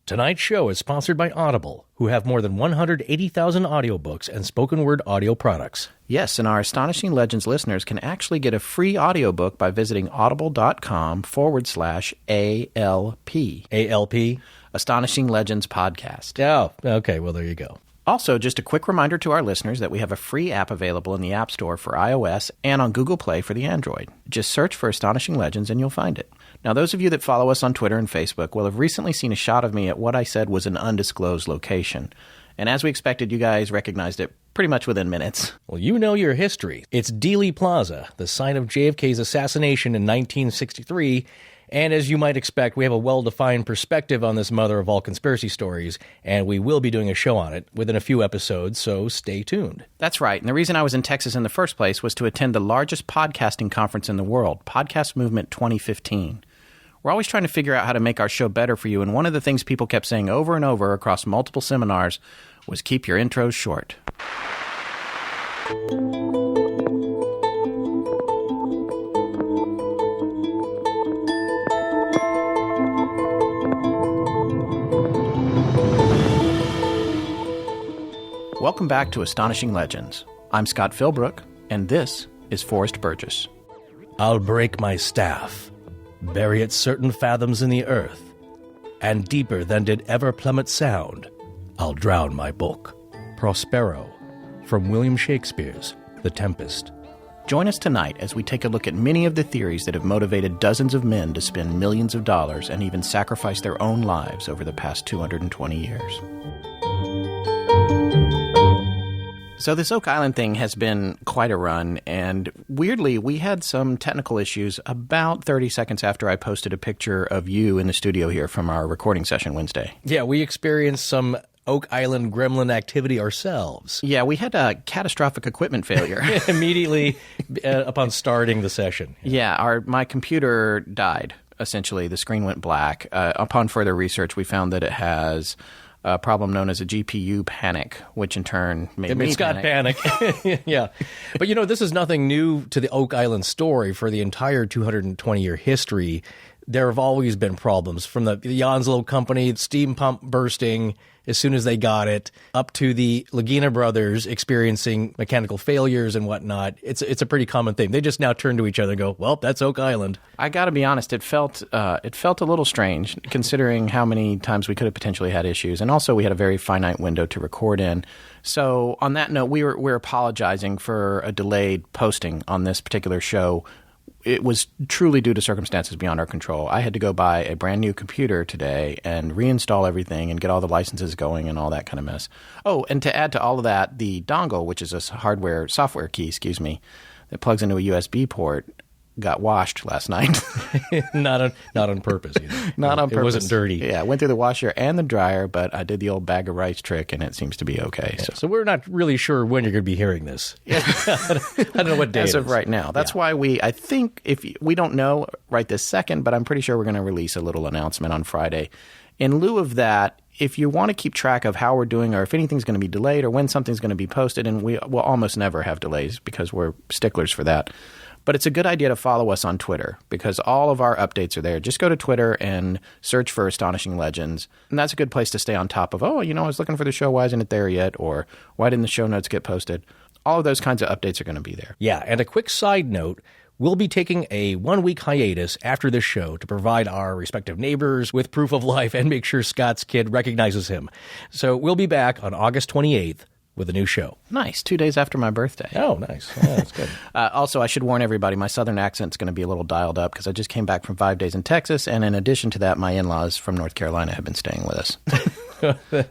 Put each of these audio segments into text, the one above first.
Tonight's show is sponsored by Audible, who have more than 180,000 audiobooks and spoken word audio products. Yes, and our Astonishing Legends listeners can actually get a free audiobook by visiting audible.com/ALP. ALP? Astonishing Legends Podcast. Oh, okay. Well, there you go. Also, just a quick reminder to our listeners that we have a free app available in the App Store for iOS and on Google Play for the Android. Just search for Astonishing Legends and you'll find it. Now, those of you that follow us on Twitter and Facebook will have recently seen a shot of me at what I said was an undisclosed location. And as we expected, you guys recognized it pretty much within minutes. Well, you know your history. It's Dealey Plaza, the site of JFK's assassination in 1963. And as you might expect, we have a well-defined perspective on this mother of all conspiracy stories, and we will be doing a show on it within a few episodes, so stay tuned. That's right. And the reason I was in Texas in the first place was to attend the largest podcasting conference in the world, Podcast Movement 2015. We're always trying to figure out how to make our show better for you, and one of the things people kept saying over and over across multiple seminars was keep your intros short. Welcome back to Astonishing Legends. I'm Scott Philbrook, and this is Forrest Burgess. I'll break my staff, bury it certain fathoms in the earth, and deeper than did ever plummet sound, I'll drown my book. Prospero, from William Shakespeare's The Tempest. Join us tonight as we take a look at many of the theories that have motivated dozens of men to spend millions of dollars and even sacrifice their own lives over the past 220 years. So this Oak Island thing has been quite a run, and weirdly, we had some technical issues about 30 seconds after I posted a picture of you in the studio here from our recording session Wednesday. Yeah, we experienced some Oak Island gremlin activity ourselves. Yeah, we had a catastrophic equipment failure. Immediately upon starting the session. Yeah, my computer died, essentially. The screen went black. Upon further research, we found that it has a problem known as a GPU panic, which in turn made me panic. Yeah. But, this is nothing new to the Oak Island story. For the entire 220-year history, there have always been problems, from the Onslow Company, steam pump bursting as soon as they got it, up to the Lagina brothers experiencing mechanical failures and whatnot. It's a pretty common thing. They just now turn to each other and go, well, that's Oak Island. I got to be honest, it felt a little strange, considering how many times we could have potentially had issues. And also we had a very finite window to record in. So on that note, we're apologizing for a delayed posting on this particular show. It was truly due to circumstances beyond our control. I had to go buy a brand new computer today and reinstall everything and get all the licenses going and all that kind of mess. Oh, and to add to all of that, the dongle, which is a software key, that plugs into a USB port, got washed last night. not on purpose either. Not on purpose. It wasn't dirty. Yeah, I went through the washer and the dryer, but I did the old bag of rice trick, and it seems to be okay. Yeah, so we're not really sure when you're going to be hearing this. Yeah. I don't know what day as of right now. That's why I think, if we don't know right this second, but I'm pretty sure we're going to release a little announcement on Friday. In lieu of that, if you want to keep track of how we're doing, or if anything's going to be delayed, or when something's going to be posted, and we will almost never have delays because we're sticklers for that. But it's a good idea to follow us on Twitter, because all of our updates are there. Just go to Twitter and search for Astonishing Legends. And that's a good place to stay on top of, I was looking for the show. Why isn't it there yet? Or why didn't the show notes get posted? All of those kinds of updates are going to be there. Yeah, and a quick side note, we'll be taking a 1-week hiatus after this show to provide our respective neighbors with proof of life and make sure Scott's kid recognizes him. So we'll be back on August 28th. With a new show. Nice. 2 days after my birthday. Oh, nice. Yeah, that's good. Also, I should warn everybody, my southern accent's going to be a little dialed up because I just came back from 5 days in Texas, and in addition to that, my in-laws from North Carolina have been staying with us.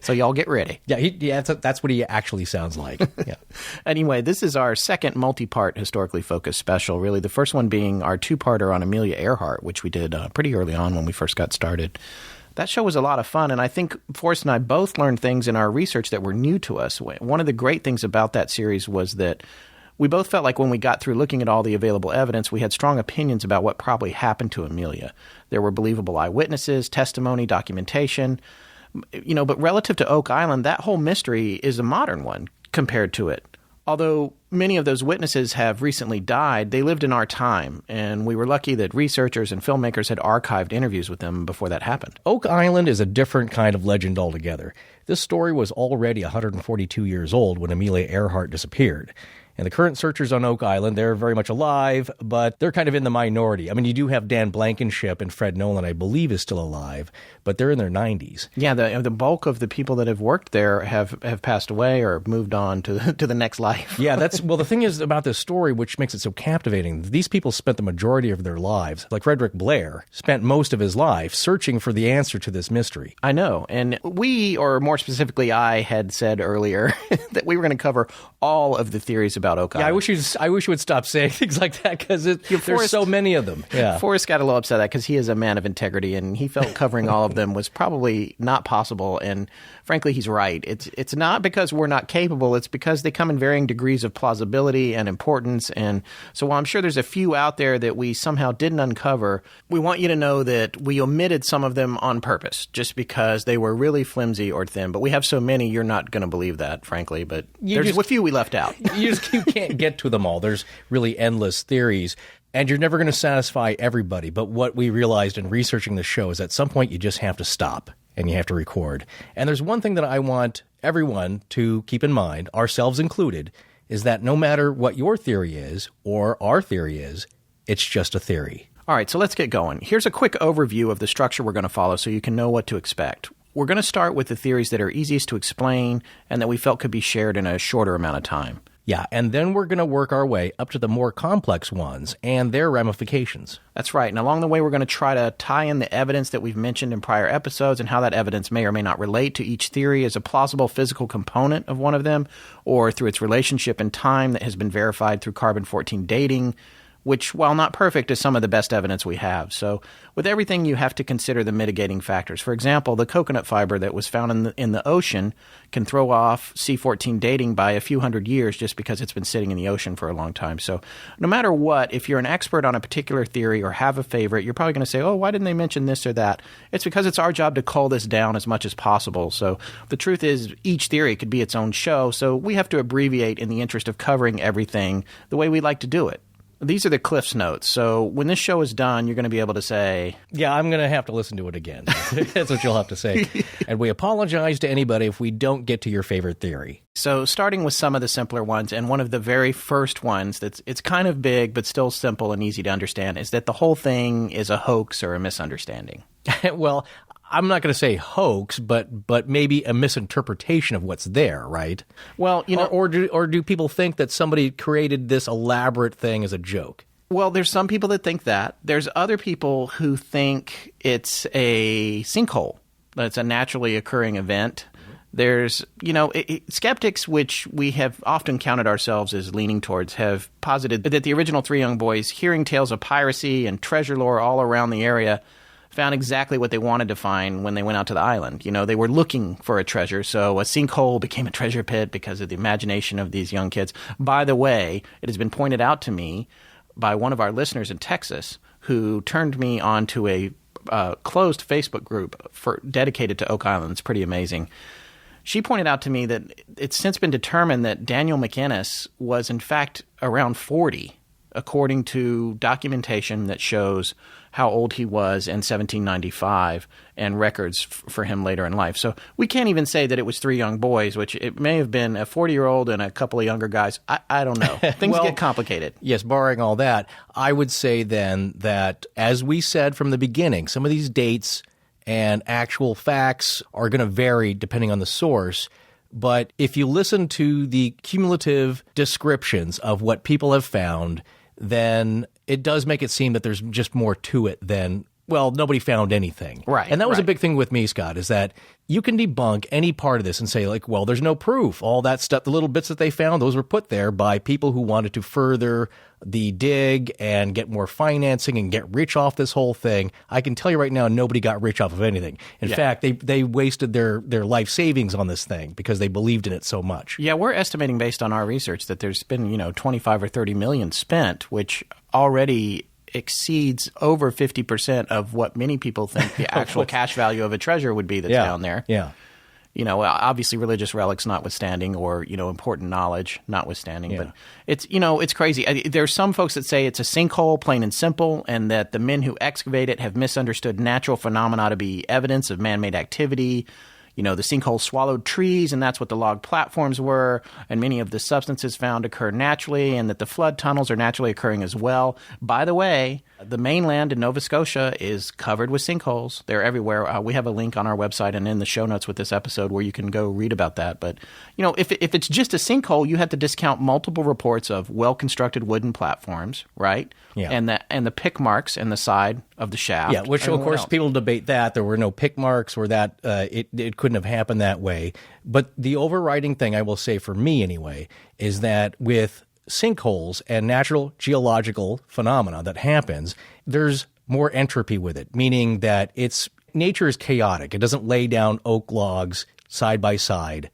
So y'all get ready. Yeah, that's what he actually sounds like. Yeah. Anyway, this is our second multi-part historically focused special, really. The first one being our two-parter on Amelia Earhart, which we did pretty early on when we first got started. That show was a lot of fun, and I think Forrest and I both learned things in our research that were new to us. One of the great things about that series was that we both felt like when we got through looking at all the available evidence, we had strong opinions about what probably happened to Amelia. There were believable eyewitnesses, testimony, documentation. But relative to Oak Island, that whole mystery is a modern one compared to it. Although many of those witnesses have recently died, they lived in our time, and we were lucky that researchers and filmmakers had archived interviews with them before that happened. Oak Island is a different kind of legend altogether. This story was already 142 years old when Amelia Earhart disappeared. And the current searchers on Oak Island, they're very much alive, but they're kind of in the minority. I mean, you do have Dan Blankenship and Fred Nolan, I believe, is still alive, but they're in their 90s. Yeah, the bulk of the people that have worked there have passed away or moved on to the next life. Yeah, well, the thing is about this story, which makes it so captivating, these people spent the majority of their lives, like Frederick Blair, spent most of his life searching for the answer to this mystery. I know, and we, or more specifically I, had said earlier that we were going to cover all of the theories about Oak Island. Yeah, I wish you would stop saying things like that because there's so many of them. Yeah. Forrest got a little upset at that because he is a man of integrity, and he felt covering all of them was probably not possible. And frankly, he's right. It's not because we're not capable. It's because they come in varying degrees of plausibility and importance. And so while I'm sure there's a few out there that we somehow didn't uncover, we want you to know that we omitted some of them on purpose just because they were really flimsy or thin. But we have so many, you're not going to believe that, frankly. But there's a few we left out. You can't get to them all. There's really endless theories. And you're never going to satisfy everybody. But what we realized in researching the show is at some point you just have to stop and you have to record. And there's one thing that I want everyone to keep in mind, ourselves included, is that no matter what your theory is or our theory is, it's just a theory. All right, so let's get going. Here's a quick overview of the structure we're going to follow so you can know what to expect. We're going to start with the theories that are easiest to explain and that we felt could be shared in a shorter amount of time. Yeah, and then we're going to work our way up to the more complex ones and their ramifications. That's right. And along the way, we're going to try to tie in the evidence that we've mentioned in prior episodes and how that evidence may or may not relate to each theory as a plausible physical component of one of them or through its relationship in time that has been verified through carbon-14 dating, which, while not perfect, is some of the best evidence we have. So with everything, you have to consider the mitigating factors. For example, the coconut fiber that was found in the ocean can throw off C14 dating by a few hundred years just because it's been sitting in the ocean for a long time. So no matter what, if you're an expert on a particular theory or have a favorite, you're probably going to say, oh, why didn't they mention this or that? It's because it's our job to cull this down as much as possible. So the truth is each theory could be its own show, so we have to abbreviate in the interest of covering everything the way we like to do it. These are the Cliff's Notes. So when this show is done, you're going to be able to say... Yeah, I'm going to have to listen to it again. That's what you'll have to say. And we apologize to anybody if we don't get to your favorite theory. So starting with some of the simpler ones, and one of the very first ones it's kind of big but still simple and easy to understand, is that the whole thing is a hoax or a misunderstanding. Well, I'm not going to say hoax, but maybe a misinterpretation of what's there, right? Well, you know, or do people think that somebody created this elaborate thing as a joke? Well, there's some people that think that. There's other people who think it's a sinkhole, that it's a naturally occurring event. There's, skeptics, which we have often counted ourselves as leaning towards, have posited that the original three young boys, hearing tales of piracy and treasure lore all around the area, found exactly what they wanted to find when they went out to the island. They were looking for a treasure, so a sinkhole became a treasure pit because of the imagination of these young kids. By the way, it has been pointed out to me by one of our listeners in Texas who turned me on to a closed Facebook group dedicated to Oak Island. It's pretty amazing. She pointed out to me that it's since been determined that Daniel McInnes was in fact around 40, according to documentation that shows how old he was in 1795 and records for him later in life. So we can't even say that it was three young boys, which it may have been a 40-year-old and a couple of younger guys. I don't know. Things get complicated. Yes, barring all that, I would say then that, as we said from the beginning, some of these dates and actual facts are going to vary depending on the source. But if you listen to the cumulative descriptions of what people have found, then it does make it seem that there's just more to it than, well, nobody found anything. Right. And that was a big thing with me, Scott, is that you can debunk any part of this and say, like, well, there's no proof. All that stuff, the little bits that they found, those were put there by people who wanted to further the dig and get more financing and get rich off this whole thing. I can tell you right now, nobody got rich off of anything. In fact, they wasted their life savings on this thing because they believed in it so much. Yeah, we're estimating based on our research that there's been, 25 or 30 million spent, which already exceeds over 50% of what many people think the actual cash value of a treasure would be that's down there. Yeah. Obviously religious relics notwithstanding, or, important knowledge notwithstanding. Yeah. But it's crazy. There's some folks that say it's a sinkhole, plain and simple, and that the men who excavate it have misunderstood natural phenomena to be evidence of man-made activity. The sinkhole swallowed trees, and that's what the log platforms were, and many of the substances found occur naturally, and that the flood tunnels are naturally occurring as well. By the way, the mainland in Nova Scotia is covered with sinkholes. They're everywhere. We have a link on our website and in the show notes with this episode where you can go read about that. But, if it's just a sinkhole, you have to discount multiple reports of well-constructed wooden platforms, right? Yeah. And the pick marks in the side of the shaft. Yeah, which, of course, people debate that. There were no pick marks, or that it couldn't have happened that way. But the overriding thing, I will say for me anyway, is that with sinkholes and natural geological phenomena that happens, there's more entropy with it, meaning that nature is chaotic. It doesn't lay down oak logs side by side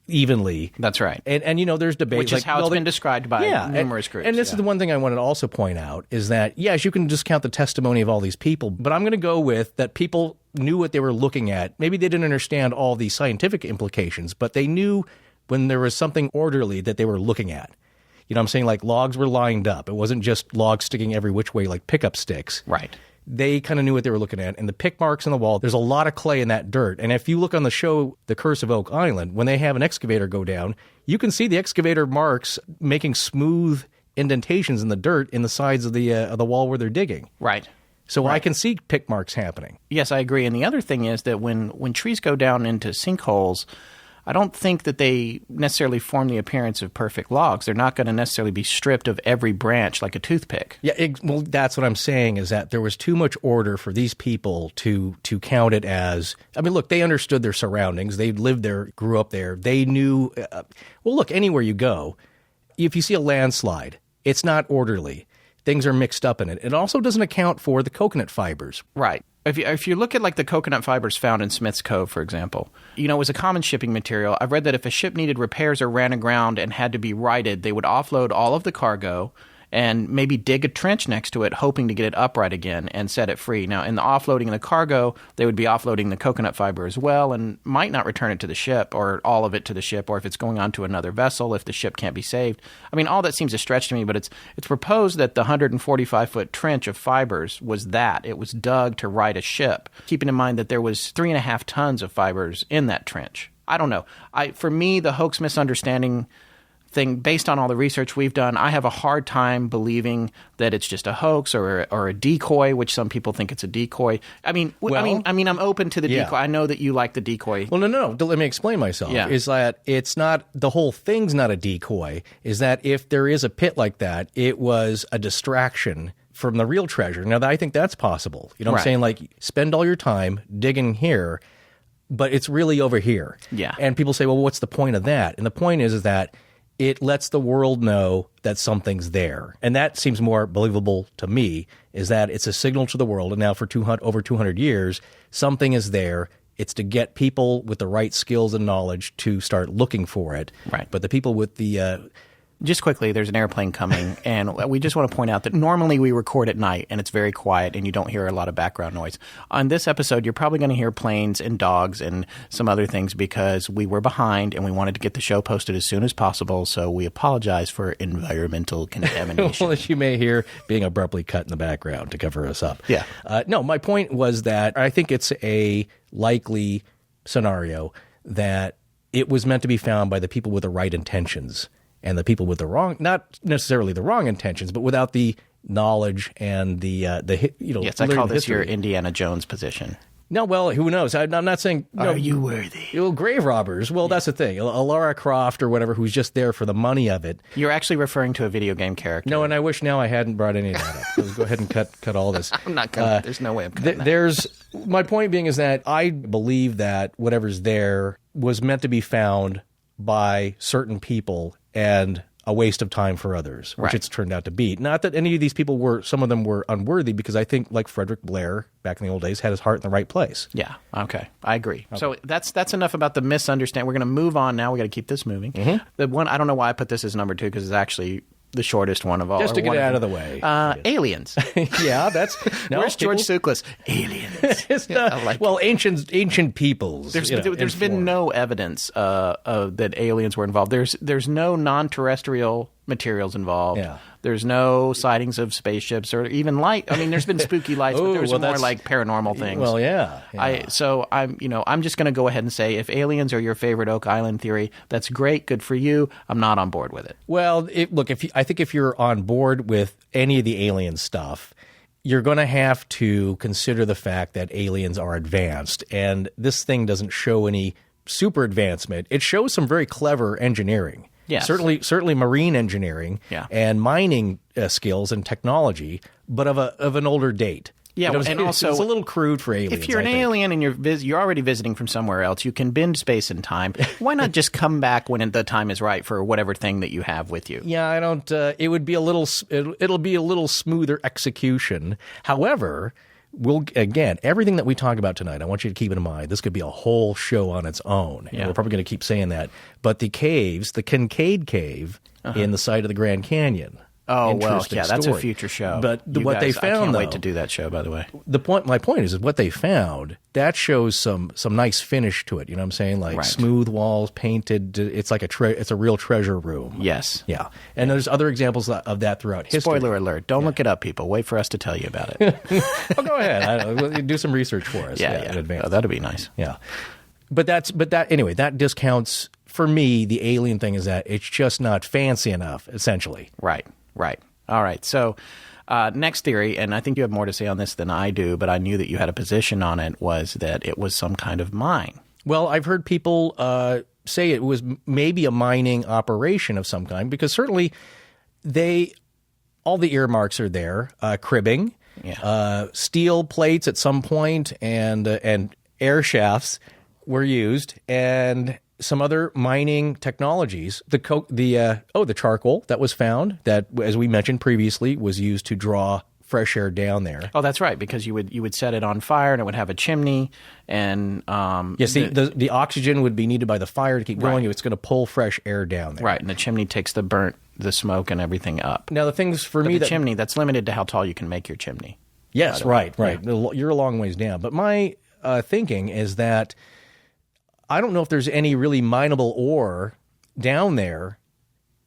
evenly. That's right. And there's debate. Which is how it's been described by numerous groups. And this is the one thing I wanted to also point out is that, yes, you can discount the testimony of all these people, but I'm going to go with that people knew what they were looking at. Maybe they didn't understand all the scientific implications, but they knew when there was something orderly that they were looking at. You know what I'm saying? Like logs were lined up. It wasn't just logs sticking every which way like pickup sticks. Right. They kind of knew what they were looking at. And the pick marks in the wall, there's a lot of clay in that dirt. And if you look on the show, The Curse of Oak Island, when they have an excavator go down, you can see the excavator marks making smooth indentations in the dirt in the sides of the wall where they're digging. Right. So I can see pick marks happening. Yes, I agree. And the other thing is that when trees go down into sinkholes, I don't think that they necessarily form the appearance of perfect logs. They're not going to necessarily be stripped of every branch like a toothpick. Yeah, well, that's what I'm saying, is that there was too much order for these people to count it as... I mean, look, they understood their surroundings. They lived there, grew up there. They knew... well, look, anywhere you go, if you see a landslide, it's not orderly. Things are mixed up in it. It also doesn't account for the coconut fibers. Right. If you look at like the coconut fibers found in Smith's Cove, for example, it was a common shipping material. I've read that if a ship needed repairs or ran aground and had to be righted, they would offload all of the cargo and maybe dig a trench next to it, hoping to get it upright again and set it free. Now, in the offloading of the cargo, they would be offloading the coconut fiber as well and might not return it to the ship or all of it to the ship, or if it's going on to another vessel, if the ship can't be saved. I mean, all that seems a stretch to me, but it's proposed that the 145-foot trench of fibers was that. It was dug to right a ship, keeping in mind that there was 3.5 tons of fibers in that trench. I don't know. For me, the hoax misunderstanding thing, based on all the research we've done, I have a hard time believing that it's just a hoax or a decoy, which some people think it's a decoy. I mean, I'm open to the decoy. I know that you like the decoy. Well, no. Let me explain myself. Yeah. Is that it's not, the whole thing's not a decoy. Is that if there is a pit like that, it was a distraction from the real treasure. Now, I think that's possible. You know what I'm saying? Like, spend all your time digging here, but it's really over here. Yeah. And people say, well, what's the point of that? And the point is that it lets the world know that something's there. And that seems more believable to me, is that it's a signal to the world. And now for over 200 years, something is there. It's to get people with the right skills and knowledge to start looking for it. Right. But the people with the... Just quickly, there's an airplane coming, and we just want to point out that normally we record at night, and it's very quiet, and you don't hear a lot of background noise. On this episode, you're probably going to hear planes and dogs and some other things because we were behind, and we wanted to get the show posted as soon as possible, so we apologize for environmental contamination. Well, as you may hear, being abruptly cut in the background to cover us up. Yeah. No, my point was that I think it's a likely scenario that it was meant to be found by the people with the right intentions. And the people with the wrong, not necessarily the wrong intentions, but without the knowledge and the Yes, I call this your Indiana Jones position. No, well, who knows? I'm not saying... Are you worthy? Grave robbers. Well, that's the thing. A Lara Croft or whatever who's just there for the money of it. You're actually referring to a video game character. No, and I wish now I hadn't brought any of that up. So go ahead and cut all this. I'm not cutting. There's no way I'm cutting that. My point being is that I believe that whatever's there was meant to be found by certain people and a waste of time for others, which it's turned out to be. Not that any of these people some of them were unworthy, because I think, like Frederick Blair back in the old days, had his heart in the right place. Yeah, okay. I agree. Okay. So that's enough about the misunderstanding. We're going to move on now. We got to keep this moving. Mm-hmm. The one, I don't know why I put this as number 2, because it's actually the shortest one of all. Just to get it out of the way. Aliens. Yeah, that's... No, Where's George Tsoukalos? Aliens. It's not, ancient peoples. There's been no evidence that aliens were involved. There's no non-terrestrial materials involved. Yeah. There's no sightings of spaceships or even light. I mean, there's been spooky lights, but there's more like paranormal things. Well, yeah. I'm just going to go ahead and say, if aliens are your favorite Oak Island theory, that's great, good for you. I'm not on board with it. Well, I think if you're on board with any of the alien stuff, you're going to have to consider the fact that aliens are advanced, and this thing doesn't show any super advancement. It shows some very clever engineering. Yes. Certainly marine engineering and mining skills and technology, but of an older date. Yeah, and also it's a little crude for aliens. If you're an alien and you're already visiting from somewhere else, you can bend space and time. Why not just come back when the time is right for whatever thing that you have with you? Yeah, I don't. It would be it'll be a little smoother execution. However, everything that we talk about tonight, I want you to keep it in mind. This could be a whole show on its own. And we're probably going to keep saying that. But the caves, the Kincaid Cave in the site of the Grand Canyon. Oh, well, yeah, that's a future show. But what they found, I can't wait to do that show, by the way. My point is what they found, that shows some nice finish to it. You know what I'm saying? Like smooth walls, painted. It's like it's a real treasure room. Yes. Yeah. And there's other examples of that throughout history. Spoiler alert. Don't look it up, people. Wait for us to tell you about it. Oh, go ahead. Do some research for us. Yeah. In advance. Oh, that'd be nice. Yeah. Anyway, that discounts, for me, the alien thing is that it's just not fancy enough, essentially. Right. All right. So next theory, and I think you have more to say on this than I do, but I knew that you had a position on it, was that it was some kind of mine. Well, I've heard people say it was maybe a mining operation of some kind, because certainly all the earmarks are there, cribbing, steel plates at some point, and air shafts were used, and some other mining technologies. The charcoal that was found, that, as we mentioned previously, was used to draw fresh air down there. Oh, that's right, because you would set it on fire and it would have a chimney, and yes, the oxygen would be needed by the fire to keep going. It's going to pull fresh air down there. Right, and the chimney takes the smoke and everything up. Now the things for me, the chimney, that's limited to how tall you can make your chimney. Yes, right. Yeah. You're a long ways down. But my thinking is that I don't know if there's any really mineable ore down there,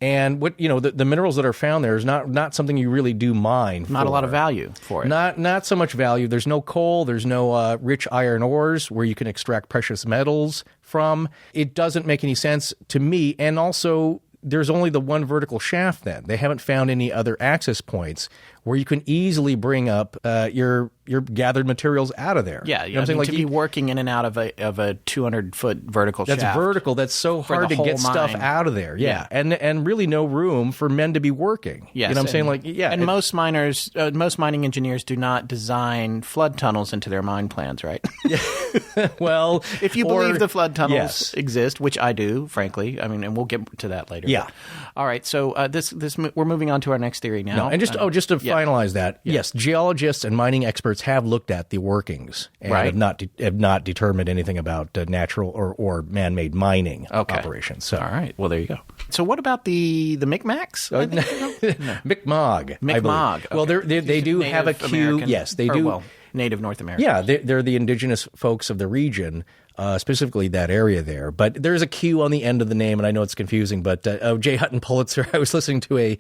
and the minerals that are found there is not something you really do mine. Not a lot of value for it. Not so much value. There's no coal. There's no rich iron ores where you can extract precious metals from. It doesn't make any sense to me. And also, there's only the one vertical shaft. Then they haven't found any other access points where you can easily bring up your gathered materials out of there. Yeah, you know what I'm saying? To be working in and out of a 200-foot vertical shaft. That's vertical. That's so hard to get stuff out of there. Yeah. And really no room for men to be working. Yes. You know what I'm saying? And most mining engineers do not design flood tunnels into their mine plans, right? Yeah. Well, if you believe the flood tunnels exist, which I do, frankly. I mean, and we'll get to that later. Yeah. But, all right. So we're moving on to our next theory now. No, and just to finalize that, yes, geologists and mining experts have looked at the workings and have not determined anything about natural or man-made mining operations. So, all right. Well, there you go. So what about the Micmacs? Mi'kmaq. Mi'kmaq. Okay. Well, they do have a queue. American, yes, they do. Native North America. Yeah, they're the indigenous folks of the region, specifically that area there. But there's a Q on the end of the name, and I know it's confusing. But J. Hutton Pulitzer, I was listening to a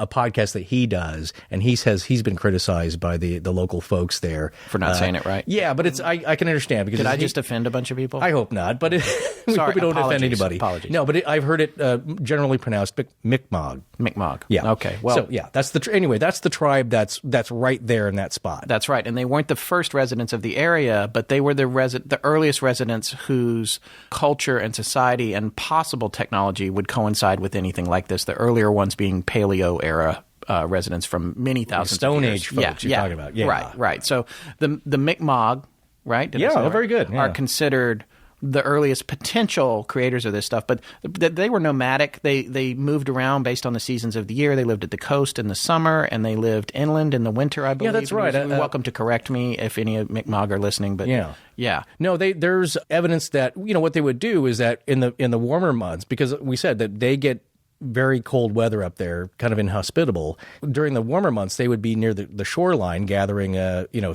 podcast that he does, and he says he's been criticized by the local folks there for not saying it right. Yeah, but I can understand because did I just offend a bunch of people? I hope not, but we hope we don't offend anybody. Apologies. No, but I've heard it generally pronounced Mi'kmaq. Mi'kmaq. Yeah. Okay. Well, so yeah, that's the tribe that's right there in that spot. That's right, and they weren't the first residents of the area, but they were the earliest residents whose culture and society and possible technology would coincide with anything like this. The earlier ones being Paleo era residents from many thousands Stone of years. Age folks you're talking about. Yeah. Right. So the Mi'kmaq, right? Very good. Yeah. Are considered the earliest potential creators of this stuff, but they were nomadic. They moved around based on the seasons of the year. They lived at the coast in the summer, and they lived inland in the winter, I believe. Yeah, that's right. You're welcome to correct me if any of Mi'kmaq are listening, but yeah. No, there's evidence that what they would do is that in the warmer months, because we said that they get very cold weather up there, kind of inhospitable. During the warmer months, they would be near the shoreline gathering,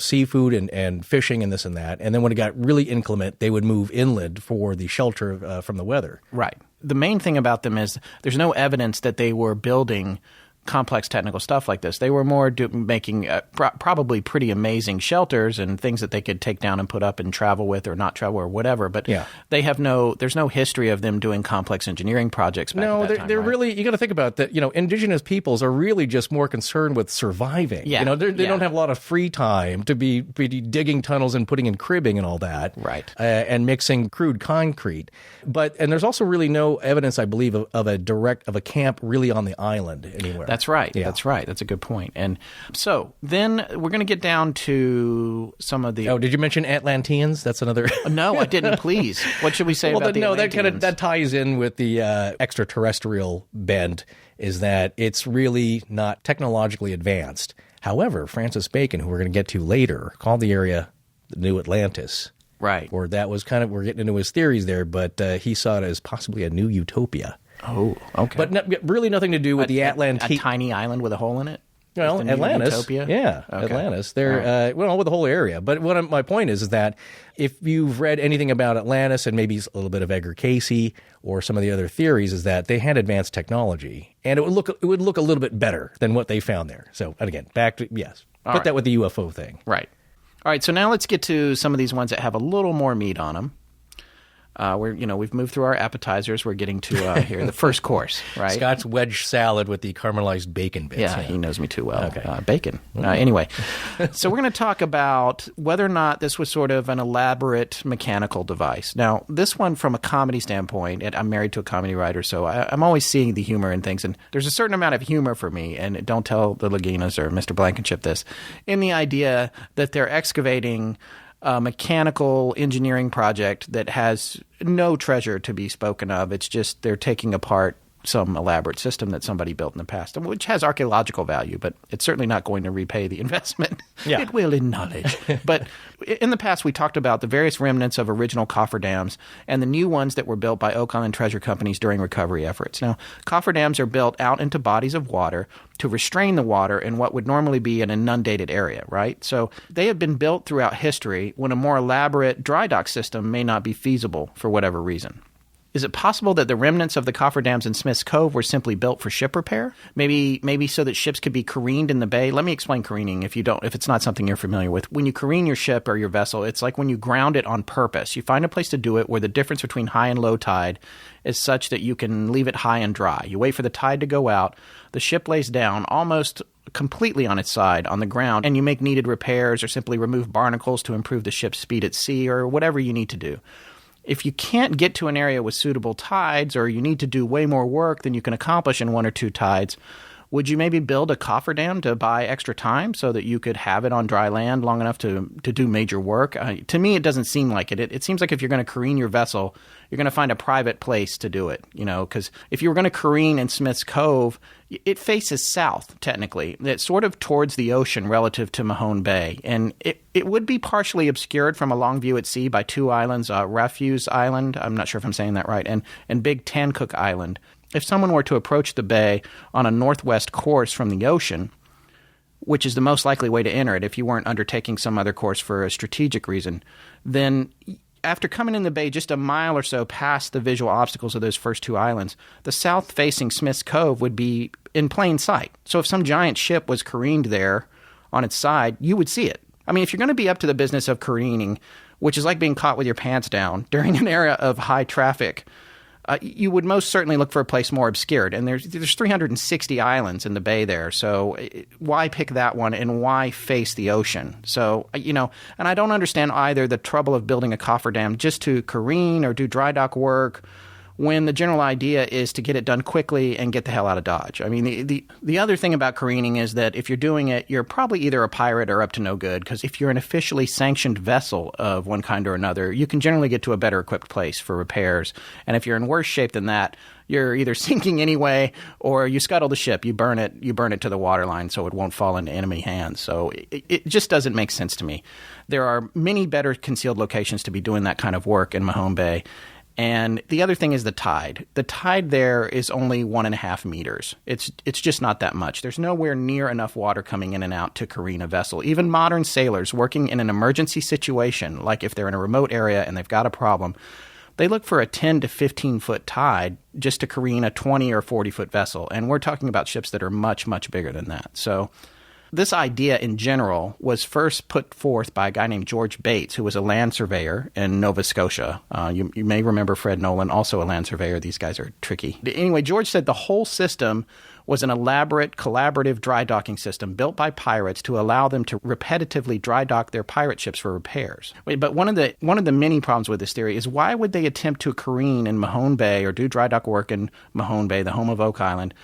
seafood and fishing and this and that. And then when it got really inclement, they would move inland for the shelter from the weather. Right. The main thing about them is there's no evidence that they were building complex technical stuff like this. They were more making probably pretty amazing shelters and things that they could take down and put up and travel with or not travel or whatever. But they have there's no history of them doing complex engineering projects back at that time, they're right? really, you got to think about that. Indigenous peoples are really just more concerned with surviving. Yeah. They don't have a lot of free time to be digging tunnels and putting in cribbing and all that. Right. And mixing crude concrete. And there's also really no evidence, I believe, of a camp really on the island anywhere. That's right. Yeah. That's right. That's a good point. And so then we're going to get down to some of the... Oh, did you mention Atlanteans? That's another... No, I didn't. Please. What should we say about the Atlanteans? That ties in with the extraterrestrial bent, is that it's really not technologically advanced. However, Francis Bacon, who we're going to get to later, called the area the New Atlantis. Right. Or that was we're getting into his theories there, but he saw it as possibly a new utopia. Oh, okay. But really nothing to do with the Atlantean. A tiny island with a hole in it? Well, Atlantis. Utopia? Yeah, okay. Atlantis. They're, with the whole area. But my point is that if you've read anything about Atlantis and maybe a little bit of Edgar Cayce or some of the other theories, is that they had advanced technology. And it would look a little bit better than what they found there. So, and again, back to, yes. Put that with the UFO thing. Right. All right, so now let's get to some of these ones that have a little more meat on them. We've moved through our appetizers. We're getting to here the first course, right? Scott's wedge salad with the caramelized bacon bits. Yeah, he knows me too well. Okay. Bacon. Anyway, so we're going to talk about whether or not this was sort of an elaborate mechanical device. Now, this one from a comedy standpoint, and I'm married to a comedy writer, so I'm always seeing the humor in things, and there's a certain amount of humor for me, and don't tell the Laginas or Mr. Blankenship this, in the idea that they're excavating a mechanical engineering project that has no treasure to be spoken of. It's just they're taking apart some elaborate system that somebody built in the past, which has archaeological value, but it's certainly not going to repay the investment. Yeah. It will in knowledge. But in the past, we talked about the various remnants of original cofferdams and the new ones that were built by Oak Island treasure companies during recovery efforts. Now, cofferdams are built out into bodies of water to restrain the water in what would normally be an inundated area, right? So they have been built throughout history when a more elaborate dry dock system may not be feasible for whatever reason. Is it possible that the remnants of the cofferdams in Smith's Cove were simply built for ship repair? Maybe so that ships could be careened in the bay? Let me explain careening if it's not something you're familiar with. When you careen your ship or your vessel, it's like when you ground it on purpose. You find a place to do it where the difference between high and low tide is such that you can leave it high and dry. You wait for the tide to go out. The ship lays down almost completely on its side on the ground, and you make needed repairs or simply remove barnacles to improve the ship's speed at sea or whatever you need to do. If you can't get to an area with suitable tides, or you need to do way more work than you can accomplish in one or two tides, would you maybe build a cofferdam to buy extra time so that you could have it on dry land long enough to do major work? To me, it doesn't seem like it. It seems like if you're going to careen your vessel, you're going to find a private place to do it, because if you were going to careen in Smith's Cove, it faces south, technically. It's sort of towards the ocean relative to Mahone Bay. And it would be partially obscured from a long view at sea by two islands, Refuse Island, I'm not sure if I'm saying that right, and Big Tancook Island. If someone were to approach the bay on a northwest course from the ocean, which is the most likely way to enter it if you weren't undertaking some other course for a strategic reason, then after coming in the bay just a mile or so past the visual obstacles of those first two islands, the south-facing Smith's Cove would be in plain sight. So if some giant ship was careened there on its side, you would see it. I mean, if you're going to be up to the business of careening, which is like being caught with your pants down during an era of high traffic, you would most certainly look for a place more obscured. And there's 360 islands in the bay there. So why pick that one and why face the ocean? So, and I don't understand either the trouble of building a cofferdam just to careen or do dry dock work when the general idea is to get it done quickly and get the hell out of Dodge. I mean, the other thing about careening is that if you're doing it, you're probably either a pirate or up to no good, because if you're an officially sanctioned vessel of one kind or another, you can generally get to a better equipped place for repairs. And if you're in worse shape than that, you're either sinking anyway or you scuttle the ship, you burn it to the waterline so it won't fall into enemy hands. So it just doesn't make sense to me. There are many better concealed locations to be doing that kind of work in Mahone Bay. And the other thing is the tide. The tide there is only 1.5 meters. It's just not that much. There's nowhere near enough water coming in and out to careen a vessel. Even modern sailors working in an emergency situation, like if they're in a remote area and they've got a problem, they look for a 10 to 15 foot tide just to careen a 20 or 40 foot vessel. And we're talking about ships that are much, much bigger than that. So this idea in general was first put forth by a guy named George Bates, who was a land surveyor in Nova Scotia. You may remember Fred Nolan, also a land surveyor. These guys are tricky. Anyway, George said the whole system was an elaborate collaborative dry docking system built by pirates to allow them to repetitively dry dock their pirate ships for repairs. But one of the many problems with this theory is why would they attempt to careen in Mahone Bay or do dry dock work in Mahone Bay, the home of Oak Island,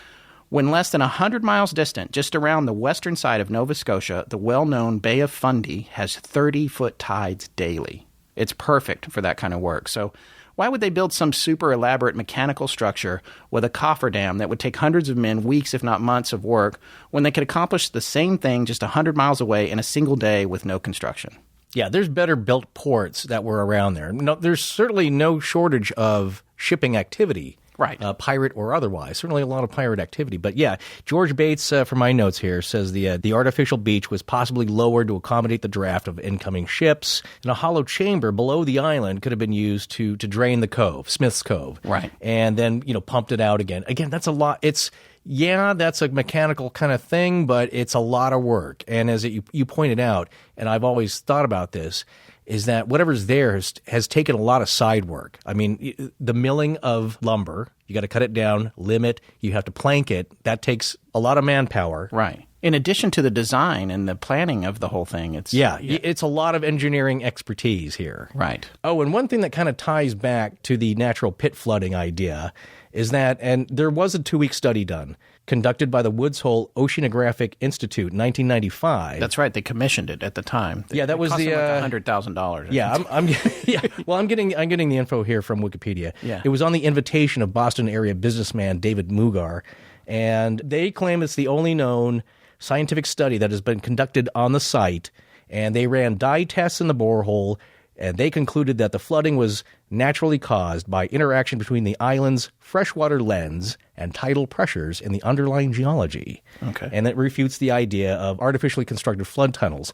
when less than 100 miles distant, just around the western side of Nova Scotia, the well-known Bay of Fundy has 30-foot tides daily. It's perfect for that kind of work. So why would they build some super elaborate mechanical structure with a cofferdam that would take hundreds of men, weeks if not months of work, when they could accomplish the same thing just 100 miles away in a single day with no construction? Yeah, there's better built ports that were around there. No, there's certainly no shortage of shipping activity. Right. Pirate or otherwise. Certainly a lot of pirate activity. But yeah, George Bates, from my notes here, says the artificial beach was possibly lowered to accommodate the draft of incoming ships, and a hollow chamber below the island could have been used to drain the cove, Smith's Cove. Right. And then, pumped it out again. Again, that's a lot. That's a mechanical kind of thing, but it's a lot of work. And as you pointed out, and I've always thought about this, is that whatever's there has taken a lot of side work. I mean, the milling of lumber, you got to cut it down, limb it, you have to plank it. That takes a lot of manpower. Right. In addition to the design and the planning of the whole thing, it's a lot of engineering expertise here. Right. Oh, and one thing that kind of ties back to the natural pit flooding idea is that, and there was a 2-week study done, conducted by the Woods Hole Oceanographic Institute in 1995. That's right. They commissioned it at the time. That was the $100,000. Yeah, I'm getting the info here from Wikipedia. Yeah. It was on the invitation of Boston area businessman David Mugar, and they claim it's the only known scientific study that has been conducted on the site. And they ran dye tests in the borehole, and they concluded that the flooding was naturally caused by interaction between the island's freshwater lens and tidal pressures in the underlying geology. Okay. And that refutes the idea of artificially constructed flood tunnels.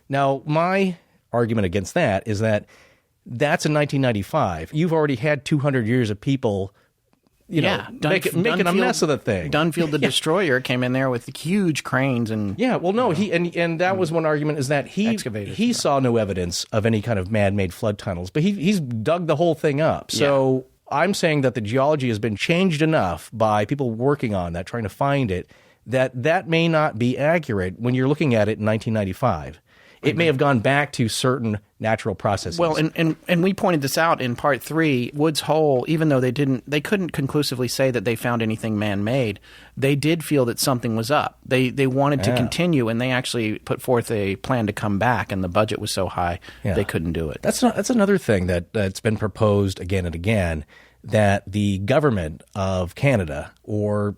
Now, my argument against that is that that's in 1995. You've already had 200 years of people making a mess of the thing. Dunfield the Destroyer came in there with huge cranes and that was one argument, is that he saw no evidence of any kind of man-made flood tunnels, but he's dug the whole thing up. So I'm saying that the geology has been changed enough by people working on that, trying to find it, that may not be accurate when you're looking at it in 1995. It may have gone back to certain natural processes. Well, and we pointed this out in part 3. Woods Hole, even though they couldn't conclusively say that they found anything man-made, they did feel that something was up. They wanted to continue, and they actually put forth a plan to come back, and the budget was so high they couldn't do it. That's another thing that's been proposed again and again, that the government of Canada or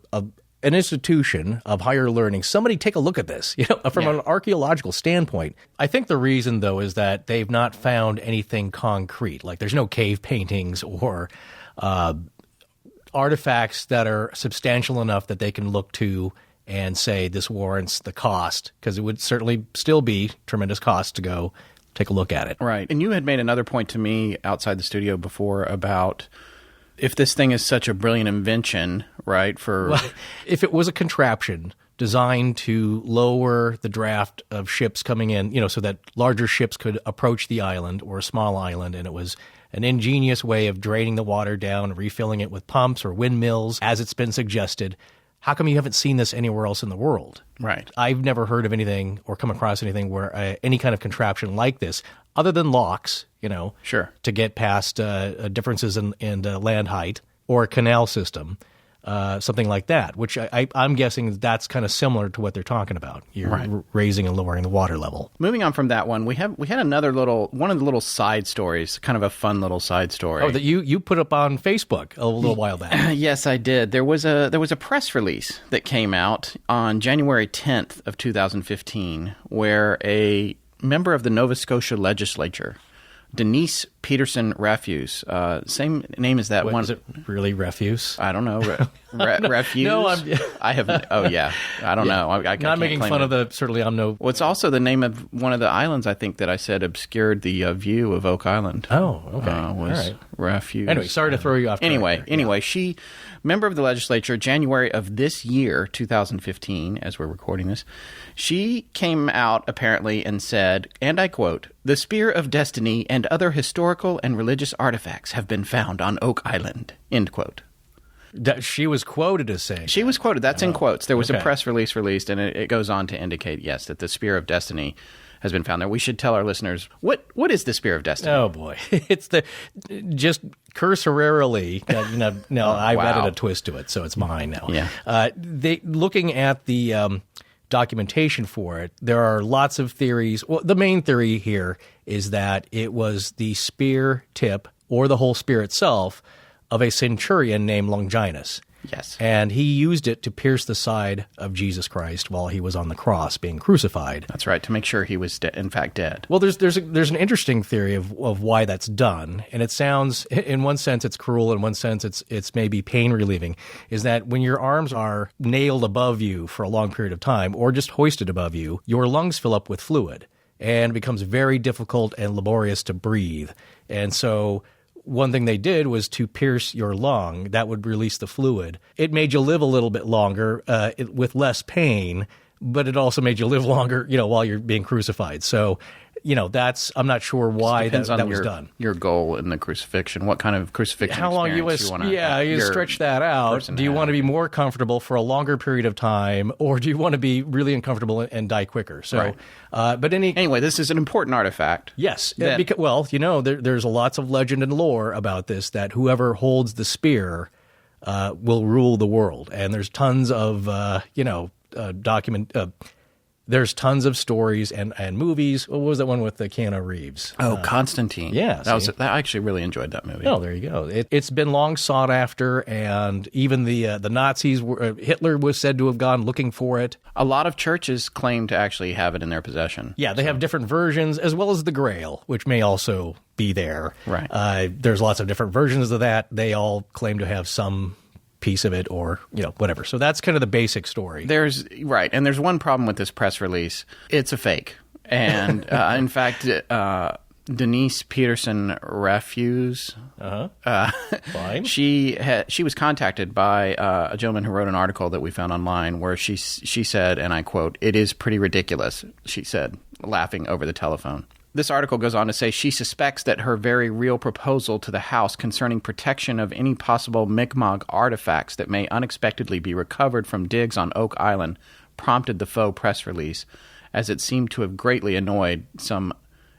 an institution of higher learning, somebody take a look at this, from an archaeological standpoint. I think the reason, though, is that they've not found anything concrete. Like there's no cave paintings or artifacts that are substantial enough that they can look to and say this warrants the cost, because it would certainly still be tremendous cost to go take a look at it. Right. And you had made another point to me outside the studio before about if this thing is such a brilliant invention, right, if it was a contraption designed to lower the draft of ships coming in, so that larger ships could approach the island or a small island, and it was an ingenious way of draining the water down, refilling it with pumps or windmills, as it's been suggested, how come you haven't seen this anywhere else in the world? Right. I've never heard of anything or come across anything where any kind of contraption like this, other than locks, sure, to get past differences in land height, or a canal system, something like that, which I'm guessing that's kind of similar to what they're talking about. You're raising and lowering the water level. Moving on from that one, we had another one of the little side stories, kind of a fun little side story. Oh, that you put up on Facebook a little while back. Yes, I did. There was a press release that came out on January 10th of 2015 where a member of the Nova Scotia legislature Denise Peterson Refuse. Same name as that one. Is it really refuse? I don't know. Refuse? No, I have. Oh, yeah. I don't know. I Not can't making claim fun it. of the. Certainly, I'm no. Well, it's also the name of one of the islands, I think, that I said obscured the view of Oak Island. Oh, okay. Was All right. Refuse. Anyway, sorry to throw you off track Anyway, she, member of the legislature, January of this year, 2015, as we're recording this, she came out apparently and said, and I quote, "The Spear of Destiny and other historical and religious artifacts have been found on Oak Island," end quote. She was quoted as saying. She was quoted. That's in quotes. There was a okay. press release released, and it goes on to indicate, yes, that the Spear of Destiny has been found there. We should tell our listeners, what is the Spear of Destiny? Oh, boy. It's just cursorily, no, I've Wow. added a twist to it, so it's mine now. Yeah. Looking at the documentation for it, there are lots of theories. Well, the main theory here is that it was the spear tip, or the whole spear itself, of a centurion named Longinus. Yes. And he used it to pierce the side of Jesus Christ while he was on the cross being crucified. That's right, to make sure he was in fact dead. Well, there's an interesting theory of why that's done, and it sounds, in one sense, it's cruel, in one sense, it's maybe pain relieving. Is that when your arms are nailed above you for a long period of time, or just hoisted above you, your lungs fill up with fluid, and it becomes very difficult and laborious to breathe. And so one thing they did was to pierce your lung. That would release the fluid. It made you live a little bit longer with less pain, but it also made you live longer, while you're being crucified. So, I'm not sure why that was done. Your goal in the crucifixion. What kind of crucifixion How long you want to you stretch that out. Do you want to be more comfortable for a longer period of time, or do you want to be really uncomfortable and die quicker? So, right. Anyway, this is an important artifact. Yes. There's lots of legend and lore about this, that whoever holds the spear will rule the world. And there's tons of, there's tons of stories and movies. What was that one with Keanu Reeves? Oh, Constantine. Yeah. I actually really enjoyed that movie. Oh, there you go. It's been long sought after, and even the Nazis, Hitler was said to have gone looking for it. A lot of churches claim to actually have it in their possession. Yeah, they have different versions, as well as the Grail, which may also be there. Right. There's lots of different versions of that. They all claim to have some piece of it, or whatever. So that's kind of the basic story. There's one problem with this press release. It's a fake, and in fact, Denise Peterson Refuse. Fine. She was contacted by a gentleman who wrote an article that we found online where she said, and I quote, "It is pretty ridiculous," she said, laughing over the telephone. This article goes on to say she suspects that her very real proposal to the House concerning protection of any possible Mi'kmaq artifacts that may unexpectedly be recovered from digs on Oak Island prompted the faux press release, as it seemed to have greatly annoyed some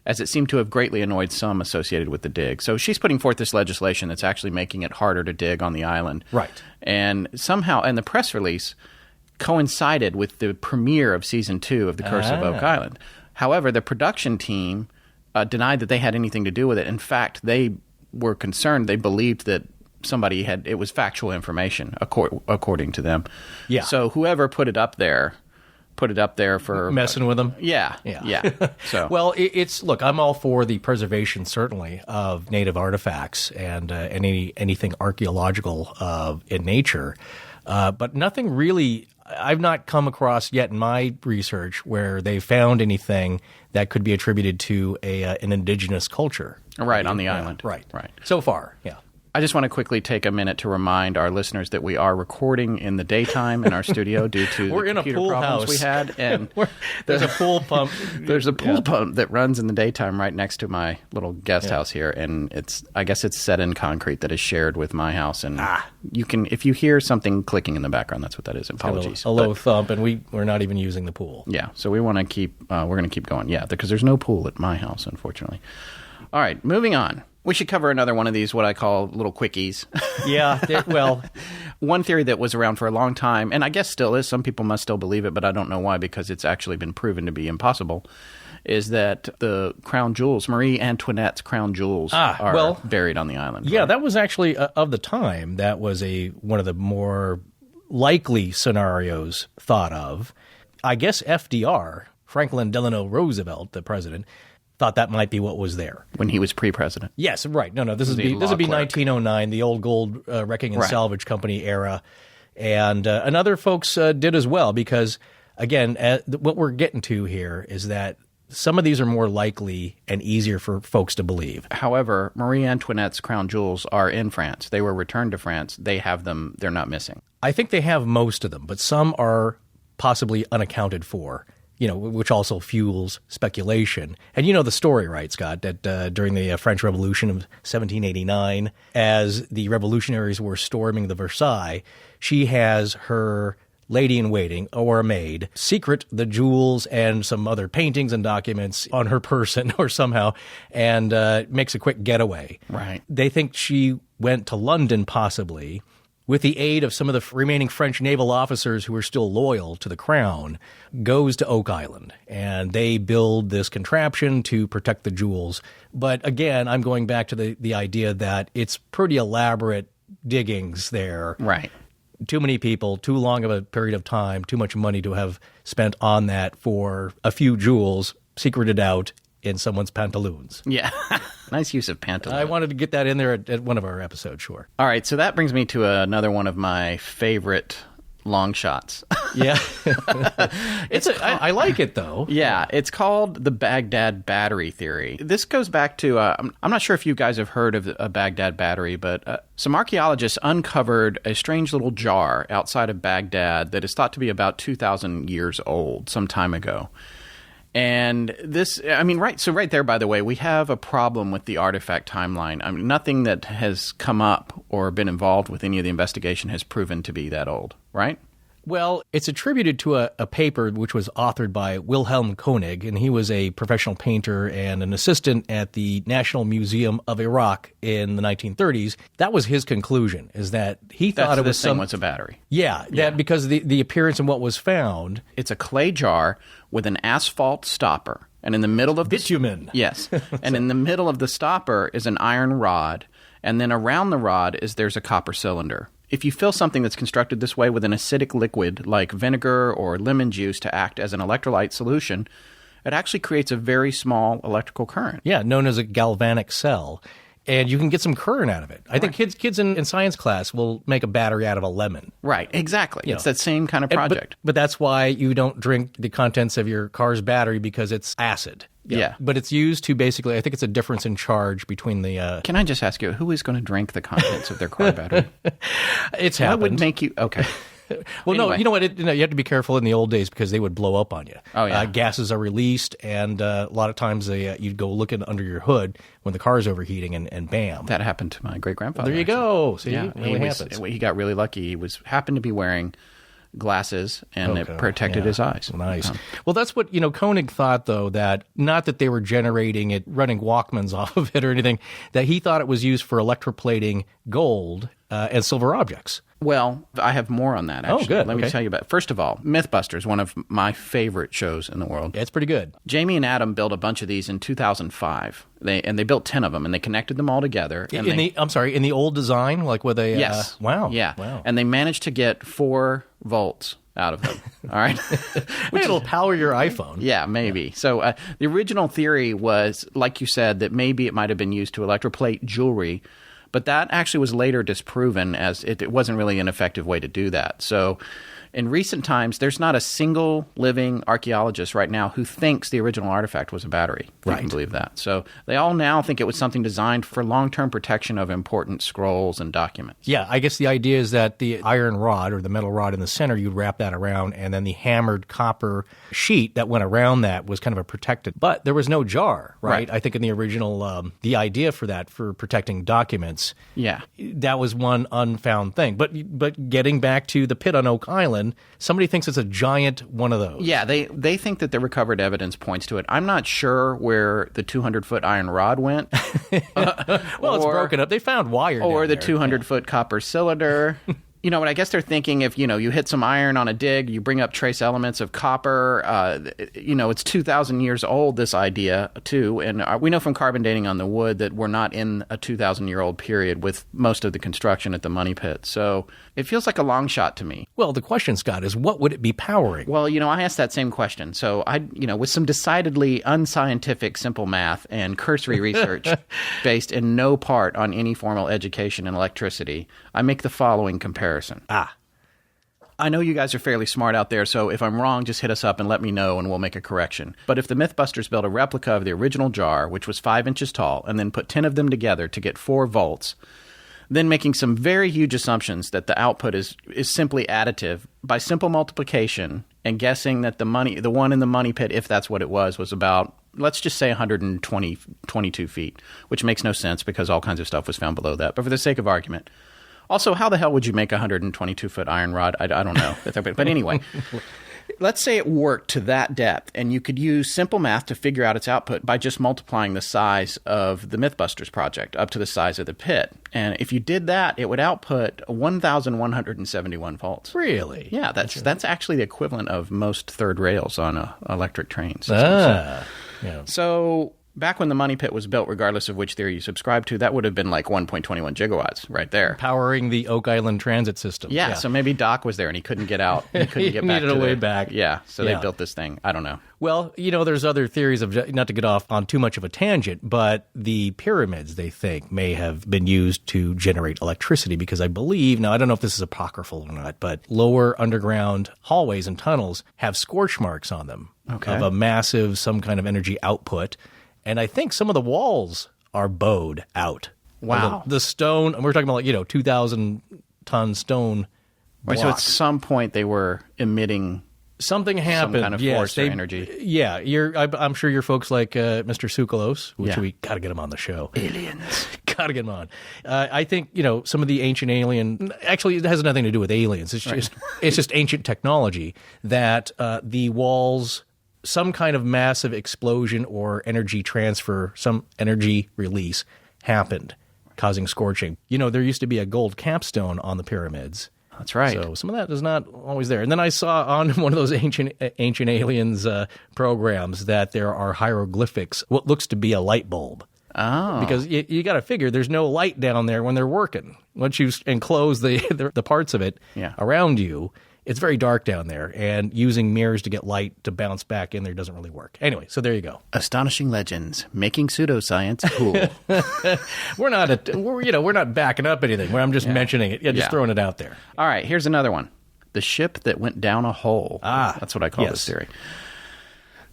associated with the dig. So she's putting forth this legislation that's actually making it harder to dig on the island. Right. And somehow, and the press release coincided with the premiere of season 2 of The Curse of Oak Island. However, the production team denied that they had anything to do with it. In fact, they were concerned. They believed that it was factual information, according to them. Yeah. So whoever put it up there for messing with them. Yeah. So well, look, I'm all for the preservation, certainly, of native artifacts and anything archaeological in nature, but nothing really. I've not come across yet in my research where they found anything that could be attributed to an indigenous culture. Right, on the island. Right. Right. So far, yeah. I just want to quickly take a minute to remind our listeners that we are recording in the daytime in our studio due to We're the in a computer pool problems house. we had. And There's a pool pump. There's a pool pump that runs in the daytime right next to my little guest house here, and I guess it's set in concrete that is shared with my house. And you can, if you hear something clicking in the background, that's what that is. Apologies. A low thump, and we're not even using the pool. Yeah, so we want to keep. We're going to keep going. Yeah, because there's no pool at my house, unfortunately. All right, moving on. We should cover another one of these, what I call little quickies. Yeah, well, one theory that was around for a long time, and I guess still is, some people must still believe it, but I don't know why, because it's actually been proven to be impossible, is that the crown jewels, Marie Antoinette's crown jewels, are buried on the island. Yeah, right? that was actually, of the time, that was one of the more likely scenarios thought of. I guess FDR, Franklin Delano Roosevelt, the president, thought that might be what was there. When he was pre-president. Yes, right. No, this would be 1909, the old gold wrecking and salvage company era. And other folks did as well because, again, what we're getting to here is that some of these are more likely and easier for folks to believe. However, Marie Antoinette's crown jewels are in France. They were returned to France. They have them. They're not missing. I think they have most of them, but some are possibly unaccounted for, which also fuels speculation. And you know the story, right, Scott, that during the French Revolution of 1789, as the revolutionaries were storming the Versailles, she has her lady-in-waiting, or a maid, secret the jewels and some other paintings and documents on her person or somehow, and makes a quick getaway. Right. They think she went to London, possibly, with the aid of some of the remaining French naval officers who were still loyal to the crown, goes to Oak Island, and they build this contraption to protect the jewels. But again, I'm going back to the idea that it's pretty elaborate diggings there. Right. Too many people, too long of a period of time, too much money to have spent on that for a few jewels secreted out in someone's pantaloons. Yeah. Nice use of pantaloons. I wanted to get that in there at one of our episodes, sure. All right, so that brings me to another one of my favorite long shots. Yeah. I like it, though. Yeah, it's called the Baghdad Battery Theory. This goes back to, I'm not sure if you guys have heard of a Baghdad battery, but some archaeologists uncovered a strange little jar outside of Baghdad that is thought to be about 2,000 years old, some time ago. And this, right there, by the way, we have a problem with the artifact timeline. Nothing that has come up or been involved with any of the investigation has proven to be that old, right? Well, it's attributed to a paper which was authored by Wilhelm Koenig, and he was a professional painter and an assistant at the National Museum of Iraq in the 1930s. That was his conclusion, is that he thought it was was a battery. Yeah, that because the appearance and what was found. It's a clay jar with an asphalt stopper, and in the middle of bitumen. Yes, and in the middle of the stopper is an iron rod, and then around the rod there's a copper cylinder. If you fill something that's constructed this way with an acidic liquid like vinegar or lemon juice to act as an electrolyte solution, it actually creates a very small electrical current. Yeah, known as a galvanic cell. And you can get some current out of it. I think kids in science class will make a battery out of a lemon. Right, exactly. It's that same kind of project. But that's why you don't drink the contents of your car's battery, because it's acid. Yeah. But it's used to basically, I think it's a difference in charge between the... Can I just ask you, who is going to drink the contents of their car battery? It's happened. What would make you... Okay. Well, anyway. No, you know what? You have to be careful in the old days because they would blow up on you. Oh, yeah. Gases are released, and a lot of times you'd go looking under your hood when the car's overheating, and bam. That happened to my great-grandfather. There you go. See, yeah, it really happens. He got really lucky. He happened to be wearing glasses, and it protected his eyes. Nice. Well, that's what, Koenig thought, though, that not that they were generating it, running Walkmans off of it or anything, that he thought it was used for electroplating gold and silver objects. Well, I have more on that, actually. Oh, good. Let me tell you about it. First of all, Mythbusters, one of my favorite shows in the world. Yeah, it's pretty good. Jamie and Adam built a bunch of these in 2005. They built 10 of them, and they connected them all together. And in the old design, like with a... Yes. Wow. Yeah. Wow. And they managed to get 4 volts out of them. All right. It'll power your iPhone. Yeah, maybe. So the original theory was, like you said, that maybe it might have been used to electroplate jewelry, but that actually was later disproven as it wasn't really an effective way to do that. So in recent times, there's not a single living archaeologist right now who thinks the original artifact was a battery. If you can believe that. So they all now think it was something designed for long-term protection of important scrolls and documents. Yeah, I guess the idea is that the iron rod or the metal rod in the center, you'd wrap that around, and then the hammered copper sheet that went around that was kind of a protected. But there was no jar, right? I think in the original, the idea for that, for protecting documents, that was one unfound thing. But getting back to the pit on Oak Island, somebody thinks it's a giant one of those. Yeah, they think that the recovered evidence points to it. I'm not sure where the 200-foot iron rod went. Well, it's broken up. They found wire or down the there. 200-foot copper cylinder. You know, but I guess they're thinking if, you know, you hit some iron on a dig, you bring up trace elements of copper, you know, it's 2,000 years old, this idea, too. And we know from carbon dating on the wood that we're not in a 2,000-year-old period with most of the construction at the money pit. So it feels like a long shot to me. Well, the question, Scott, is what would it be powering? Well, you know, I asked that same question. So you know, with some decidedly unscientific simple math and cursory research based in no part on any formal education in electricity, I make the following comparison. I know you guys are fairly smart out there, so if I'm wrong, just hit us up and let me know and we'll make a correction. But if the Mythbusters built a replica of the original jar, which was 5 inches tall, and then put 10 of them together to get 4 volts, then making some very huge assumptions that the output is simply additive by simple multiplication and guessing that the one in the money pit, if that's what it was about, let's just say 122 feet, which makes no sense because all kinds of stuff was found below that. But for the sake of argument. Also, how the hell would you make a 122-foot iron rod? I don't know. But anyway, let's say it worked to that depth, and you could use simple math to figure out its output by just multiplying the size of the Mythbusters project up to the size of the pit. And if you did that, it would output 1,171 volts. Really? Yeah, that's actually the equivalent of most third rails on electric trains. Yeah. So back when the money pit was built, regardless of which theory you subscribe to, that would have been like 1.21 gigawatts right there. Powering the Oak Island transit system. Yeah, so maybe Doc was there and he couldn't get out. He couldn't get back. Needed a way back. Yeah, so they built this thing. I don't know. Well, you know, there's other theories of, not to get off on too much of a tangent, but the pyramids, they think, may have been used to generate electricity because I believe, now I don't know if this is apocryphal or not, but lower underground hallways and tunnels have scorch marks on them of a massive, some kind of energy output. And I think some of the walls are bowed out. Wow. The stone, we're talking about, 2,000-ton stone Right, so at some point they were emitting something happened. Some kind of force or energy. Yeah, I'm sure your folks like Mr. Sukalos, which we got to get him on the show. Aliens. Got to get him on. I think, some of the ancient alien, actually it has nothing to do with aliens. It's just ancient technology that the walls, some kind of massive explosion or energy transfer, some energy release happened, causing scorching. There used to be a gold capstone on the pyramids. That's right. So some of that is not always there. And then I saw on one of those ancient aliens programs that there are hieroglyphics, what looks to be a light bulb. Oh. Because you got to figure there's no light down there when they're working. Once you enclose the parts of it around you, it's very dark down there, and using mirrors to get light to bounce back in there doesn't really work. Anyway, so there you go. Astonishing legends, making pseudoscience cool. We're not backing up anything. I'm just mentioning it. Just throwing it out there. All right, here's another one. The ship that went down a hole. That's what I call this theory.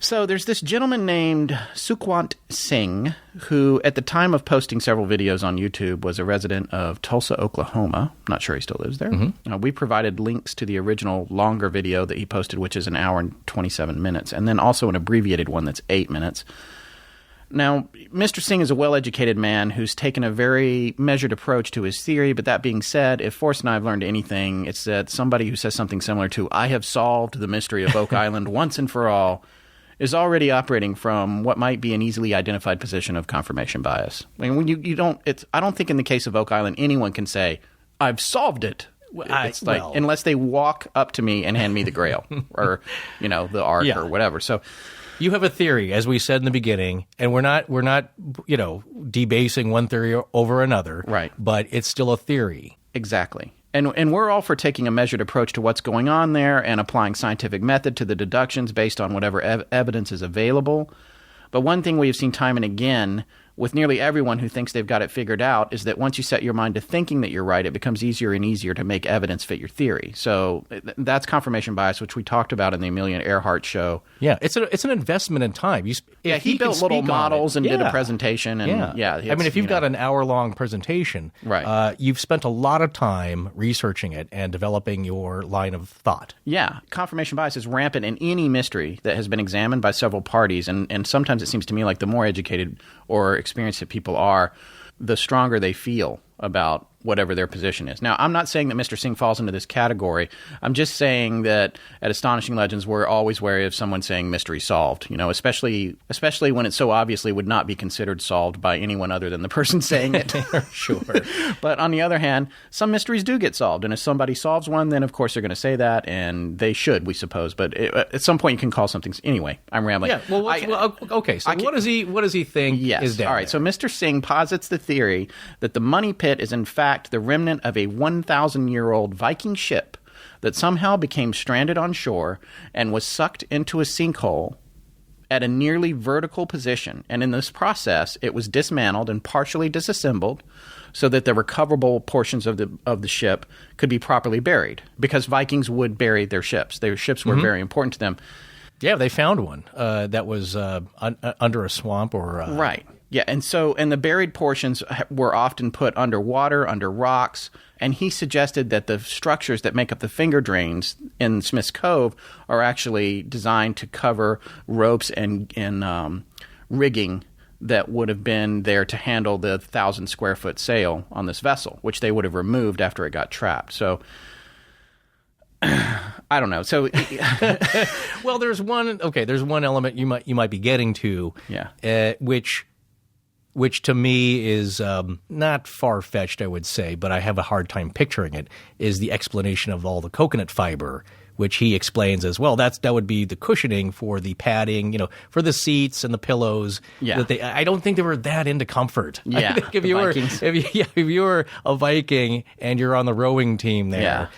So there's this gentleman named Sukhwant Singh, who at the time of posting several videos on YouTube was a resident of Tulsa, Oklahoma. I'm not sure he still lives there. Mm-hmm. We provided links to the original longer video that he posted, which is 1 hour and 27 minutes, and then also an abbreviated one that's 8 minutes. Now, Mr. Singh is a well-educated man who's taken a very measured approach to his theory, but that being said, if Forrest and I have learned anything, it's that somebody who says something similar to, I have solved the mystery of Oak Island once and for all, is already operating from what might be an easily identified position of confirmation bias. I mean, when I don't think in the case of Oak Island anyone can say, I've solved it. Unless they walk up to me and hand me the Grail or, the Ark or whatever. So you have a theory, as we said in the beginning, and we're not debasing one theory over another. Right. But it's still a theory. Exactly. And we're all for taking a measured approach to what's going on there and applying scientific method to the deductions based on whatever evidence is available. But one thing we have seen time and again with nearly everyone who thinks they've got it figured out is that once you set your mind to thinking that you're right, it becomes easier and easier to make evidence fit your theory. So that's confirmation bias, which we talked about in the Amelia Earhart show. Yeah, it's an investment in time. He built little models and did a presentation. And if you've got an hour-long presentation, right. You've spent a lot of time researching it and developing your line of thought. Yeah, confirmation bias is rampant in any mystery that has been examined by several parties, and sometimes it seems to me like the more educated or experienced that people are, the stronger they feel about whatever their position is. Now, I'm not saying that Mr. Singh falls into this category. I'm just saying that at Astonishing Legends, we're always wary of someone saying mystery solved, especially when it so obviously would not be considered solved by anyone other than the person saying it. Sure. But on the other hand, some mysteries do get solved. And if somebody solves one, then of course they're going to say that, and they should, we suppose. But at some point you can call something... Anyway, I'm rambling. Yeah, okay. So what does he think is down All right, there? so Mr. Singh posits the theory that the money pit is in fact the remnant of a 1,000-year-old Viking ship that somehow became stranded on shore and was sucked into a sinkhole at a nearly vertical position. And in this process, it was dismantled and partially disassembled so that the recoverable portions of the ship could be properly buried, because Vikings would bury their ships. Their ships were very important to them. Yeah, they found one that was under a swamp or... Right. Yeah, and the buried portions were often put underwater, under rocks, and he suggested that the structures that make up the finger drains in Smith's Cove are actually designed to cover ropes and rigging that would have been there to handle the 1,000-square-foot sail on this vessel, which they would have removed after it got trapped. So... I don't know. So, well, there's one element you might be getting to, which to me is not far-fetched, I would say, but I have a hard time picturing it, is the explanation of all the coconut fiber, which he explains as well. That would be the cushioning for the padding, for the seats and the pillows. Yeah. I don't think they were that into comfort. Yeah. I think if you were a Viking and you're on the rowing team there,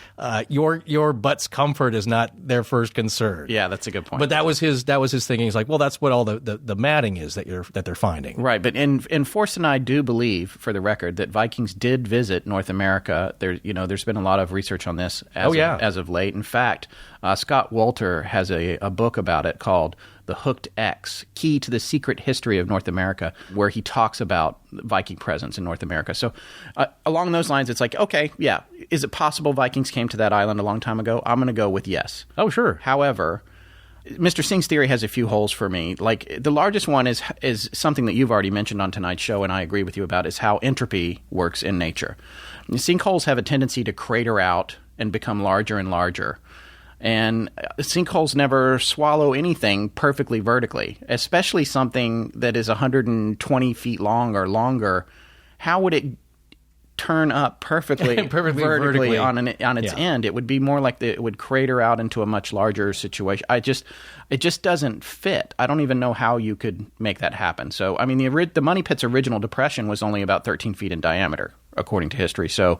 your butt's comfort is not their first concern. Yeah, that's a good point. But that was his thinking. He's like, well, that's what all the matting is that they're finding. Right. But in Force and I do believe, for the record, that Vikings did visit North America. There's been a lot of research on this as of late. In fact, Scott Wolter has a book about it called The Hooked X, Key to the Secret History of North America, where he talks about Viking presence in North America. So along those lines, it's like, okay, yeah, is it possible Vikings came to that island a long time ago? I'm going to go with yes. Oh, sure. However, Mr. Singh's theory has a few holes for me. Like, the largest one is something that you've already mentioned on tonight's show, and I agree with you about, is how entropy works in nature. Sinkholes have a tendency to crater out and become larger and larger. And sinkholes never swallow anything perfectly vertically, especially something that is 120 feet long or longer. How would it turn up perfectly vertically on its end? It would be more like it would crater out into a much larger situation. It just doesn't fit. I don't even know how you could make that happen. So, I mean, the Money Pit's original depression was only about 13 feet in diameter, according to history. So,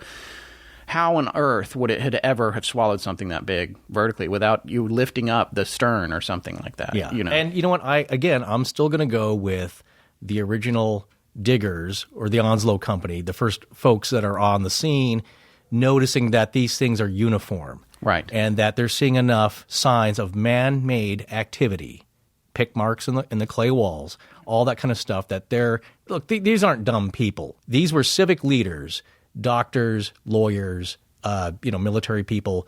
how on earth would it ever have swallowed something that big vertically without you lifting up the stern or something like that? Yeah. And you know what? I'm still going to go with the original diggers or the Onslow Company, the first folks that are on the scene, noticing that these things are uniform. Right. And that they're seeing enough signs of man-made activity, pick marks in the clay walls, all that kind of stuff, that these aren't dumb people. These were civic leaders, doctors, lawyers, military people.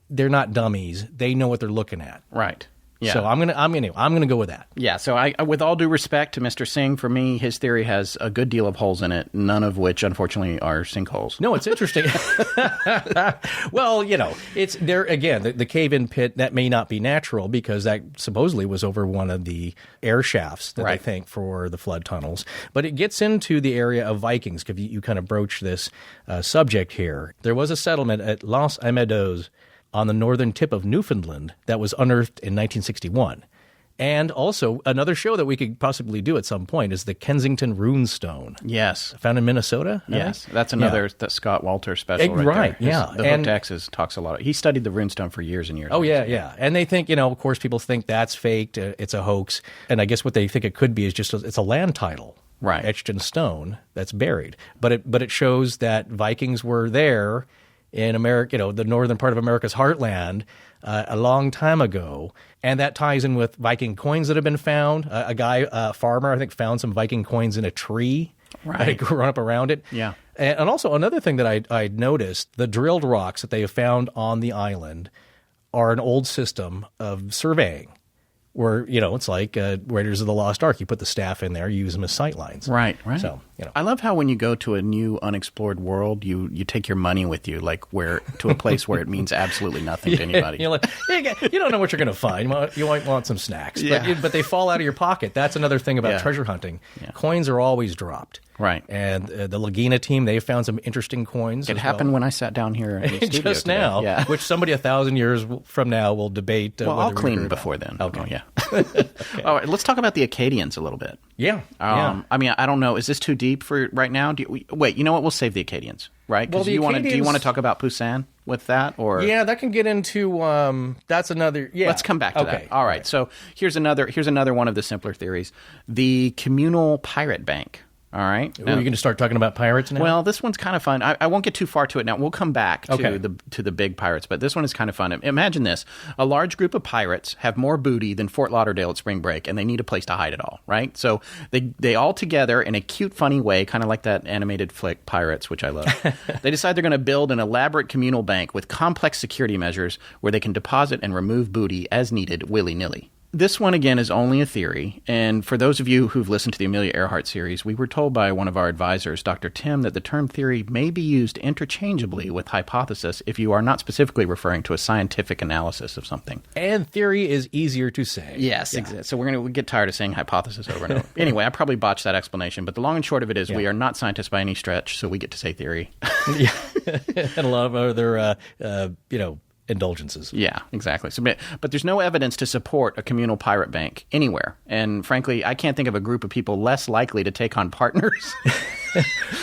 They're not dummies. They know what they're looking at. Right. Yeah. So I'm gonna go with that. Yeah. So I, with all due respect to Mr. Singh, for me, his theory has a good deal of holes in it, none of which, unfortunately, are sinkholes. No, it's interesting. Well, it's there again. The cave-in pit, that may not be natural because that supposedly was over one of the air shafts that they think for the flood tunnels. But it gets into the area of Vikings, because you kind of broach this subject here. There was a settlement at Los Amedos on the northern tip of Newfoundland that was unearthed in 1961. And also, another show that we could possibly do at some point is the Kensington Runestone. Yes. Found in Minnesota? Yes. That's another Scott Walter special right there. Yeah. The Hooked X's talks a lot. He studied the runestone for years and years. Oh, yeah. And they think, of course, people think that's faked, it's a hoax. And I guess what they think it could be is just it's a land title. Right. Etched in stone that's buried. But it shows that Vikings were there in America, the northern part of America's heartland, a long time ago. And that ties in with Viking coins that have been found. A farmer, I think, found some Viking coins in a tree. Right. That had grown up around it. Yeah. And also another thing that I noticed, the drilled rocks that they have found on the island are an old system of surveying, where, it's like Raiders of the Lost Ark. You put the staff in there, you use them as sight lines. Right. So, I love how when you go to a new unexplored world, you take your money with you, like to a place where it means absolutely nothing to anybody. You're like, you don't know what you're going to find. You might want some snacks, Yeah. but they fall out of your pocket. That's another thing about treasure hunting. Yeah. Coins are always dropped. Right. And the Lagina team, they found some interesting coins. It happened when I sat down here in the studio just today. now, Yeah. which somebody 1,000 years from now will debate. Well, whether I'll we clean agree before about. then. Okay. Oh, yeah. Okay. All right, let's talk about the Acadians a little bit. Yeah. I mean, I don't know. Is this too deep for right now? Wait, you know what? We'll save the Acadians, right? Because Well, do you want to talk about Poussin with that, or Yeah, that can get into. That's another. Yeah. Let's come back to that. All right. So here's another one of the simpler theories: the Communal Pirate Bank. All right. Are you going to start talking about pirates now? Well, this one's kind of fun. I won't get too far to it now. We'll come back Okay. to the big pirates, but this one is kind of fun. Imagine this. A large group of pirates have more booty than Fort Lauderdale at spring break, and they need a place to hide it all, right? So they all together in a cute, funny way, kind of like that animated flick Pirates, which I love. They decide they're going to build an elaborate communal bank with complex security measures where they can deposit and remove booty as needed willy-nilly. This one, again, is only a theory, and for those of you who've listened to the Amelia Earhart series, we were told by one of our advisors, Dr. Tim, that the term theory may be used interchangeably with hypothesis if you are not specifically referring to a scientific analysis of something. And theory is easier to say. Yes, exactly. So we get tired of saying hypothesis over and over. Anyway, I probably botched that explanation, but the long and short of it is we are not scientists by any stretch, so we get to say theory. Yeah. And a lot of other, indulgences. Yeah, exactly. So, but there's no evidence to support a communal pirate bank anywhere. And frankly, I can't think of a group of people less likely to take on partners.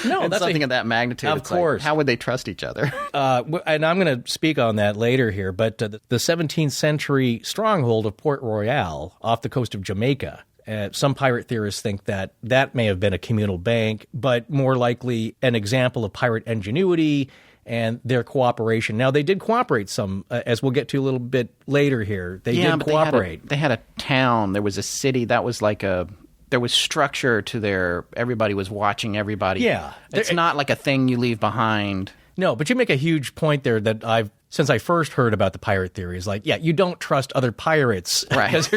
No, that's something of that magnitude. Of course. How would they trust each other? And I'm going to speak on that later here, but the 17th century stronghold of Port Royal off the coast of Jamaica, some pirate theorists think that may have been a communal bank, but more likely an example of pirate ingenuity and their cooperation. Now, they did cooperate some, as we'll get to a little bit later here. They did cooperate. They had a town. There was a city that was like there was structure to everybody was watching everybody. Yeah. It's not like a thing you leave behind. No, but you make a huge point there that since I first heard about the pirate theory, is like, you don't trust other pirates. Right. Because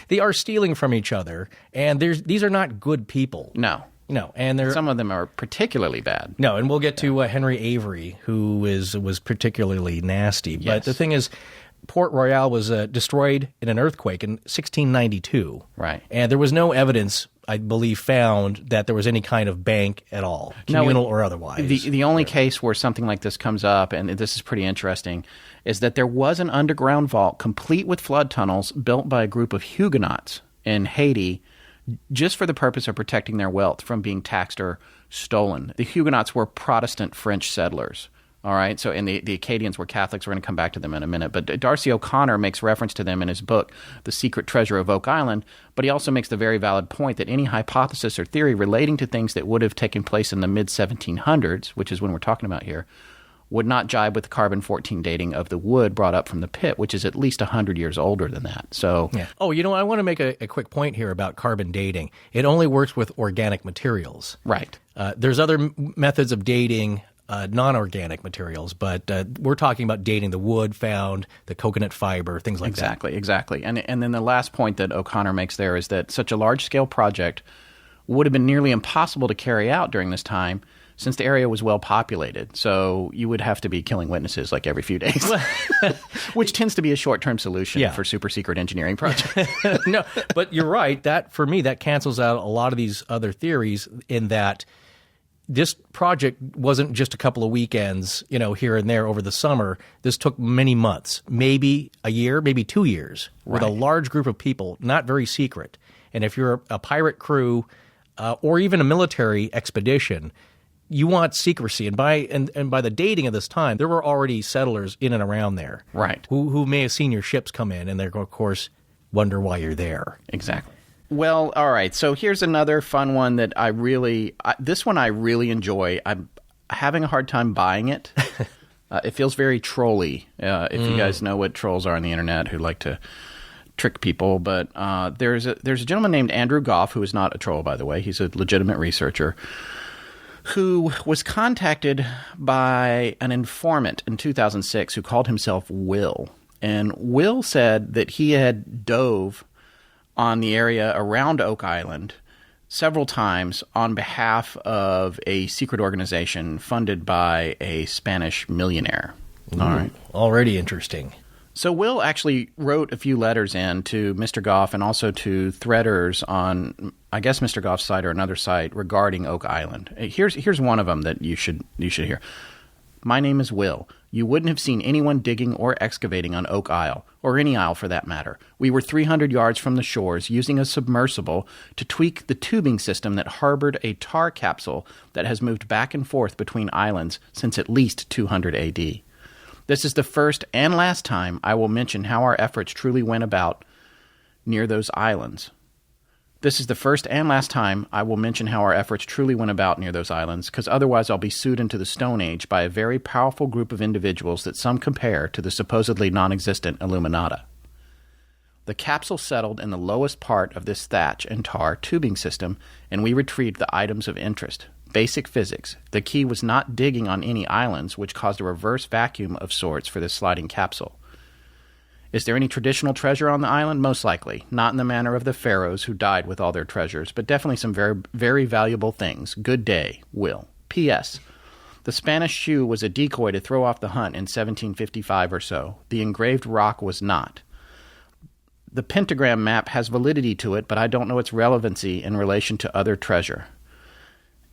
they are stealing from each other, and these are not good people. No, and some of them are particularly bad. No, and we'll get to Henry Avery, who was particularly nasty. But Yes. the thing is, Port Royal was destroyed in an earthquake in 1692. Right. And there was no evidence, I believe, found that there was any kind of bank at all, communal or otherwise. The only case where something like this comes up, and this is pretty interesting, is that there was an underground vault complete with flood tunnels built by a group of Huguenots in Haiti just for the purpose of protecting their wealth from being taxed or stolen. The Huguenots were Protestant French settlers. All right, so and the Acadians were Catholics. We're going to come back to them in a minute. But Darcy O'Connor makes reference to them in his book, The Secret Treasure of Oak Island, but he also makes the very valid point that any hypothesis or theory relating to things that would have taken place in the mid-1700s, which is when we're talking about here, would not jibe with the carbon-14 dating of the wood brought up from the pit, which is at least 100 years older than that. So, yeah. Oh, I want to make a quick point here about carbon dating. It only works with organic materials. Right. There's other methods of dating non-organic materials, but we're talking about dating the wood found, the coconut fiber, things like that. Exactly. And then the last point that O'Connor makes there is that such a large-scale project would have been nearly impossible to carry out during this time, since the area was well populated. So you would have to be killing witnesses like every few days, which tends to be a short-term solution for super secret engineering projects. No, but you're right. That, for me, that cancels out a lot of these other theories in that this project wasn't just a couple of weekends, here and there over the summer. This took many months, maybe a year, maybe 2 years, with a large group of people, not very secret. And if you're a pirate crew or even a military expedition, you want secrecy, and by the dating of this time, there were already settlers in and around there, right? Who may have seen your ships come in, and they're going to, of course, wonder why you're there. Exactly. Well, all right. So here's another fun one that I really enjoy. I'm having a hard time buying it. It feels very trolly. If you guys know what trolls are on the internet who like to trick people, but there's a gentleman named Andrew Goff, who is not a troll, by the way. He's a legitimate researcher, who was contacted by an informant in 2006 who called himself Will. And Will said that he had dove on the area around Oak Island several times on behalf of a secret organization funded by a Spanish millionaire. Ooh, all right. Already interesting. So Will actually wrote a few letters in to Mr. Goff and also to threaders on, I guess, Mr. Goff's site or another site regarding Oak Island. Here's one of them that you should hear. My name is Will. You wouldn't have seen anyone digging or excavating on Oak Isle, or any isle for that matter. We were 300 yards from the shores using a submersible to tweak the tubing system that harbored a tar capsule that has moved back and forth between islands since at least 200 AD. This is the first and last time I will mention how our efforts truly went about near those islands. This is the first and last time I will mention how our efforts truly went about near those islands, because otherwise I'll be sued into the Stone Age by a very powerful group of individuals that some compare to the supposedly non-existent Illuminata. The capsule settled in the lowest part of this thatch and tar tubing system, and we retrieved the items of interest. Basic physics. The key was not digging on any islands, which caused a reverse vacuum of sorts for this sliding capsule. Is there any traditional treasure on the island? Most likely. Not in the manner of the pharaohs who died with all their treasures, but definitely some very, very valuable things. Good day, Will. P.S. The Spanish shoe was a decoy to throw off the hunt in 1755 or so. The engraved rock was not. The pentagram map has validity to it, but I don't know its relevancy in relation to other treasure.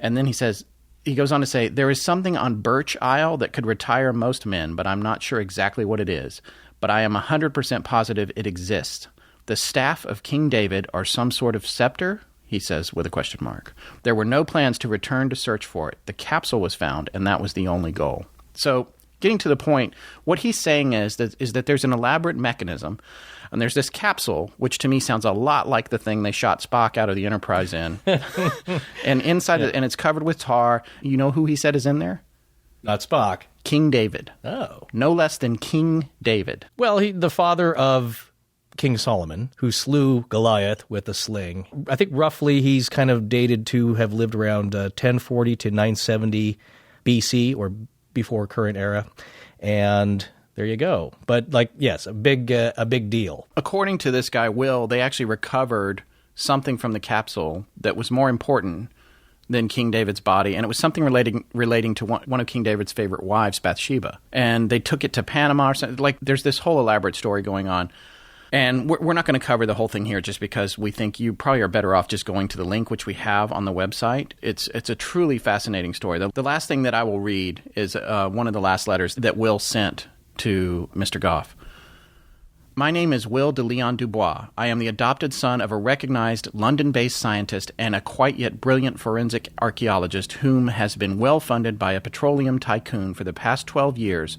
And then he goes on to say, there is something on Birch Isle that could retire most men, but I'm not sure exactly what it is. But I am 100% positive it exists. The staff of King David or some sort of scepter, he says with a question mark. There were no plans to return to search for it. The capsule was found, and that was the only goal. So, getting to the point, what he's saying is that there's an elaborate mechanism, and there's this capsule, which to me sounds a lot like the thing they shot Spock out of the Enterprise in. And inside it, and it's covered with tar. You know who he said is in there? Not Spock. King David. Oh. No less than King David. Well, the father of King Solomon, who slew Goliath with a sling. I think roughly he's kind of dated to have lived around 1040 to 970 BC, or before current era. And there you go. But yes, a big deal. According to this guy, Will, they actually recovered something from the capsule that was more important than King David's body, and it was something relating to one of King David's favorite wives, Bathsheba. And they took it to Panama or something. There's this whole elaborate story going on. And we're not going to cover the whole thing here just because we think you probably are better off just going to the link which we have on the website. It's a truly fascinating story. The last thing that I will read is one of the last letters that Will sent to Mr. Goff. My name is Will de Leon Dubois. I am the adopted son of a recognized London-based scientist and a quite yet brilliant forensic archaeologist whom has been well funded by a petroleum tycoon for the past 12 years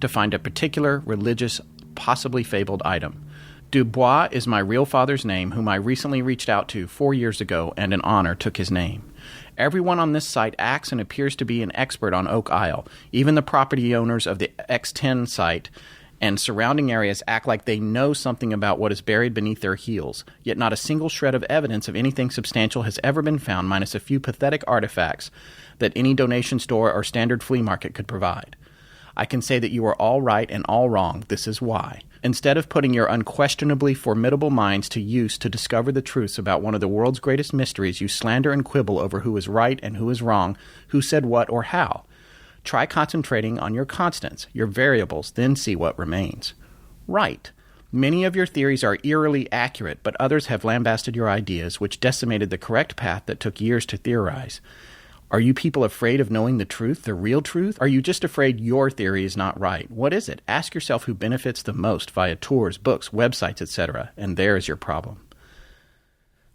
to find a particular religious, possibly fabled item. Dubois is my real father's name, whom I recently reached out to 4 years ago, and in honor took his name. Everyone on this site acts and appears to be an expert on Oak Isle. Even the property owners of the X10 site and surrounding areas act like they know something about what is buried beneath their heels, yet not a single shred of evidence of anything substantial has ever been found, minus a few pathetic artifacts that any donation store or standard flea market could provide. I can say that you are all right and all wrong. This is why. Instead of putting your unquestionably formidable minds to use to discover the truths about one of the world's greatest mysteries, you slander and quibble over who is right and who is wrong, who said what or how. Try concentrating on your constants, your variables, then see what remains. Right. Many of your theories are eerily accurate, but others have lambasted your ideas, which decimated the correct path that took years to theorize. Are you people afraid of knowing the truth, the real truth? Are you just afraid your theory is not right? What is it? Ask yourself who benefits the most via tours, books, websites, etc., and there is your problem.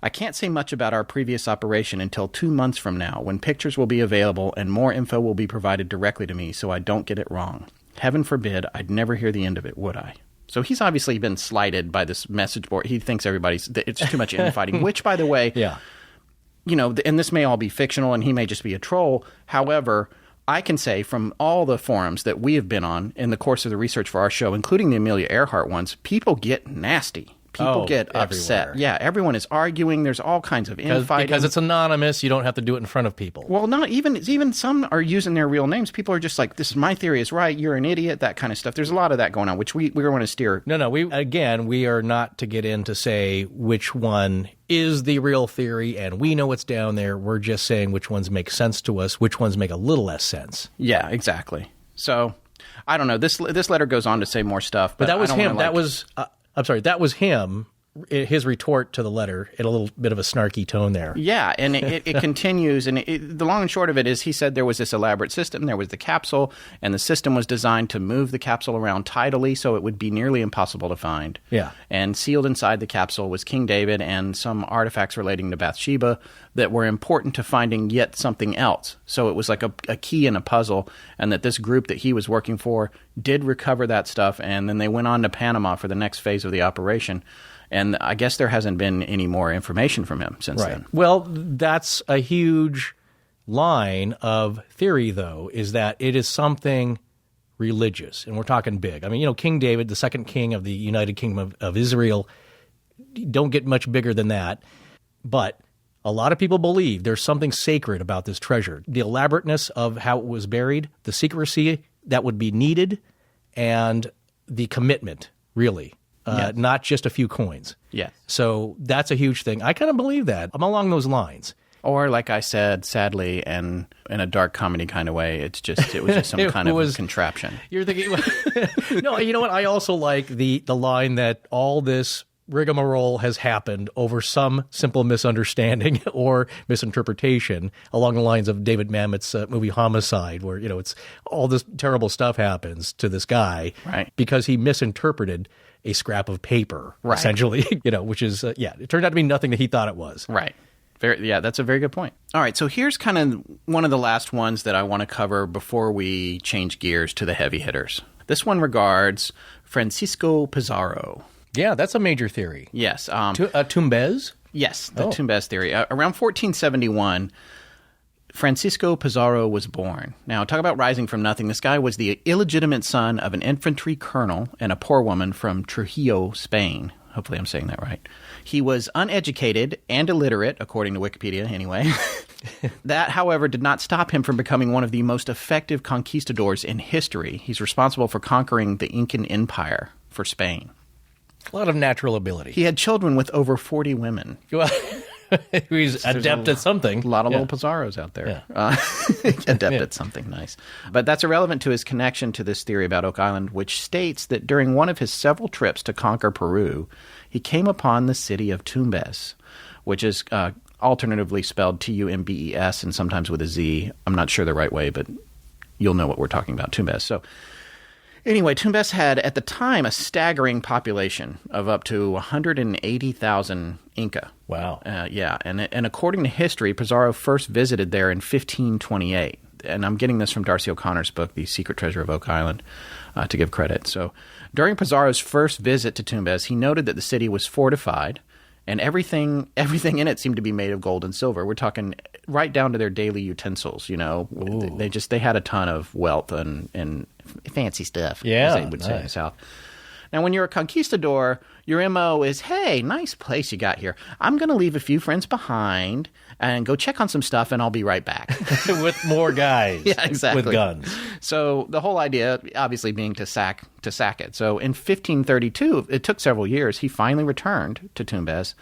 I can't say much about our previous operation until 2 months from now, when pictures will be available and more info will be provided directly to me so I don't get it wrong. Heaven forbid I'd never hear the end of it, would I? So he's obviously been slighted by this message board. He thinks it's too much infighting, which, by the way, yeah. You know, and this may all be fictional and he may just be a troll. However, I can say from all the forums that we have been on in the course of the research for our show, including the Amelia Earhart ones, people get nasty. People get upset. Everywhere. Yeah, everyone is arguing. There's all kinds of infighting. Because it's anonymous, you don't have to do it in front of people. Well, not even some are using their real names. People are just like, this is my theory is right, you're an idiot, that kind of stuff. There's a lot of that going on, which we want to steer. No, we are not to get in to say which one is the real theory, and we know what's down there. We're just saying which ones make sense to us, which ones make a little less sense. Yeah, exactly. So, I don't know. This letter goes on to say more stuff. But that was him. That was him, his retort to the letter in a little bit of a snarky tone there. Yeah, and it continues. And the long and short of it is he said there was this elaborate system. There was the capsule, and the system was designed to move the capsule around tidally so it would be nearly impossible to find. Yeah. And sealed inside the capsule was King David and some artifacts relating to Bathsheba that were important to finding yet something else. So it was like a key in a puzzle, and that this group that he was working for did recover that stuff, and then they went on to Panama for the next phase of the operation. And I guess there hasn't been any more information from him since then. Well, that's a huge line of theory, though, is that it is something religious. And we're talking big. I mean, King David, the second king of the United Kingdom of Israel, don't get much bigger than that. But a lot of people believe there's something sacred about this treasure. The elaborateness of how it was buried, the secrecy that would be needed, and the commitment, really. Yes. Not just a few coins. Yes. So that's a huge thing. I kind of believe that. I'm along those lines. Or, like I said, sadly, and in a dark comedy kind of way, it was just some kind of contraption. You're thinking, no, you know what? I also like the line that all this rigmarole has happened over some simple misunderstanding or misinterpretation, along the lines of David Mamet's movie Homicide, where, it's all this terrible stuff happens to this guy because he misinterpreted a scrap of paper, essentially, which is, it turned out to be nothing that he thought it was. Right. That's a very good point. All right, so here's kind of one of the last ones that I want to cover before we change gears to the heavy hitters. This one regards Francisco Pizarro. Yeah, that's a major theory. Yes. Tumbes? Yes, the Tumbes theory. Around 1471... Francisco Pizarro was born. Now, talk about rising from nothing. This guy was the illegitimate son of an infantry colonel and a poor woman from Trujillo, Spain. Hopefully I'm saying that right. He was uneducated and illiterate, according to Wikipedia anyway. That, however, did not stop him from becoming one of the most effective conquistadors in history. He's responsible for conquering the Incan Empire for Spain. A lot of natural ability. He had children with over 40 women. He's adept at something. A lot of little Pizarros out there. Yeah. Adept at something nice. But that's irrelevant to his connection to this theory about Oak Island, which states that during one of his several trips to conquer Peru, he came upon the city of Tumbes, which is alternatively spelled Tumbes and sometimes with a Z. I'm not sure the right way, but you'll know what we're talking about, Tumbes. So anyway, Tumbes had, at the time, a staggering population of up to 180,000 Inca. Wow. And according to history, Pizarro first visited there in 1528. And I'm getting this from Darcy O'Connor's book, The Secret Treasure of Oak Island, to give credit. So during Pizarro's first visit to Tumbes, he noted that the city was fortified, and everything in it seemed to be made of gold and silver. We're talking right down to their daily utensils, They had a ton of wealth and fancy stuff, as they would say in the South. Now, when you're a conquistador, your MO is, hey, nice place you got here. I'm going to leave a few friends behind and go check on some stuff, and I'll be right back. With more guys. Yeah, exactly. With guns. So the whole idea, obviously, being to sack it. So in 1532, it took several years, he finally returned to Tumbes,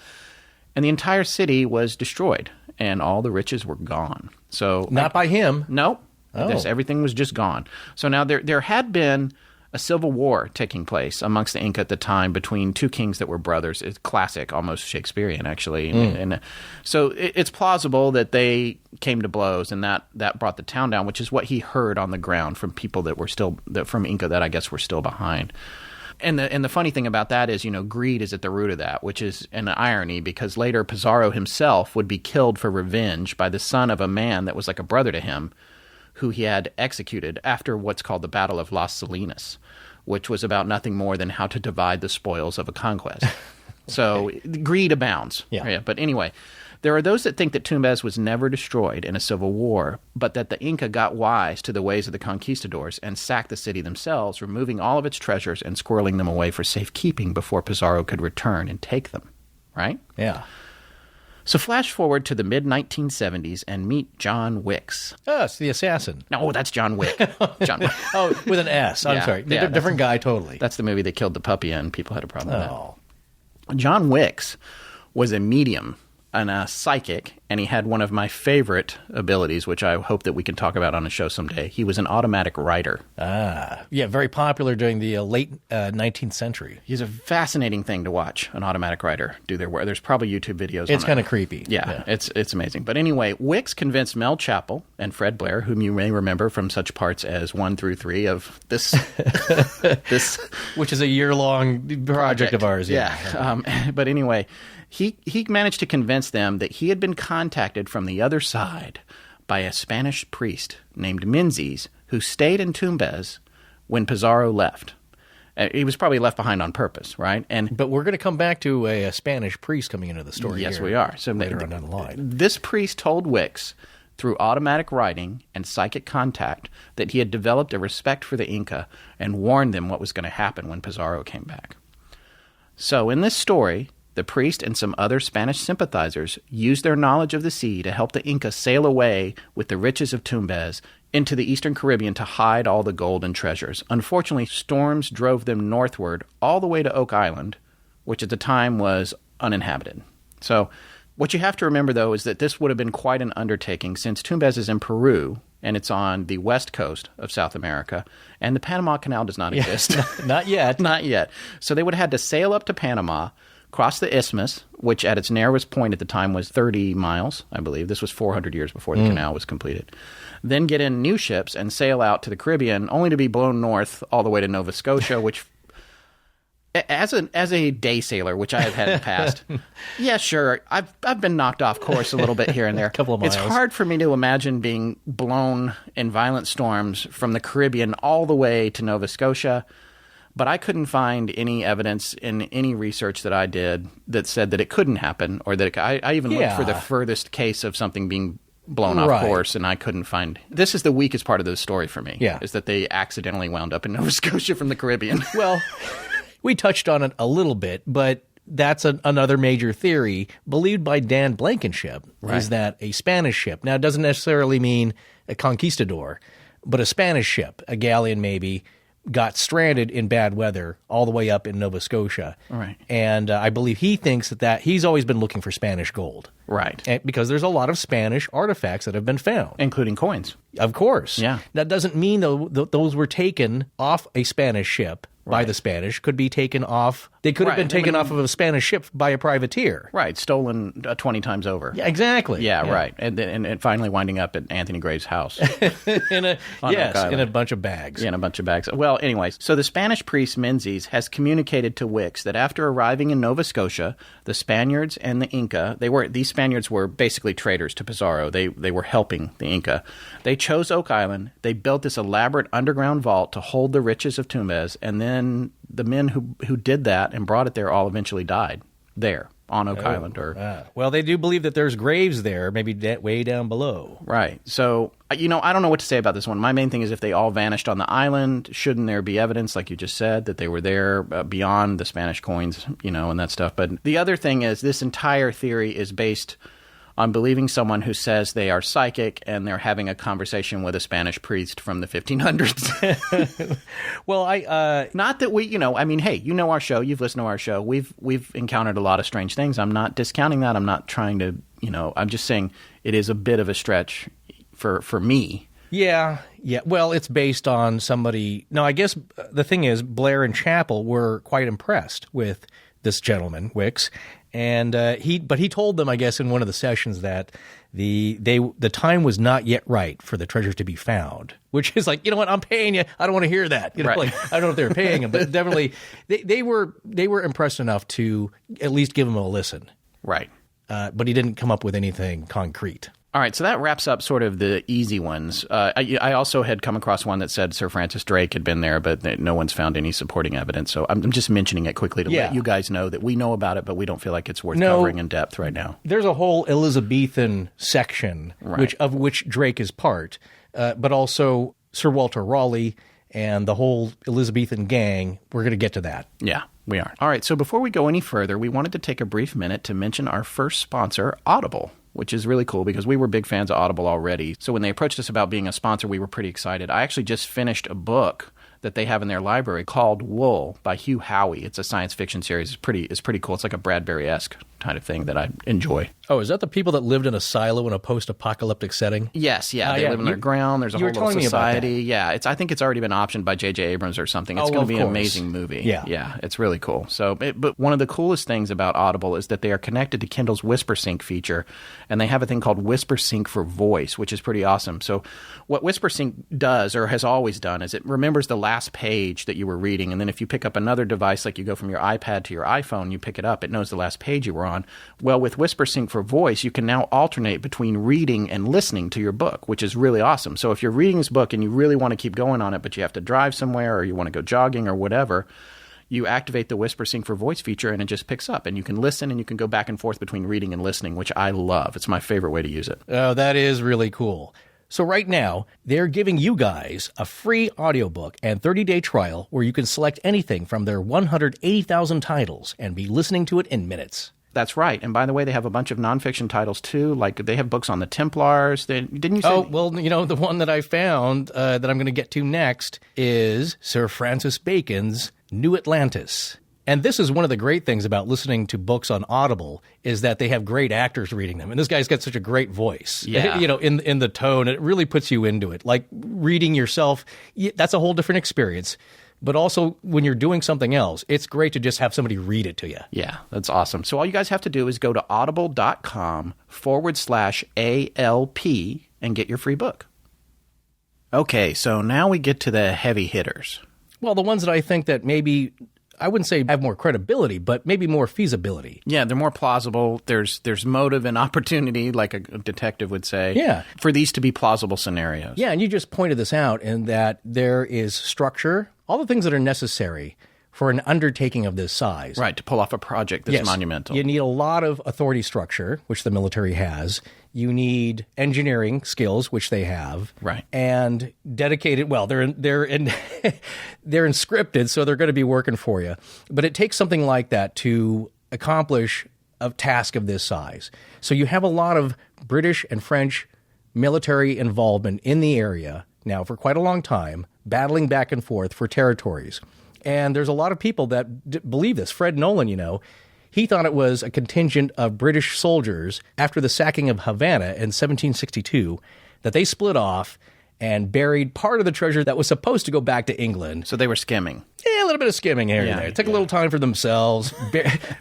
and the entire city was destroyed, and all the riches were gone. So not by him. Nope. Everything was just gone. So now there had been a civil war taking place amongst the Inca at the time between two kings that were brothers. It's classic, almost Shakespearean, actually. And so it's plausible that they came to blows, and that brought the town down, which is what he heard on the ground from people that were from Inca that I guess were still behind. And the funny thing about that is, greed is at the root of that, which is an irony, because later Pizarro himself would be killed for revenge by the son of a man that was like a brother to him, who he had executed after what's called the Battle of Las Salinas, which was about nothing more than how to divide the spoils of a conquest. So greed abounds. Yeah. But anyway, There are those that think that Tumbes was never destroyed in a civil war, but that the Inca got wise to the ways of the conquistadors and sacked the city themselves, removing all of its treasures and squirreling them away for safekeeping before Pizarro could return and take them. Right? Yeah. So flash forward to the mid-1970s and meet John Wicks. Oh, it's the assassin. No, that's John Wick. John Wick. Oh, with an S. I'm Yeah, sorry. yeah, Different guy, totally. That's the movie they killed the puppy in. People had a problem with Oh. that. John Wicks was a medium and a psychic, and he had one of my favorite abilities, which I hope that we can talk about on a show someday. He was an automatic writer. Ah. Yeah, very popular during the late 19th century. He's a fascinating thing to watch, an automatic writer do their work. There's probably YouTube videos on it. It's kind of creepy. Yeah, it's amazing. But anyway, Wicks convinced Mel Chappell and Fred Blair, whom you may remember from such parts as 1 through 3 of this, Which is a year-long project of ours. Yeah. But anyway, he managed to convince them that he had been contacted from the other side by a Spanish priest named Menzies, who stayed in Tumbes when Pizarro left. He was probably left behind on purpose, right? But we're going to come back to a Spanish priest coming into the story. Yes, here we are. So later on down the line. This priest told Wicks, through automatic writing and psychic contact, that he had developed a respect for the Inca and warned them what was going to happen when Pizarro came back. So in this story, the priest and some other Spanish sympathizers used their knowledge of the sea to help the Inca sail away with the riches of Tumbes into the eastern Caribbean to hide all the gold and treasures. Unfortunately, storms drove them northward all the way to Oak Island, which at the time was uninhabited. So what you have to remember, though, is that this would have been quite an undertaking since Tumbes is in Peru, and it's on the west coast of South America, and the Panama Canal does not exist. Not yet. Not yet. So they would have had to sail up to Panama, cross the isthmus, which at its narrowest point at the time was 30 miles, I believe. This was 400 years before the canal was completed. Then get in new ships and sail out to the Caribbean, only to be blown north all the way to Nova Scotia, which, as a day sailor, which I have had in the past, yeah, sure, I've been knocked off course a little bit here and there. A couple of miles. It's hard for me to imagine being blown in violent storms from the Caribbean all the way to Nova Scotia. But I couldn't find any evidence in any research that I did that said that it couldn't happen, or that I even looked for the furthest case of something being blown off course, and I couldn't find. This is the weakest part of the story for me, is that they accidentally wound up in Nova Scotia from the Caribbean. Well, we touched on it a little bit, but that's another major theory believed by Dan Blankenship, is that a Spanish ship, now it doesn't necessarily mean a conquistador, but a Spanish ship, a galleon maybe, got stranded in bad weather all the way up in Nova Scotia. Right. And I believe he thinks that he's always been looking for Spanish gold. Right. Because there's a lot of Spanish artifacts that have been found. Including coins. Of course. Yeah. That doesn't mean, though, those were taken off a Spanish ship by the Spanish. Could be taken off. They could have been taken off of a Spanish ship by a privateer. Right. Stolen 20 times over. Yeah, exactly. Yeah, right. And finally winding up at Anthony Graves' house. in a bunch of bags. Yeah, in a bunch of bags. Well, anyways, so the Spanish priest Menzies has communicated to Wicks that after arriving in Nova Scotia, the Spaniards and the Inca, these Spaniards were basically traitors to Pizarro. They were helping the Inca. They chose Oak Island. They built this elaborate underground vault to hold the riches of Tumbes, and then the men who did that and brought it there all eventually died there on Oak Island. Well, they do believe that there's graves there, maybe way down below. Right. So, I don't know what to say about this one. My main thing is if they all vanished on the island, shouldn't there be evidence, like you just said, that they were there beyond the Spanish coins, and that stuff. But the other thing is this entire theory is based on believing someone who says they are psychic and they're having a conversation with a Spanish priest from the 1500s. Well, not that we, hey, our show, you've listened to our show. We've encountered a lot of strange things. I'm not discounting that. I'm not trying to, I'm just saying it is a bit of a stretch for me. Yeah. Well, it's based on somebody. No, I guess the thing is Blair and Chappell were quite impressed with this gentleman, Wicks. And he told them, I guess, in one of the sessions that the time was not yet right for the treasure to be found, which is like, you know what, I'm paying you. I don't want to hear that. Like, I don't know if they were paying him, but definitely they were impressed enough to at least give him a listen. Right. But he didn't come up with anything concrete. All right, so that wraps up sort of the easy ones. I also had come across one that said Sir Francis Drake had been there, but that no one's found any supporting evidence. So I'm just mentioning it quickly to let you guys know that we know about it, but we don't feel like it's worth covering in depth right now. There's a whole Elizabethan section, of which Drake is part, but also Sir Walter Raleigh and the whole Elizabethan gang. We're going to get to that. Yeah, we are. All right, so before we go any further, we wanted to take a brief minute to mention our first sponsor, Audible, which is really cool because we were big fans of Audible already. So when they approached us about being a sponsor, we were pretty excited. I actually just finished a book that they have in their library called Wool by Hugh Howey. It's a science fiction series. It's pretty cool. It's like a Bradbury-esque kind of thing that I enjoy. Oh, is that the people that lived in a silo in a post-apocalyptic setting? Yes, yeah. They live underground. There's a whole little society. Yeah, I think it's already been optioned by J.J. Abrams or something. It's going to be an amazing movie. Yeah, it's really cool. But one of the coolest things about Audible is that they are connected to Kindle's WhisperSync feature, and they have a thing called WhisperSync for voice, which is pretty awesome. So what WhisperSync does, or has always done, is it remembers the last page that you were reading, and then if you pick up another device, like you go from your iPad to your iPhone, you pick it up, it knows the last page you were on. Well, with WhisperSync for voice, you can now alternate between reading and listening to your book, which is really awesome. So if you're reading this book and you really want to keep going on it, but you have to drive somewhere or you want to go jogging or whatever, you activate the WhisperSync for voice feature and it just picks up. And you can listen and you can go back and forth between reading and listening, which I love. It's my favorite way to use it. Oh, that is really cool. So right now, they're giving you guys a free audiobook and 30-day trial where you can select anything from their 180,000 titles and be listening to it in minutes. That's right. And by the way, they have a bunch of nonfiction titles, too. Like, they have books on the Templars. Didn't you say? Oh, well, the one that I found that I'm going to get to next is Sir Francis Bacon's New Atlantis. And this is one of the great things about listening to books on Audible is that they have great actors reading them. And this guy's got such a great voice, in the tone. It really puts you into it. Like reading yourself, that's a whole different experience. But also, when you're doing something else, it's great to just have somebody read it to you. Yeah, that's awesome. So all you guys have to do is go to audible.com/ALP and get your free book. Okay, so now we get to the heavy hitters. Well, the ones that I think that maybe, I wouldn't say have more credibility, but maybe more feasibility. Yeah, they're more plausible. There's motive and opportunity, like a detective would say, for these to be plausible scenarios. Yeah, and you just pointed this out in that there is structure, all the things that are necessary for an undertaking of this size. Right, to pull off a project that's monumental. You need a lot of authority structure, which the military has. You need engineering skills, which they have. Right. And dedicated, well, they're inscripted, so they're going to be working for you. But it takes something like that to accomplish a task of this size. So you have a lot of British and French military involvement in the area now for quite a long time, battling back and forth for territories. And there's a lot of people that believe this. Fred Nolan, he thought it was a contingent of British soldiers after the sacking of Havana in 1762 that they split off and buried part of the treasure that was supposed to go back to England. So they were skimming. Yeah, a little bit of skimming here and there. It took a little time for themselves,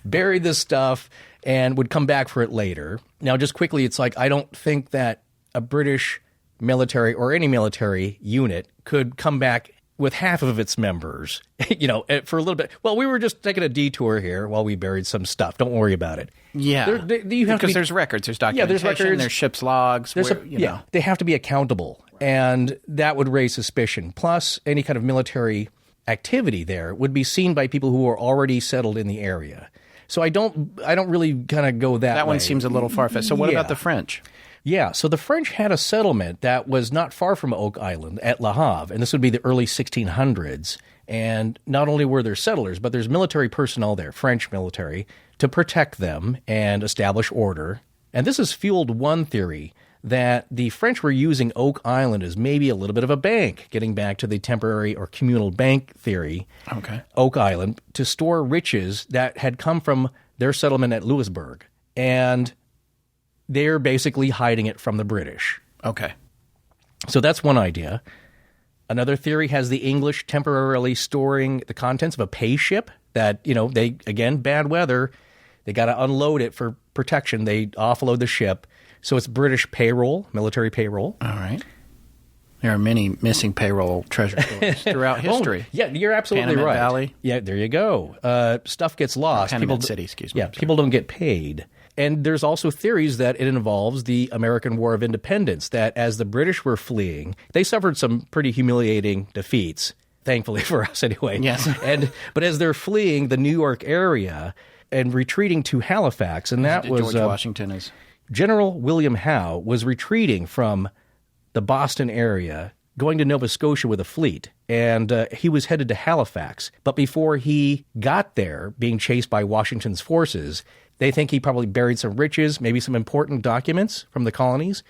buried this stuff, and would come back for it later. Now, just quickly, it's like I don't think that a British military or any military unit could come back with half of its members, for a little bit. Well, we were just taking a detour here while we buried some stuff. Don't worry about it. Yeah. Because there's records, there's documentation, there's records, there's ship's logs. They have to be accountable, and that would raise suspicion. Plus, any kind of military activity there would be seen by people who are already settled in the area. So I don't really kind of go that way. That one seems a little far-fetched. So what about the French? Yeah, so the French had a settlement that was not far from Oak Island at Le Havre, and this would be the early 1600s. And not only were there settlers, but there's military personnel there, French military, to protect them and establish order. And this has fueled one theory, that the French were using Oak Island as maybe a little bit of a bank, getting back to the temporary or communal bank theory, Oak Island, to store riches that had come from their settlement at Louisbourg. And they're basically hiding it from the British. Okay. So that's one idea. Another theory has the English temporarily storing the contents of a pay ship that, they, again, bad weather, they got to unload it for protection. They offload the ship. So it's British payroll, military payroll. All right. There are many missing payroll treasure stores throughout history. Yeah, you're absolutely Panamint right. Valley. Yeah, there you go. Stuff gets lost. Panamint City, excuse me. Yeah, people don't get paid. And there's also theories that it involves the American War of Independence, that as the British were fleeing, they suffered some pretty humiliating defeats, thankfully for us anyway. Yes. But as they're fleeing the New York area and retreating to Halifax, and that was... George Washington is... General William Howe was retreating from the Boston area, going to Nova Scotia with a fleet, and he was headed to Halifax. But before he got there, being chased by Washington's forces, they think he probably buried some riches, maybe some important documents from the colonies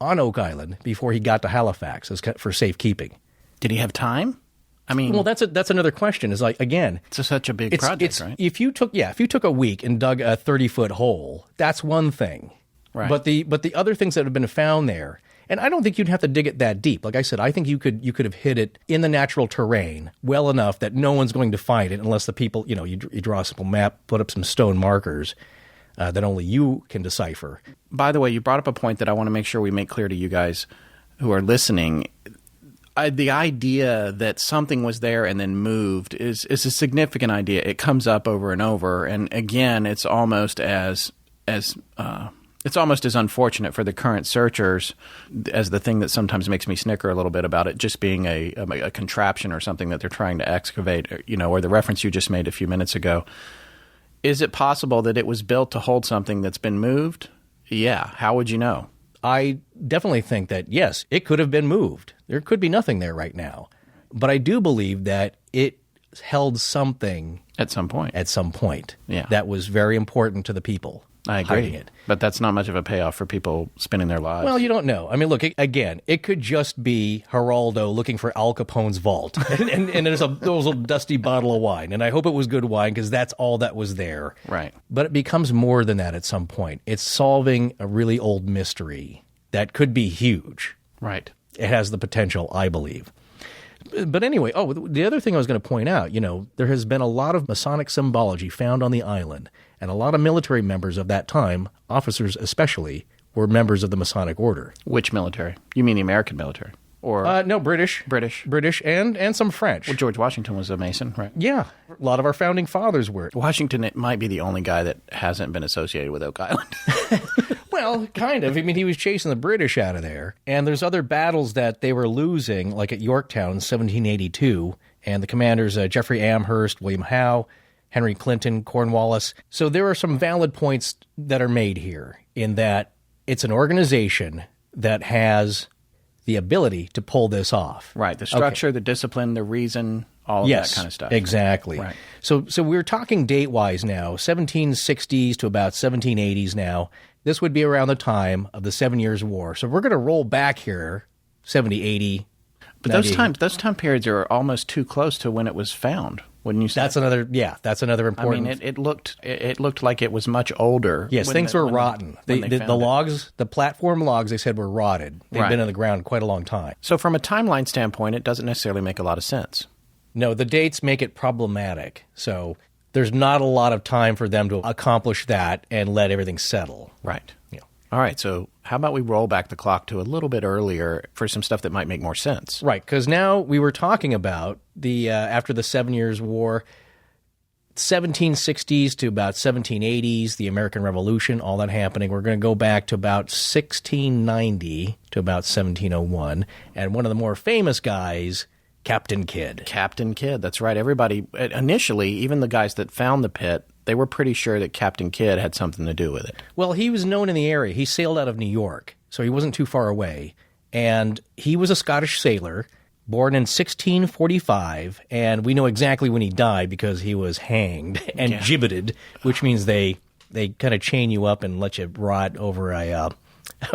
on Oak Island before he got to Halifax for safekeeping. Did he have time? I mean, well, that's another question. Is like, again, it's such a big project, right? If you took a week and dug a 30-foot hole, that's one thing. Right. But the other things that have been found there, and I don't think you'd have to dig it that deep. Like I said, I think you could have hid it in the natural terrain well enough that no one's going to find it unless the people, you draw a simple map, put up some stone markers that only you can decipher. By the way, you brought up a point that I want to make sure we make clear to you guys who are listening. The idea that something was there and then moved is a significant idea. It comes up over and over, and again, it's almost as unfortunate for the current searchers as the thing that sometimes makes me snicker a little bit about it just being a contraption or something that they're trying to excavate, or the reference you just made a few minutes ago. Is it possible that it was built to hold something that's been moved? Yeah. How would you know? I definitely think that, yes, it could have been moved. There could be nothing there right now. But I do believe that it held something at some point. Yeah. That was very important to the people. I agree. Hiding it. But that's not much of a payoff for people spending their lives. Well, you don't know. I mean, look, again, it could just be Geraldo looking for Al Capone's vault. and there's a little dusty bottle of wine. And I hope it was good wine because that's all that was there. Right. But it becomes more than that at some point. It's solving a really old mystery that could be huge. Right. It has the potential, I believe. But anyway, the other thing I was going to point out, there has been a lot of Masonic symbology found on the island, and a lot of military members of that time, officers especially, were members of the Masonic order. Which military? You mean the American military? Or no, British, and some French. Well, George Washington was a Mason, right? Yeah, a lot of our founding fathers were. Washington might be the only guy that hasn't been associated with Oak Island. Well, kind of. I mean, he was chasing the British out of there. And there's other battles that they were losing, like at Yorktown in 1782. And the commanders, Jeffrey Amherst, William Howe, Henry Clinton, Cornwallis. So there are some valid points that are made here in that it's an organization that has the ability to pull this off. Right. The structure, the discipline, the reason, all of that kind of stuff. Exactly. Right. So we're talking date-wise now, 1760s to about 1780s now. This would be around the time of the 7 Years' War. So we're going to roll back here, 70, 80. But those time periods are almost too close to when it was found, wouldn't you say? That's another important. I mean, it looked like it was much older. Yes, things were rotten. The logs, the platform logs, they said were rotted. They'd been in the ground quite a long time. So from a timeline standpoint, it doesn't necessarily make a lot of sense. No, the dates make it problematic. So there's not a lot of time for them to accomplish that and let everything settle. Right. Yeah. All right. So how about we roll back the clock to a little bit earlier for some stuff that might make more sense? Right. Because now we were talking about the after the 7 Years' War, 1760s to about 1780s, the American Revolution, all that happening. We're going to go back to about 1690 to about 1701. And one of the more famous guys, Captain Kidd. Captain Kidd, that's right. Everybody, initially, even the guys that found the pit, they were pretty sure that Captain Kidd had something to do with it. Well, he was known in the area. He sailed out of New York, so he wasn't too far away. And he was a Scottish sailor, born in 1645, and we know exactly when he died because he was hanged and gibbeted, which means they kind of chain you up and let you rot over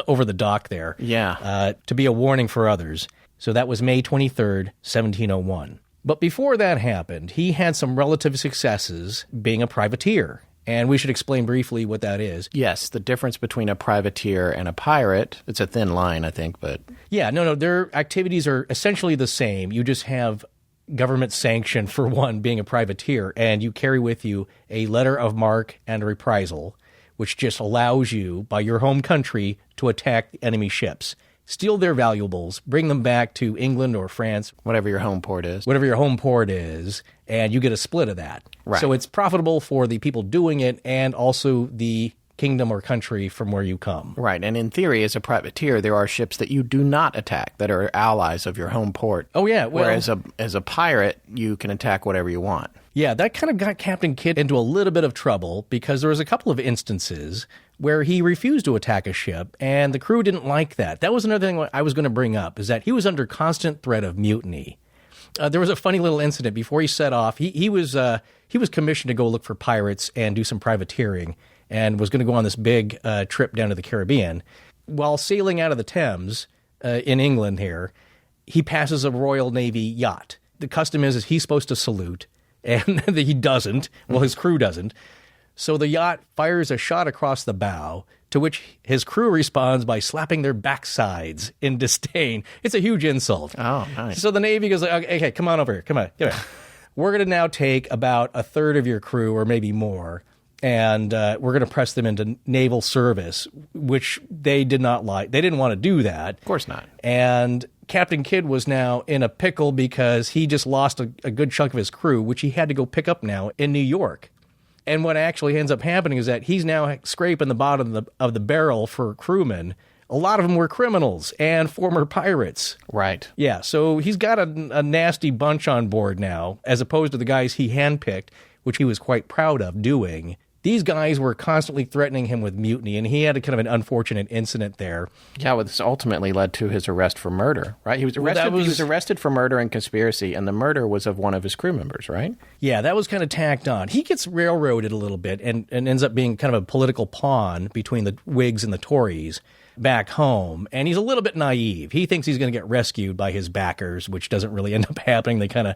over the dock there. Yeah. To be a warning for others. So that was May 23rd, 1701. But before that happened, he had some relative successes being a privateer. And we should explain briefly what that is. Yes, the difference between a privateer and a pirate. It's a thin line, I think, but... Yeah, no, their activities are essentially the same. You just have government sanction for one, being a privateer, and you carry with you a letter of marque and a reprisal, which just allows you, by your home country, to attack enemy ships. Steal their valuables, bring them back to England or France. Whatever your home port is. And you get a split of that. Right. So it's profitable for the people doing it and also the kingdom or country from where you come. Right, and in theory, as a privateer, there are ships that you do not attack that are allies of your home port. Oh, yeah. Well, whereas as a pirate, you can attack whatever you want. Yeah, that kind of got Captain Kidd into a little bit of trouble because there was a couple of instances where he refused to attack a ship, and the crew didn't like that. That was another thing I was going to bring up, is that he was under constant threat of mutiny. There was a funny little incident before he set off. He was commissioned to go look for pirates and do some privateering, and was going to go on this big trip down to the Caribbean. While sailing out of the Thames in England here, he passes a Royal Navy yacht. The custom is he's supposed to salute, and he doesn't. Well, his crew doesn't. So the yacht fires a shot across the bow, to which his crew responds by slapping their backsides in disdain. It's a huge insult. Oh, nice. So the Navy goes, okay, come on over here. Come on. We're going to now take about a third of your crew, or maybe more, and we're going to press them into naval service, which they did not like. They didn't want to do that. Of course not. And Captain Kidd was now in a pickle because he just lost a good chunk of his crew, which he had to go pick up now in New York. And what actually ends up happening is that he's now scraping the bottom of the barrel for crewmen. A lot of them were criminals and former pirates. Right. Yeah, so he's got a nasty bunch on board now, as opposed to the guys he handpicked, which he was quite proud of doing. These guys were constantly threatening him with mutiny, and he had a kind of an unfortunate incident there. Yeah, well, this ultimately led to his arrest for murder, right? He was arrested. He was arrested for murder and conspiracy, and the murder was of one of his crew members, right? Yeah, that was kind of tacked on. He gets railroaded a little bit and ends up being kind of a political pawn between the Whigs and the Tories back home, and he's a little bit naive. He thinks he's going to get rescued by his backers, which doesn't really end up happening. They kind of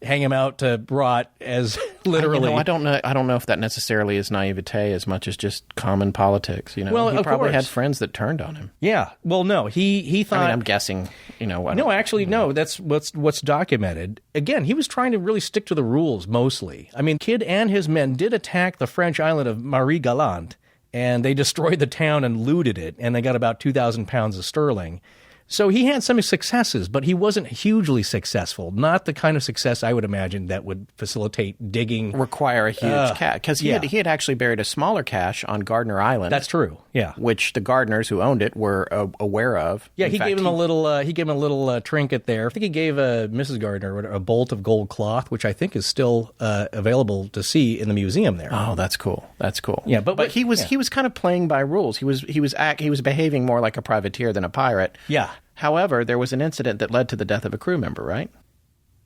hang him out to rot, as literally. I don't know if that necessarily is naivete as much as just common politics. Well, he probably had friends that turned on him. Yeah. Well, no, he thought. I'm guessing. No, actually, no. That's what's documented. Again, he was trying to really stick to the rules mostly. I mean, Kidd and his men did attack the French island of Marie-Galante, and they destroyed the town and looted it, and they got about 2,000 pounds of sterling. So he had some successes, but he wasn't hugely successful. Not the kind of success I would imagine that would facilitate digging. Require a huge cache. Because he had actually buried a smaller cache on Gardner Island. That's true, yeah. Which the gardeners who owned it were aware of. Yeah, he gave him a little trinket there. I think he gave Mrs. Gardner a bolt of gold cloth, which I think is still available to see in the museum there. Oh, that's cool. That's cool. Yeah, but he was kind of playing by rules. He was behaving more like a privateer than a pirate. Yeah. However, there was an incident that led to the death of a crew member, right?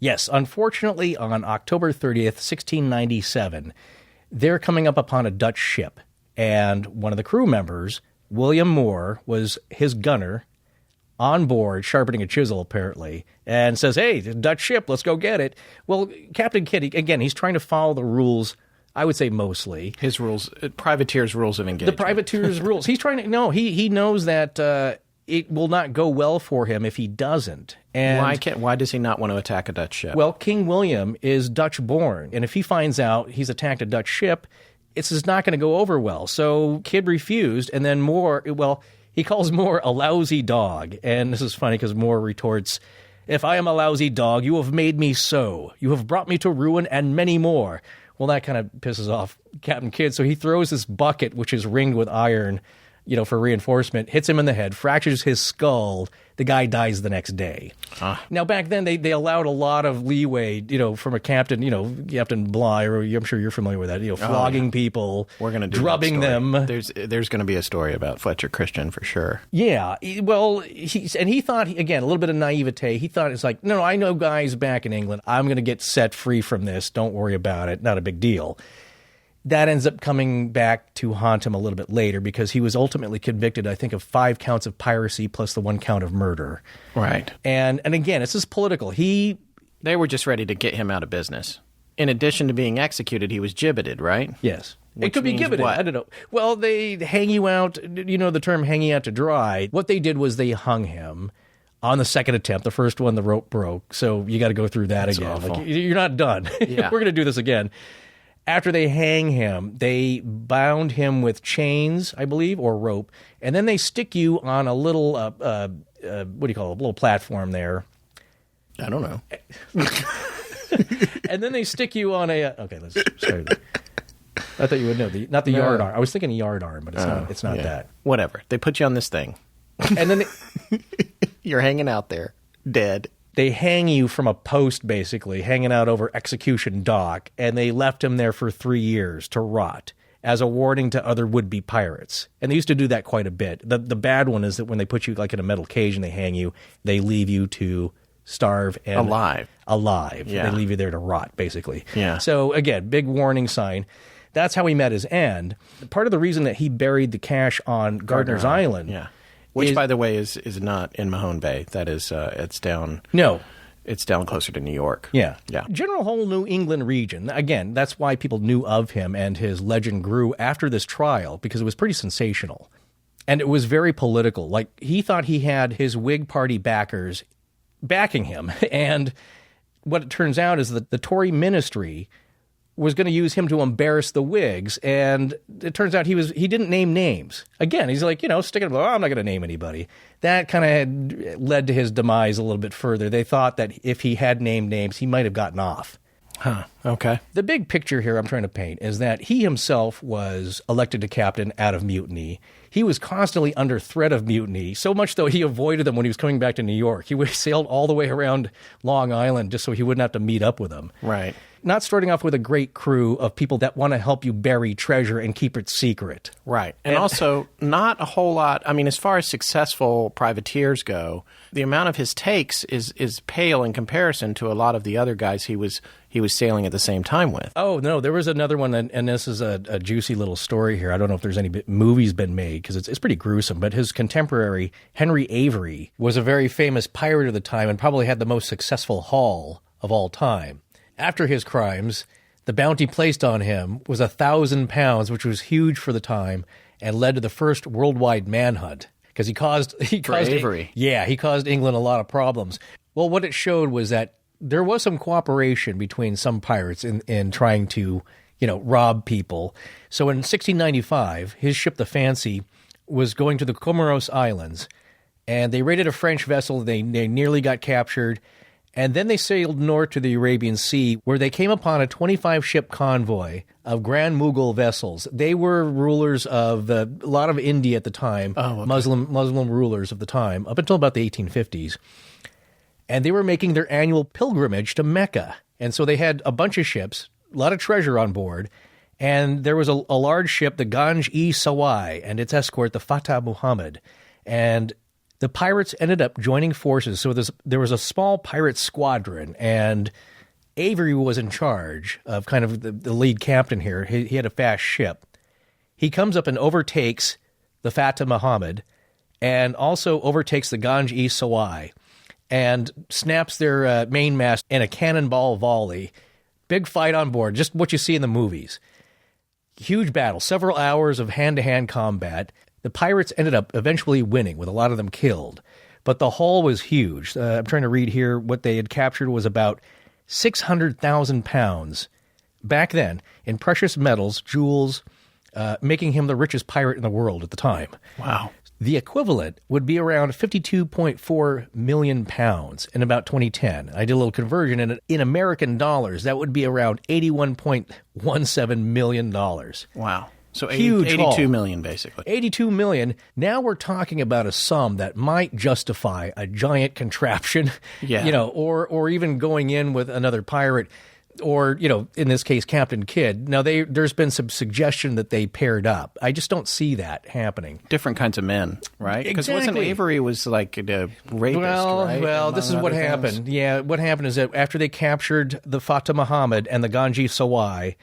Yes. Unfortunately, on October 30th, 1697, they're coming up upon a Dutch ship, and one of the crew members, William Moore, was his gunner on board, sharpening a chisel, apparently, and says, hey, Dutch ship, let's go get it. Well, Captain Kidd, again, he's trying to follow the rules, I would say mostly. His rules, privateer's rules of engagement. The privateer's rules. He's trying to, no, he knows that it will not go well for him if he doesn't. And why does he not want to attack a Dutch ship? Well, King William is Dutch-born, and if he finds out he's attacked a Dutch ship, it's just not going to go over well. So Kidd refused, and then Moore, he calls Moore a lousy dog. And this is funny because Moore retorts, if I am a lousy dog, you have made me so. You have brought me to ruin and many more. Well, that kind of pisses off Captain Kidd, so he throws this bucket, which is ringed with iron, for reinforcement, hits him in the head, fractures his skull. The guy dies the next day. Now, back then, they allowed a lot of leeway, from a captain, Captain Bligh, or I'm sure you're familiar with that, flogging people, we're gonna do drubbing them. There's going to be a story about Fletcher Christian for sure. Yeah. Well, he thought, again, a little bit of naivete. He thought, it's like, no, I know guys back in England. I'm going to get set free from this. Don't worry about it. Not a big deal. That ends up coming back to haunt him a little bit later because he was ultimately convicted, I think, of 5 counts of piracy plus the 1 count of murder. Right. And again, it's just political. They were just ready to get him out of business. In addition to being executed, he was gibbeted, right? Yes. Which it could be gibbeted. What? I don't know. Well, they hang you out, the term hanging out to dry. What they did was they hung him on the second attempt. The first one, the rope broke. So you got to go through that That's again. awful. Like, you're not done. Yeah. We're going to do this again. After they hang him, they bound him with chains, I believe, or rope, and then they stick you on a little, what do you call it, a little platform there. I don't know. And then they stick you on okay, let's start that. I thought you would know. Not the yard arm. I was thinking a yard arm, but it's not that. Whatever. They put you on this thing. And then you're hanging out there, dead. They hang you from a post, basically, hanging out over Execution Dock, and they left him there for 3 years to rot as a warning to other would-be pirates. And they used to do that quite a bit. The bad one is that when they put you like in a metal cage and they hang you, they leave you to starve and alive. Yeah. They leave you there to rot, basically. Yeah. So again, big warning sign. That's how he met his end. Part of the reason that he buried the cash on Gardiner's Island, which by the way is not in Mahone Bay. That is it's down. No. It's down closer to New York. Yeah. Yeah. General whole New England region, again, that's why people knew of him, and his legend grew after this trial because it was pretty sensational. And it was very political. Like, he thought he had his Whig Party backers backing him. And what it turns out is that the Tory ministry was going to use him to embarrass the Whigs, and it turns out he didn't name names. Again, he's like, sticking, I'm not going to name anybody. That kind of led to his demise a little bit further. They thought that if he had named names, he might have gotten off. Huh. Okay. The big picture here I'm trying to paint is that he himself was elected to captain out of mutiny. He was constantly under threat of mutiny, so much though he avoided them when he was coming back to New York. He sailed all the way around Long Island just so he wouldn't have to meet up with them. Right. Not starting off with a great crew of people that want to help you bury treasure and keep it secret. Right. And also, not a whole lot. I mean, as far as successful privateers go, the amount of his takes is pale in comparison to a lot of the other guys he was sailing at the same time with. Oh, no, there was another one, and this is a juicy little story here. I don't know if there's any movies been made, because it's pretty gruesome, but his contemporary, Henry Avery, was a very famous pirate of the time and probably had the most successful haul of all time. After his crimes, the bounty placed on him was 1,000 pounds, which was huge for the time, and led to the first worldwide manhunt. Because he caused Avery. He caused England a lot of problems. Well, what it showed was that there was some cooperation between some pirates in trying to, rob people. So in 1695, his ship, the Fancy, was going to the Comoros Islands, and they raided a French vessel. They nearly got captured. And then they sailed north to the Arabian Sea, where they came upon a 25-ship convoy of Grand Mughal vessels. They were rulers of a lot of India at the time, Muslim rulers of the time, up until about the 1850s. And they were making their annual pilgrimage to Mecca. And so they had a bunch of ships, a lot of treasure on board, and there was a large ship, the Ganj-e-Sawai, and its escort, the Fatah Muhammad. And the pirates ended up joining forces. So there was a small pirate squadron, and Avery was in charge of kind of the lead captain here. He had a fast ship. He comes up and overtakes the Fatah Muhammad and also overtakes the Ganj-e-Sawai and snaps their mainmast in a cannonball volley. Big fight on board, just what you see in the movies. Huge battle, several hours of hand-to-hand combat. The pirates ended up eventually winning, with a lot of them killed. But the haul was huge. I'm trying to read here. What they had captured was about 600,000 pounds back then in precious metals, jewels, making him the richest pirate in the world at the time. Wow. The equivalent would be around 52.4 million pounds in about 2010. I did a little conversion, and in American dollars, that would be around $81.17 million. Wow. So huge 82 haul. million, basically. 82 million. Now we're talking about a sum that might justify a giant contraption, or even going in with another pirate, or, in this case, Captain Kidd. Now, there's been some suggestion that they paired up. I just don't see that happening. Different kinds of men, right? Because Exactly. wasn't Avery was like a rapist, right? Well, this is what happened. Yeah, what happened is that after they captured the Fatah Muhammad and the Ganj-e-Sawai,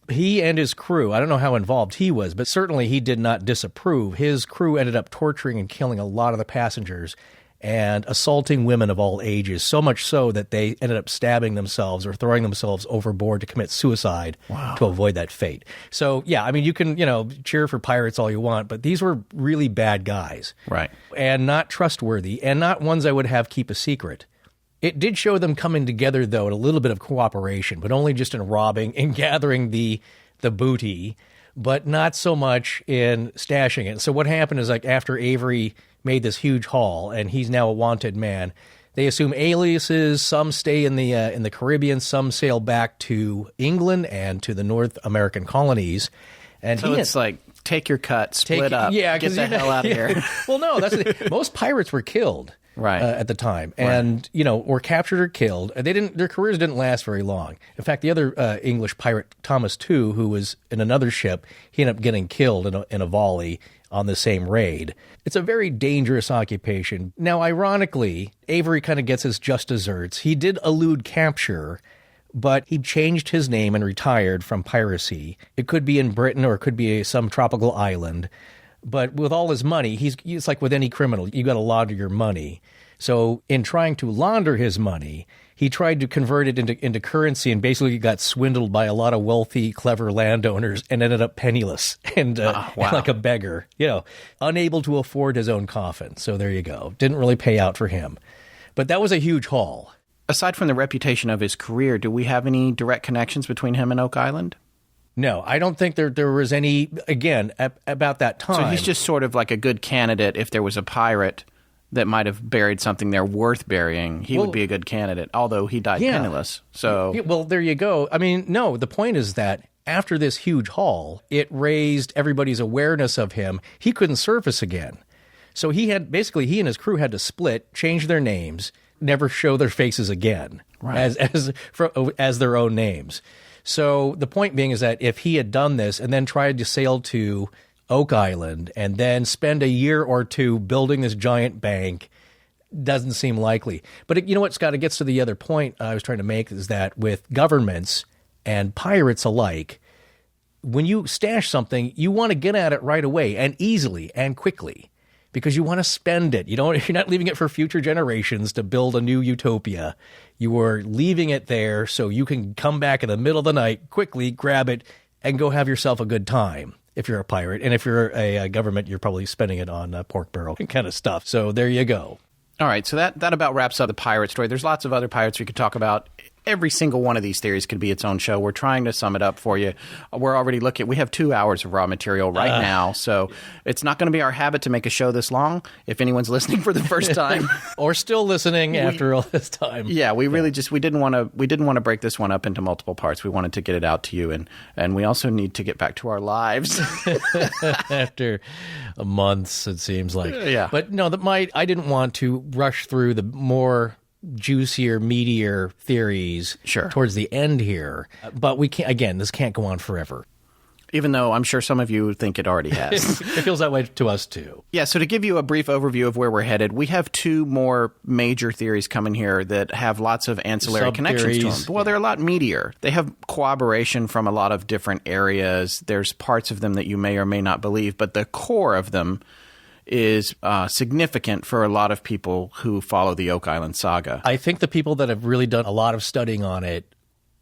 he and his crew, I don't know how involved he was, but certainly he did not disapprove. His crew ended up torturing and killing a lot of the passengers and assaulting women of all ages, so much so that they ended up stabbing themselves or throwing themselves overboard to commit suicide to avoid that fate. So, yeah, I mean, you can, cheer for pirates all you want, but these were really bad guys. Right. And not trustworthy, and not ones I would have keep a secret. It did show them coming together, though, in a little bit of cooperation, but only just in robbing and gathering the booty, but not so much in stashing it. So what happened is, like, after Avery made this huge haul, and he's now a wanted man, They assume aliases. Some stay in the Caribbean. Some sail back to England and to the North American colonies. And so it's like, take your cut, split up, get the hell out of here. Well, no, most pirates were killed. Right. At the time, and were captured or killed. Their careers didn't last very long. In fact, the other English pirate, Thomas Tew, who was in another ship, he ended up getting killed in a volley on the same raid. It's a very dangerous occupation. Now, ironically, Avery kind of gets his just desserts. He did elude capture, but he changed his name and retired from piracy. It could be in Britain or it could be some tropical island. But with all his money, it's like with any criminal, you got to launder your money. So in trying to launder his money, he tried to convert it into currency and basically got swindled by a lot of wealthy, clever landowners and ended up penniless and like a beggar, unable to afford his own coffin. So there you go. Didn't really pay out for him. But that was a huge haul. Aside from the reputation of his career, do we have any direct connections between him and Oak Island? No, I don't think there was any, again, about that time. So he's just sort of like a good candidate if there was a pirate that might have buried something there worth burying. He would be a good candidate, although he died penniless. So, well, there you go. I mean, no, the point is that after this huge haul, it raised everybody's awareness of him. He couldn't surface again. So he and his crew had to split, change their names, never show their faces again as their own names. So the point being is that if he had done this and then tried to sail to Oak Island and then spend a year or two building this giant bank, doesn't seem likely. But you know what, Scott, it gets to the other point I was trying to make, is that with governments and pirates alike, when you stash something, you want to get at it right away and easily and quickly because you want to spend it. You're not leaving it for future generations to build a new utopia. You are leaving it there so you can come back in the middle of the night, quickly grab it, and go have yourself a good time if you're a pirate. And if you're a government, you're probably spending it on pork barrel kind of stuff. So there you go. All right, so that about wraps up the pirate story. There's lots of other pirates we could talk about. Every single one of these theories could be its own show. We're trying to sum it up for you. We're already we have 2 hours of raw material right now, so it's not going to be our habit to make a show this long if anyone's listening for the first time. Or still listening after all this time. Yeah, we didn't want to break this one up into multiple parts. We wanted to get it out to you, and we also need to get back to our lives. After months, it seems like. Yeah. But no, I didn't want to rush through the more juicier, meatier theories towards the end here. But we can't, again, this can't go on forever. Even though I'm sure some of you think it already has. It feels that way to us, too. Yeah, so to give you a brief overview of where we're headed, we have 2 more major theories coming here that have lots of ancillary connections to them. Well, they're a lot meatier. They have corroboration from a lot of different areas. There's parts of them that you may or may not believe, but the core of them is significant for a lot of people who follow the Oak Island saga. I think the people that have really done a lot of studying on it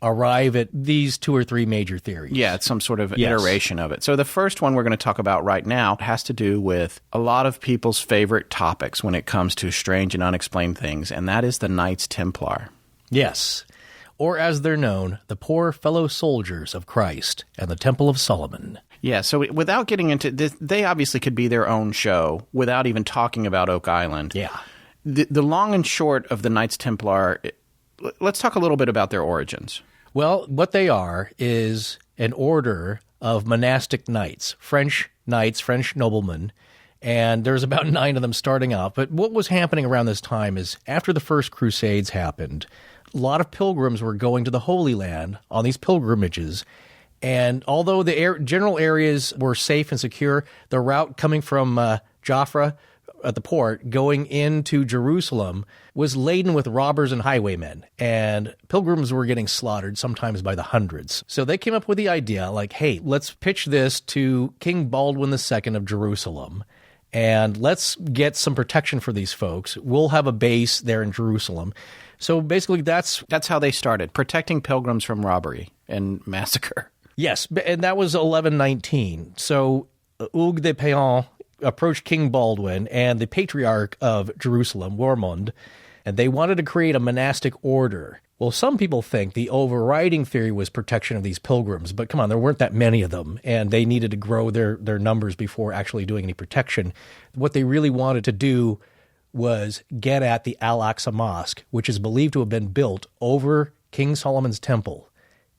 arrive at these 2 or 3 major theories. Yeah, it's some sort of iteration of it. So the first one we're going to talk about right now has to do with a lot of people's favorite topics when it comes to strange and unexplained things, and that is the Knights Templar. Yes, or as they're known, the poor fellow soldiers of Christ and the Temple of Solomon. Yeah, so without getting into this, they obviously could be their own show without even talking about Oak Island. Yeah. The long and short of the Knights Templar, let's talk a little bit about their origins. Well, what they are is an order of monastic knights, French noblemen, and there's about 9 of them starting out. But what was happening around this time is after the First Crusades happened, a lot of pilgrims were going to the Holy Land on these pilgrimages. And although the general areas were safe and secure, the route coming from Jaffa at the port going into Jerusalem was laden with robbers and highwaymen. And pilgrims were getting slaughtered, sometimes by the hundreds. So they came up with the idea, like, hey, let's pitch this to King Baldwin II of Jerusalem. And let's get some protection for these folks. We'll have a base there in Jerusalem. So basically that's how they started, protecting pilgrims from robbery and massacre. Yes, and that was 1119. So Hugues de Payan approached King Baldwin and the Patriarch of Jerusalem, Warmond, and they wanted to create a monastic order. Well, some people think the overriding theory was protection of these pilgrims, but come on, there weren't that many of them, and they needed to grow their numbers before actually doing any protection. What they really wanted to do was get at the Al-Aqsa Mosque, which is believed to have been built over King Solomon's temple,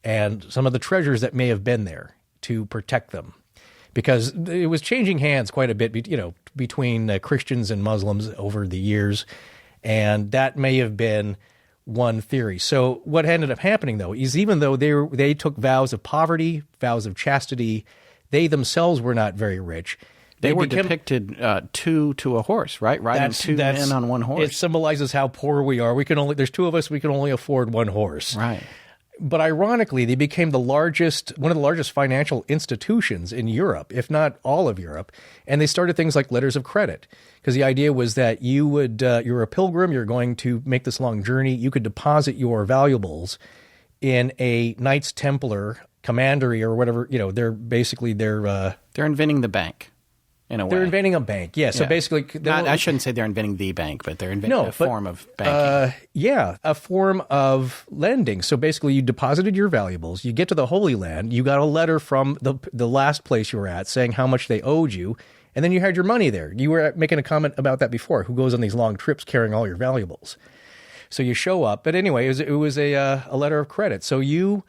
and some of the treasures that may have been there to protect them. Because it was changing hands quite a bit, between Christians and Muslims over the years, and that may have been one theory. So what ended up happening, though, is even though they took vows of poverty, vows of chastity, they themselves were not very rich. They were depicted two to a horse, right? Riding two men on one horse. It symbolizes how poor we are. There's two of us, we can only afford one horse. Right. But ironically, they became one of the largest financial institutions in Europe, if not all of Europe. And they started things like letters of credit, because the idea was that you're a pilgrim, you're going to make this long journey, you could deposit your valuables in a Knights Templar commandery or whatever. They're inventing the bank. In a way. They're inventing a bank, yeah. So basically... I shouldn't say they're inventing the bank, but they're inventing form of banking. A form of lending. So basically you deposited your valuables, you get to the Holy Land, you got a letter from the last place you were at saying how much they owed you, and then you had your money there. You were making a comment about that before. Who goes on these long trips carrying all your valuables? So you show up. But anyway, it was a letter of credit. So you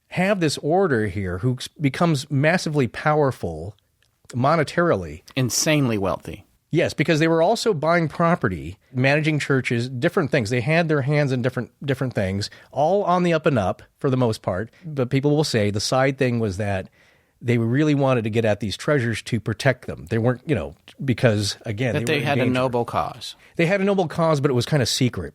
have this order here who becomes massively powerful monetarily. Insanely wealthy. Yes, because they were also buying property, managing churches, different things. They had their hands in different things, all on the up and up for the most part. But people will say the side thing was that they really wanted to get at these treasures to protect them. They weren't, because, again, they had a noble cause. They had a noble cause, but it was kind of secret.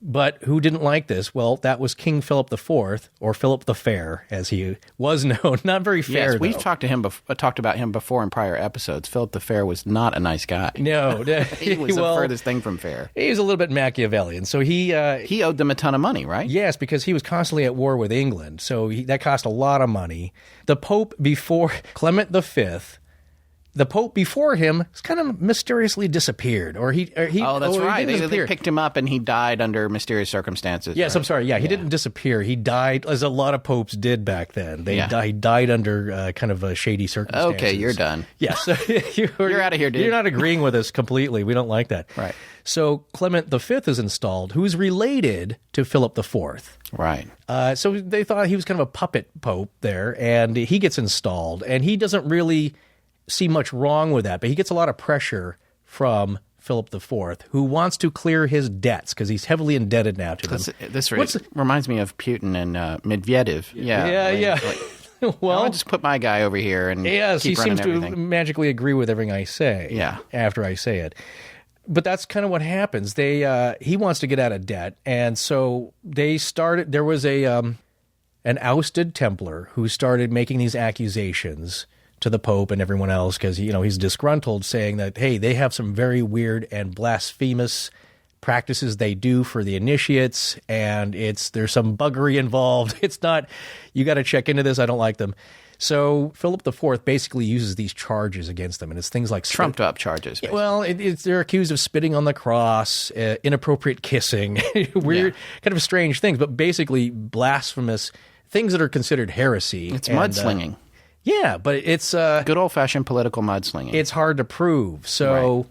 But who didn't like this? Well, that was King Philip IV, or Philip the Fair, as he was known. Not very fair, yes, we've talked about him before in prior episodes. Philip the Fair was not a nice guy. No. He was the furthest thing from fair. He was a little bit Machiavellian. So he owed them a ton of money, right? Yes, because he was constantly at war with England. So that cost a lot of money. The Pope before Clement V... The Pope before him kind of mysteriously disappeared, Oh, that's right. They picked him up and he died under mysterious circumstances. Yes, right? I'm sorry. Yeah, he didn't disappear. He died, as a lot of popes did back then. He died under kind of shady circumstances. Okay, you're done. Yes. You're out of here, dude. You're not agreeing with us completely. We don't like that. Right. So Clement V is installed, who's related to Philip IV. Right. So they thought he was kind of a puppet pope there, and he gets installed, and he doesn't really see much wrong with that, but he gets a lot of pressure from Philip IV, who wants to clear his debts because he's heavily indebted now to them. This reminds me of Putin and Medvedev. Yeah. Well, I'll just put my guy over here and keep running everything. He seems to magically agree with everything I say. Yeah. After I say it. But that's kind of what happens. He wants to get out of debt, and so they started. There was an ousted Templar who started making these accusations to the Pope and everyone else because he's disgruntled, saying that, hey, they have some very weird and blasphemous practices they do for the initiates, and there's some buggery involved. It's not, you got to check into this. I don't like them. So Philip IV basically uses these charges against them, and it's things like trumped up charges. Basically. Well, they're accused of spitting on the cross, inappropriate kissing, weird, kind of strange things, but basically blasphemous things that are considered heresy. It's mudslinging. Yeah, but it's good old-fashioned political mudslinging. It's hard to prove. So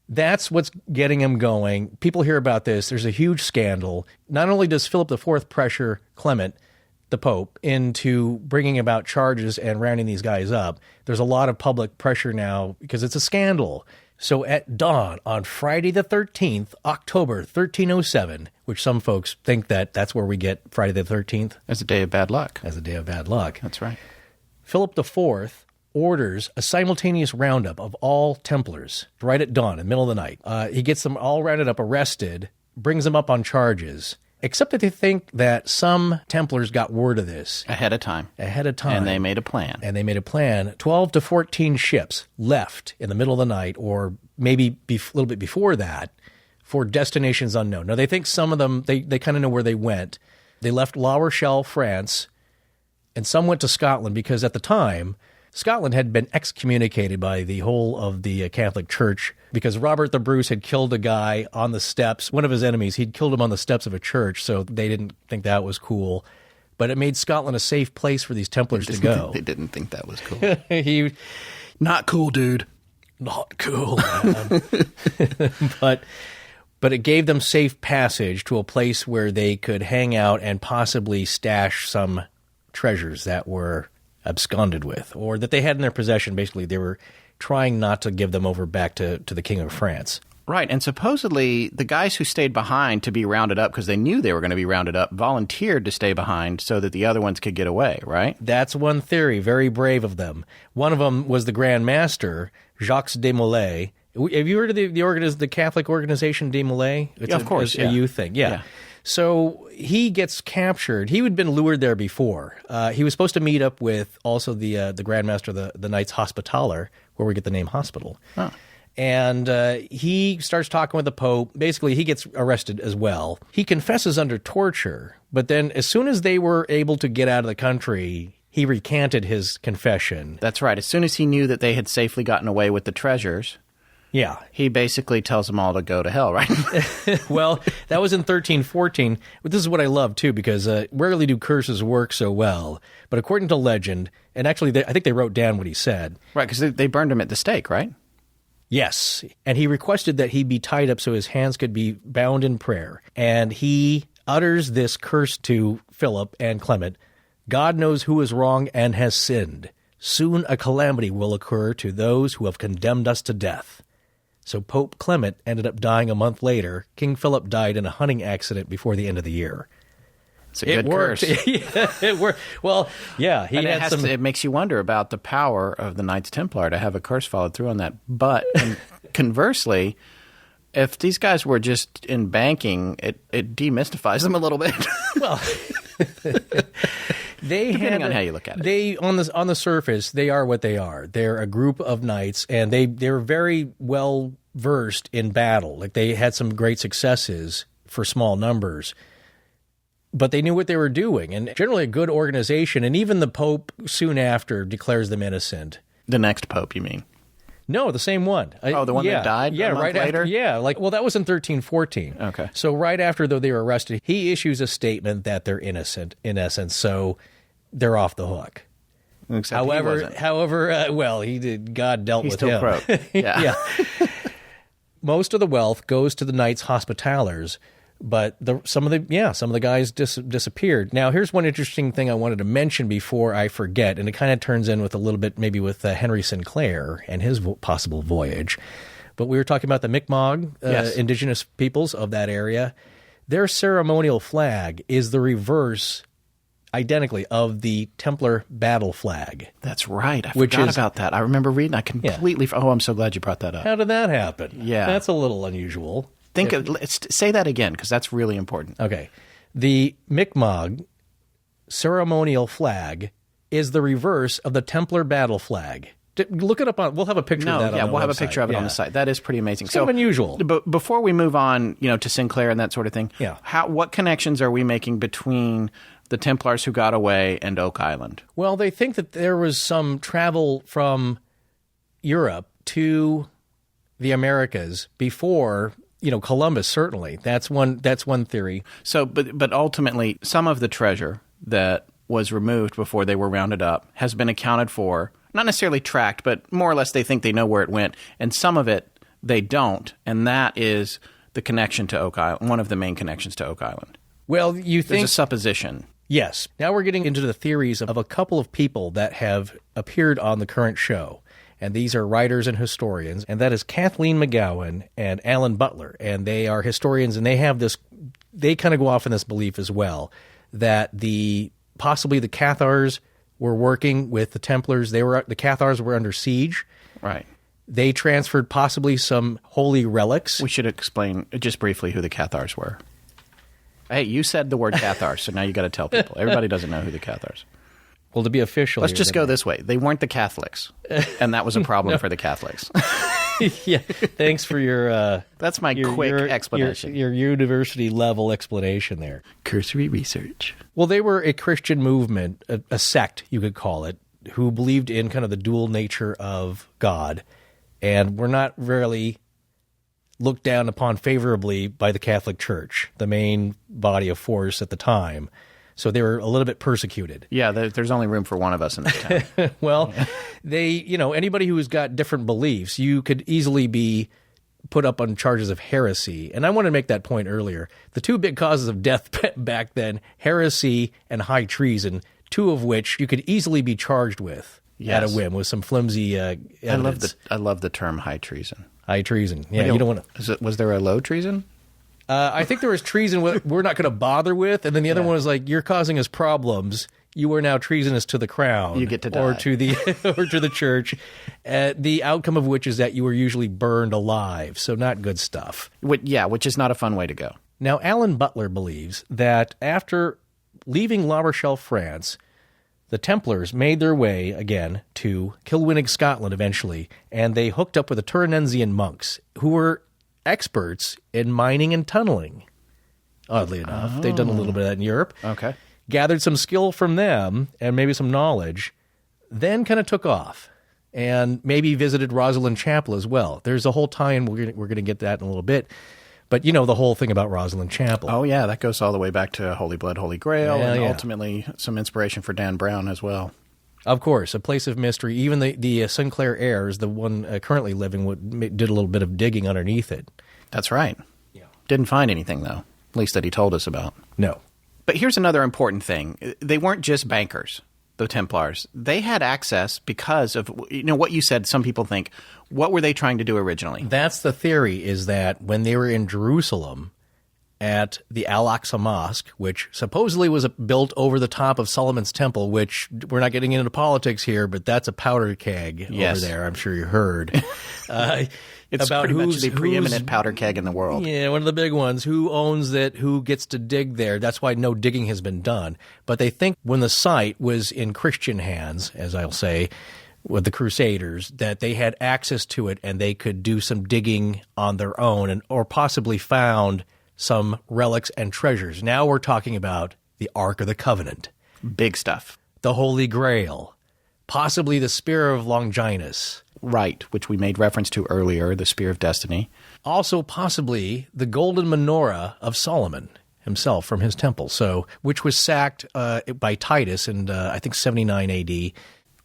that's what's getting him going. People hear about this. There's a huge scandal. Not only does Philip IV pressure Clement, the Pope, into bringing about charges and rounding these guys up, there's a lot of public pressure now because it's a scandal. So at dawn on Friday the 13th, October 1307, which some folks think that's where we get Friday the 13th. As a day of bad luck. As a day of bad luck. That's right. Philip IV orders a simultaneous roundup of all Templars right at dawn in the middle of the night. He gets them all rounded up, arrested, brings them up on charges, except that they think that some Templars got word of this. Ahead of time. And they made a plan. 12 to 14 ships left in the middle of the night, or maybe a little bit before that, for destinations unknown. Now, they think some of them, they kind of know where they went. They left La Rochelle, France, and some went to Scotland because at the time, Scotland had been excommunicated by the whole of the Catholic Church because Robert the Bruce had killed a guy on the steps, one of his enemies. He'd killed him on the steps of a church, so they didn't think that was cool. But it made Scotland a safe place for these Templars to go. They didn't think that was cool. Not cool, dude. not cool, man. But it gave them safe passage to a place where they could hang out and possibly stash some treasures that were absconded with, or that they had in their possession. Basically, they were trying not to give them over back to the King of France. Right, and supposedly the guys who stayed behind to be rounded up because they knew they were going to be rounded up volunteered to stay behind so that the other ones could get away, right? That's one theory. Very brave of them. One of them was the Grand Master, Jacques Desmoulins. Have you heard of the Catholic organization Desmoulins? Yeah, of course, a youth thing. Yeah. So he gets captured. He had been lured there before. He was supposed to meet up with also the Grand Master, the Knights Hospitaller, where we get the name hospital. Huh. And he starts talking with the Pope. Basically, he gets arrested as well. He confesses under torture, but then as soon as they were able to get out of the country, he recanted his confession. That's right. As soon as he knew that they had safely gotten away with the treasures, he basically tells them all to go to hell, right? Well, that was in 1314. But this is what I love, too, because rarely do curses work so well. But according to legend, and actually I think they wrote down what he said. Right, because they burned him at the stake, right? Yes, and he requested that he be tied up so his hands could be bound in prayer. And he utters this curse to Philip and Clement: God knows who is wrong and has sinned. Soon a calamity will occur to those who have condemned us to death. So Pope Clement ended up dying a month later. King Philip died in a hunting accident before the end of the year. It's a good curse. It worked. Well, yeah. It makes you wonder about the power of the Knights Templar to have a curse followed through on that. But conversely, if these guys were just in banking, it demystifies them a little bit. Well, depending on how you look at it. They on the surface, they are what they are. They're a group of knights, and they're very well versed in battle. Like, they had some great successes for small numbers. But they knew what they were doing, and generally a good organization. And even the Pope soon after declares them innocent. The next Pope, you mean? No, the same one. The one that died a month later? That was in 1314. Okay. So right after, though, they were arrested, he issues a statement that they're innocent, in essence, so they're off the hook. Except however, he did. God dealt with him. He's still croaked. Yeah. Most of the wealth goes to the Knights Hospitallers, but some of the guys disappeared. Now, here's one interesting thing I wanted to mention before I forget, and it kind of turns in with a little bit maybe with Henry Sinclair and his possible voyage. But we were talking about the Mi'kmaq, indigenous peoples of that area. Their ceremonial flag is the reverse, identically, of the Templar battle flag. That's right. I forgot about that. I remember reading. I completely. Yeah. Oh, I'm so glad you brought that up. How did that happen? Yeah, that's a little unusual. Say that again, because that's really important. Okay. The Mi'kmaq ceremonial flag is the reverse of the Templar battle flag. Look it up we'll have a picture of that on the we'll have website. A picture of it on the site. That is pretty amazing. It's kind of unusual. But before we move on, to Sinclair and that sort of thing, what connections are we making between the Templars who got away and Oak Island? Well, they think that there was some travel from Europe to the Americas before Columbus, certainly. That's one theory. So, but ultimately, some of the treasure that was removed before they were rounded up has been accounted for, not necessarily tracked, but more or less they think they know where it went, and some of it they don't, and that is the connection to Oak Island, one of the main connections to Oak Island. Well, you think... There's a supposition. Yes. Now we're getting into the theories of a couple of people that have appeared on the current show. And these are writers and historians, and that is Kathleen McGowan and Alan Butler. And they are historians, and they kind of go off in this belief as well, that possibly the Cathars were working with the Templars. The Cathars were under siege. Right. They transferred possibly some holy relics. We should explain just briefly who the Cathars were. Hey, you said the word Cathars, so now you got to tell people. Everybody doesn't know who the Cathars. Well, to be official, let's just go this way. They weren't the Catholics, and that was a problem for the Catholics. Yeah, thanks for your... That's my quick explanation. Your university-level explanation there. Cursory research. Well, they were a Christian movement, a sect, you could call it, who believed in kind of the dual nature of God, and were not really looked down upon favorably by the Catholic Church, the main body of force at the time. So they were a little bit persecuted. Yeah, there's only room for one of us in this town. Well, anybody who's got different beliefs, you could easily be put up on charges of heresy. And I want to make that point earlier. The two big causes of death back then, heresy and high treason, two of which you could easily be charged with at a whim with some flimsy evidence. I love the term high treason. High treason. Yeah, you don't want to. Was there a low treason? I think there was treason we're not going to bother with, and then the other one was like, you're causing us problems. You are now treasonous to the crown. You get to die. Or to the church. The outcome of which is that you were usually burned alive. So not good stuff. Which is not a fun way to go. Now, Alan Butler believes that after leaving La Rochelle, France, the Templars made their way again to Kilwinnig, Scotland eventually, and they hooked up with the Turinensian monks, who were experts in mining and tunneling. Oddly enough, they'd done a little bit of that in Europe. Okay. Gathered some skill from them and maybe some knowledge, then kind of took off and maybe visited Rosalind Chapel as well. There's a whole tie-in. We're going to get that in a little bit. But you know the whole thing about Rosalind Chapel. Oh, yeah. That goes all the way back to Holy Blood, Holy Grail, and ultimately some inspiration for Dan Brown as well. Of course, a place of mystery. Even the Sinclair heirs, the one currently living, did a little bit of digging underneath it. That's right. Yeah. Didn't find anything, though, at least that he told us about. No. But here's another important thing. They weren't just bankers, the Templars. They had access because of, what you said. Some people think, what were they trying to do originally? That's the theory, is that when they were in Jerusalem at the Al-Aqsa Mosque, which supposedly was built over the top of Solomon's Temple, which we're not getting into politics here, but that's a powder keg over there. I'm sure you heard. It's about pretty much the preeminent powder keg in the world. Yeah, one of the big ones. Who owns it? Who gets to dig there? That's why no digging has been done. But they think when the site was in Christian hands, as I'll say, with the Crusaders, that they had access to it and they could do some digging on their own or possibly found some relics and treasures. Now we're talking about the Ark of the Covenant. Big stuff. The Holy Grail. Possibly the Spear of Longinus. Right, which we made reference to earlier, the Spear of Destiny. Also, possibly the golden menorah of Solomon himself from his temple, which was sacked by Titus in, I think, 79 A.D.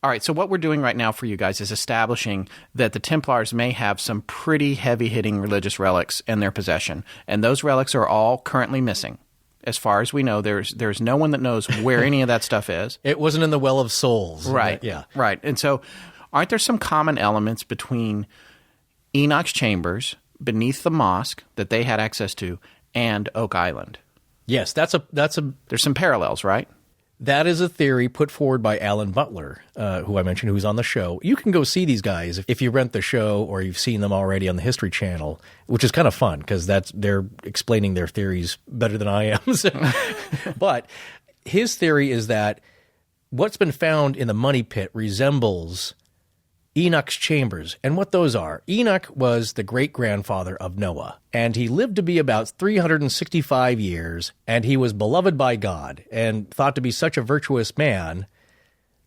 All right, so what we're doing right now for you guys is establishing that the Templars may have some pretty heavy-hitting religious relics in their possession, and those relics are all currently missing. As far as we know, there's no one that knows where any of that stuff is. It wasn't in the Well of Souls. Right, yeah. Right, and so aren't there some common elements between Enoch's chambers beneath the mosque that they had access to and Oak Island? Yes, there's some parallels, right? That is a theory put forward by Alan Butler, who I mentioned, who's on the show. You can go see these guys if you rent the show or you've seen them already on the History Channel, which is kind of fun because they're explaining their theories better than I am. But his theory is that what's been found in the money pit resembles Enoch's chambers, and what those are. Enoch was the great-grandfather of Noah, and he lived to be about 365 years, and he was beloved by God, and thought to be such a virtuous man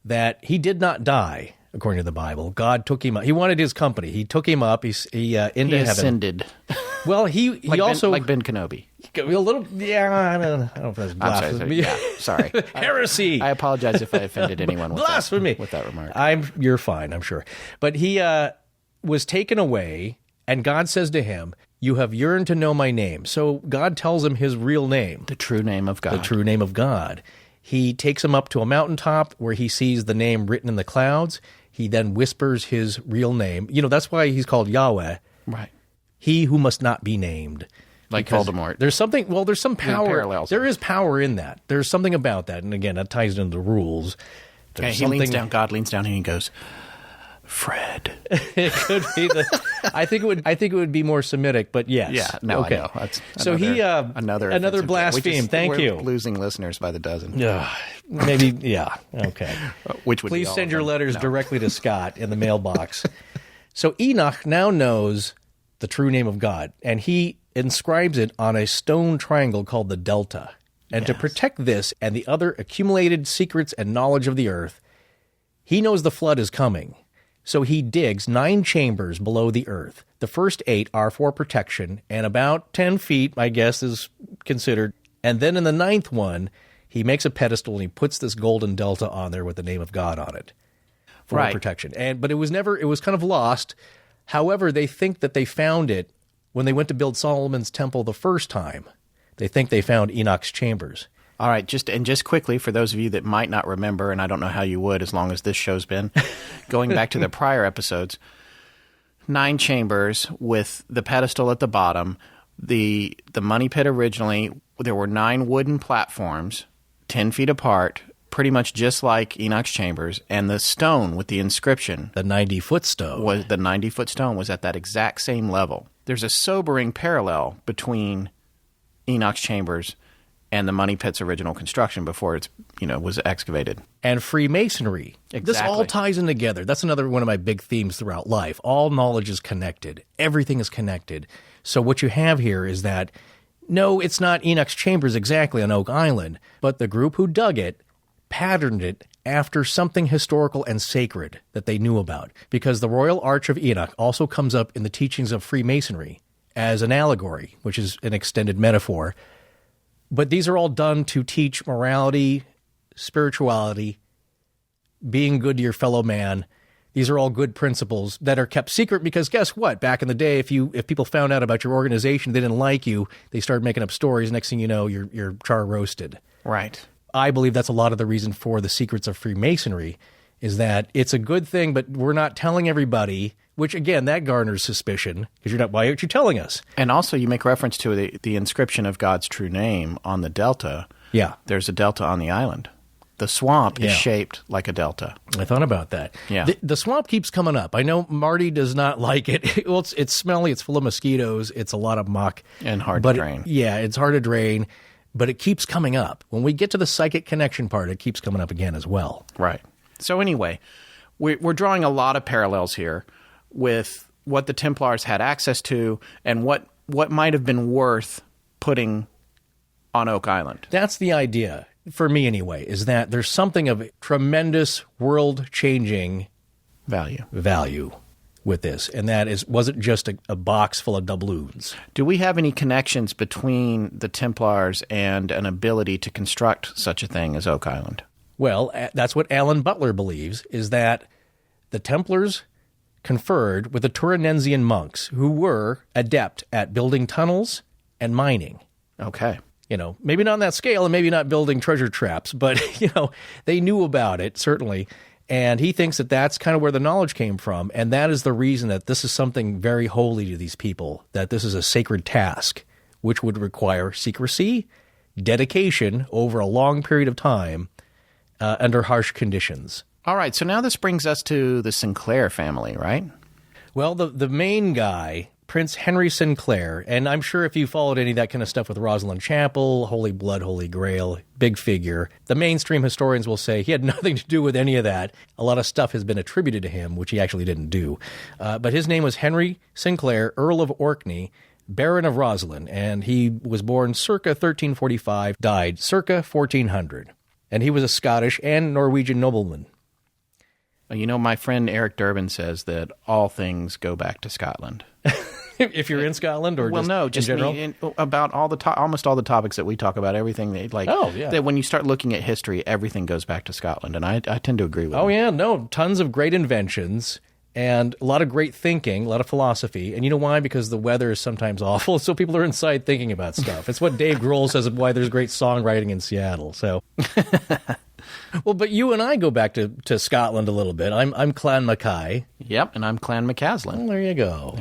that he did not die, according to the Bible. God took him up. He wanted his company. He took him up. He into heaven. Ascended. Well, he also... like Ben Kenobi. A little... Yeah, I don't know if that's blasphemy. Sorry. Heresy! I apologize if I offended anyone with blasphemy! With that remark. You're fine, I'm sure. But he was taken away, and God says to him, "You have yearned to know my name." So God tells him his real name. The true name of God. The true name of God. He takes him up to a mountaintop where he sees the name written in the clouds. He then whispers his real name. That's why he's called Yahweh. Right. He who must not be named. Like Voldemort. There's some power. Parallels. There is power in that. There's something about that. And again, that ties into the rules. God leans down and he goes, "Fred." It could be I think it would be more Semitic, but yes. Yeah, no, okay. I know. That's another blaspheme. Thank you. We're losing listeners by the dozen. Maybe, yeah. Okay. Which would Please send your letters directly to Scott in the mailbox. So Enoch now knows the true name of God, and he inscribes it on a stone triangle called the Delta. And to protect this and the other accumulated secrets and knowledge of the earth, he knows the flood is coming. So he digs 9 chambers below the earth. The first 8 are for protection, and about 10 feet, I guess, is considered. And then in the 9th one, he makes a pedestal and he puts this golden delta on there with the name of God on it for protection. But it was kind of lost. However, they think that they found it when they went to build Solomon's temple the first time. They think they found Enoch's chambers. All right, just quickly, for those of you that might not remember, and I don't know how you would as long as this show's been, going back to the prior episodes, 9 chambers with the pedestal at the bottom. The money pit originally, there were 9 wooden platforms, 10 feet apart, pretty much just like Enoch's chambers, and the stone with the inscription. The 90-foot stone. The 90-foot stone was at that exact same level. There's a sobering parallel between Enoch's chambers and the money pit's original construction before it's was excavated. And Freemasonry. Exactly. This all ties in together. That's another one of my big themes throughout life. All knowledge is connected. Everything is connected. So what you have here is that, no, it's not Enoch's chambers exactly on Oak Island, but the group who dug it patterned it after something historical and sacred that they knew about. Because the Royal Arch of Enoch also comes up in the teachings of Freemasonry as an allegory, which is an extended metaphor. But these are all done to teach morality, spirituality, being good to your fellow man. These are all good principles that are kept secret because guess what? Back in the day, if people found out about your organization, they didn't like you, they started making up stories. Next thing you know, you're char roasted. Right. I believe that's a lot of the reason for the secrets of Freemasonry is that it's a good thing, but we're not telling everybody, which again, that garners suspicion because why aren't you telling us? And also you make reference to the inscription of God's true name on the delta. Yeah. There's a delta on the island. The swamp is shaped like a delta. I thought about that. Yeah. The swamp keeps coming up. I know Marty does not like it. Well, it's smelly. It's full of mosquitoes. It's a lot of muck. And hard to drain. It's hard to drain, but it keeps coming up. When we get to the psychic connection part, it keeps coming up again as well. Right. So anyway, we're drawing a lot of parallels here with what the Templars had access to and what might have been worth putting on Oak Island. That's the idea, for me anyway, is that there's something of tremendous world-changing value with this, and that wasn't just a box full of doubloons. Do we have any connections between the Templars and an ability to construct such a thing as Oak Island? Well, that's what Alan Butler believes, is that the Templars conferred with the Turinensian monks who were adept at building tunnels and mining. Okay. Maybe not on that scale and maybe not building treasure traps, but, they knew about it, certainly. And he thinks that that's kind of where the knowledge came from. And that is the reason that this is something very holy to these people, that this is a sacred task, which would require secrecy, dedication over a long period of time, under harsh conditions. All right, so now this brings us to the Sinclair family, right? Well, the main guy, Prince Henry Sinclair, and I'm sure if you followed any of that kind of stuff with Rosalind Chapel, Holy Blood, Holy Grail, big figure, the mainstream historians will say he had nothing to do with any of that. A lot of stuff has been attributed to him, which he actually didn't do. But his name was Henry Sinclair, Earl of Orkney, Baron of Rosalind, and he was born circa 1345, died circa 1400. And he was a Scottish and Norwegian nobleman. My friend Eric Durbin says that all things go back to Scotland. If you're in Scotland, or just in general? About almost all the topics that we talk about, everything that when you start looking at history, everything goes back to Scotland, and I tend to agree with him. Oh yeah, no, tons of great inventions and a lot of great thinking, a lot of philosophy, and you know why? Because the weather is sometimes awful, so people are inside thinking about stuff. It's what Dave Grohl says of why there's great songwriting in Seattle. So. Well, but you and I go back to Scotland a little bit. I'm Clan Mackay. Yep, and I'm Clan McCaslin. Well, there you go.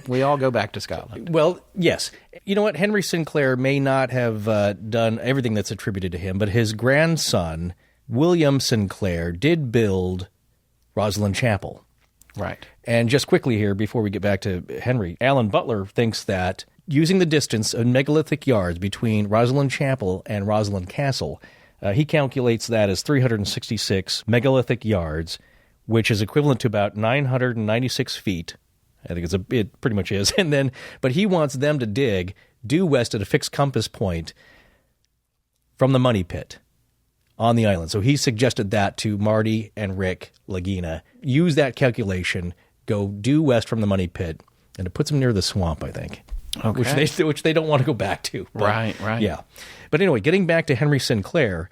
We all go back to Scotland. Well, yes. You know what? Henry Sinclair may not have done everything that's attributed to him, but his grandson, William Sinclair, did build Rosalind Chapel. Right. And just quickly here, before we get back to Henry, Alan Butler thinks that using the distance of megalithic yards between Rosalind Chapel and Rosalind Castle, he calculates that as 366 megalithic yards, which is equivalent to about 996 feet. I think it pretty much is. But he wants them to dig due west at a fixed compass point from the money pit on the island. So he suggested that to Marty and Rick Lagina. Use that calculation, go due west from the money pit, and it puts them near the swamp, I think. Okay. Which they don't want to go back to. Right. Yeah. But anyway, getting back to Henry Sinclair,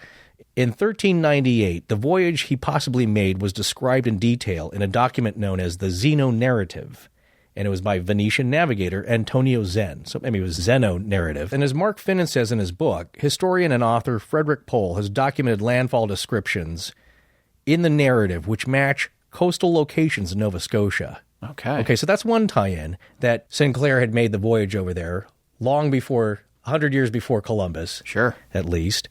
in 1398, the voyage he possibly made was described in detail in a document known as the Zeno Narrative, and it was by Venetian navigator Antonio Zen. So maybe it was Zeno Narrative. And as Mark Finnan says in his book, historian and author Frederick Pohl has documented landfall descriptions in the narrative which match coastal locations in Nova Scotia. Okay, so that's one tie-in, that Sinclair had made the voyage over there long before, 100 years before Columbus. Sure. At least.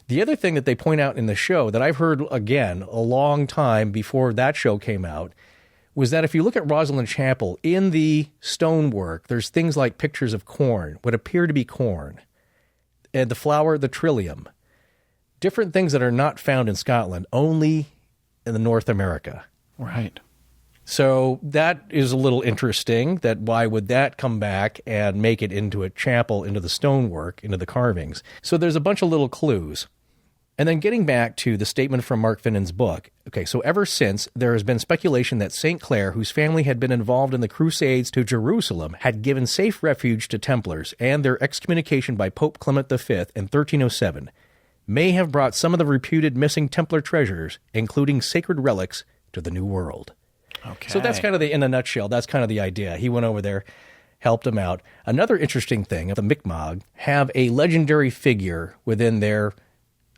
The other thing that they point out in the show that I've heard, again, a long time before that show came out, was that if you look at Rosalind Chapel, in the stonework, there's things like pictures of corn, what appear to be corn, and the flower, the trillium, different things that are not found in Scotland, only in the North America. Right. So that is a little interesting, that why would that come back and make it into a chapel, into the stonework, into the carvings? So there's a bunch of little clues. And then getting back to the statement from Mark Finnan's book, okay, so ever since, there has been speculation that St. Clair, whose family had been involved in the Crusades to Jerusalem, had given safe refuge to Templars, and their excommunication by Pope Clement V in 1307 may have brought some of the reputed missing Templar treasures, including sacred relics, to the New World. Okay. So that's kind of in a nutshell, that's kind of the idea. He went over there, helped him out. Another interesting thing, the Mi'kmaq have a legendary figure within their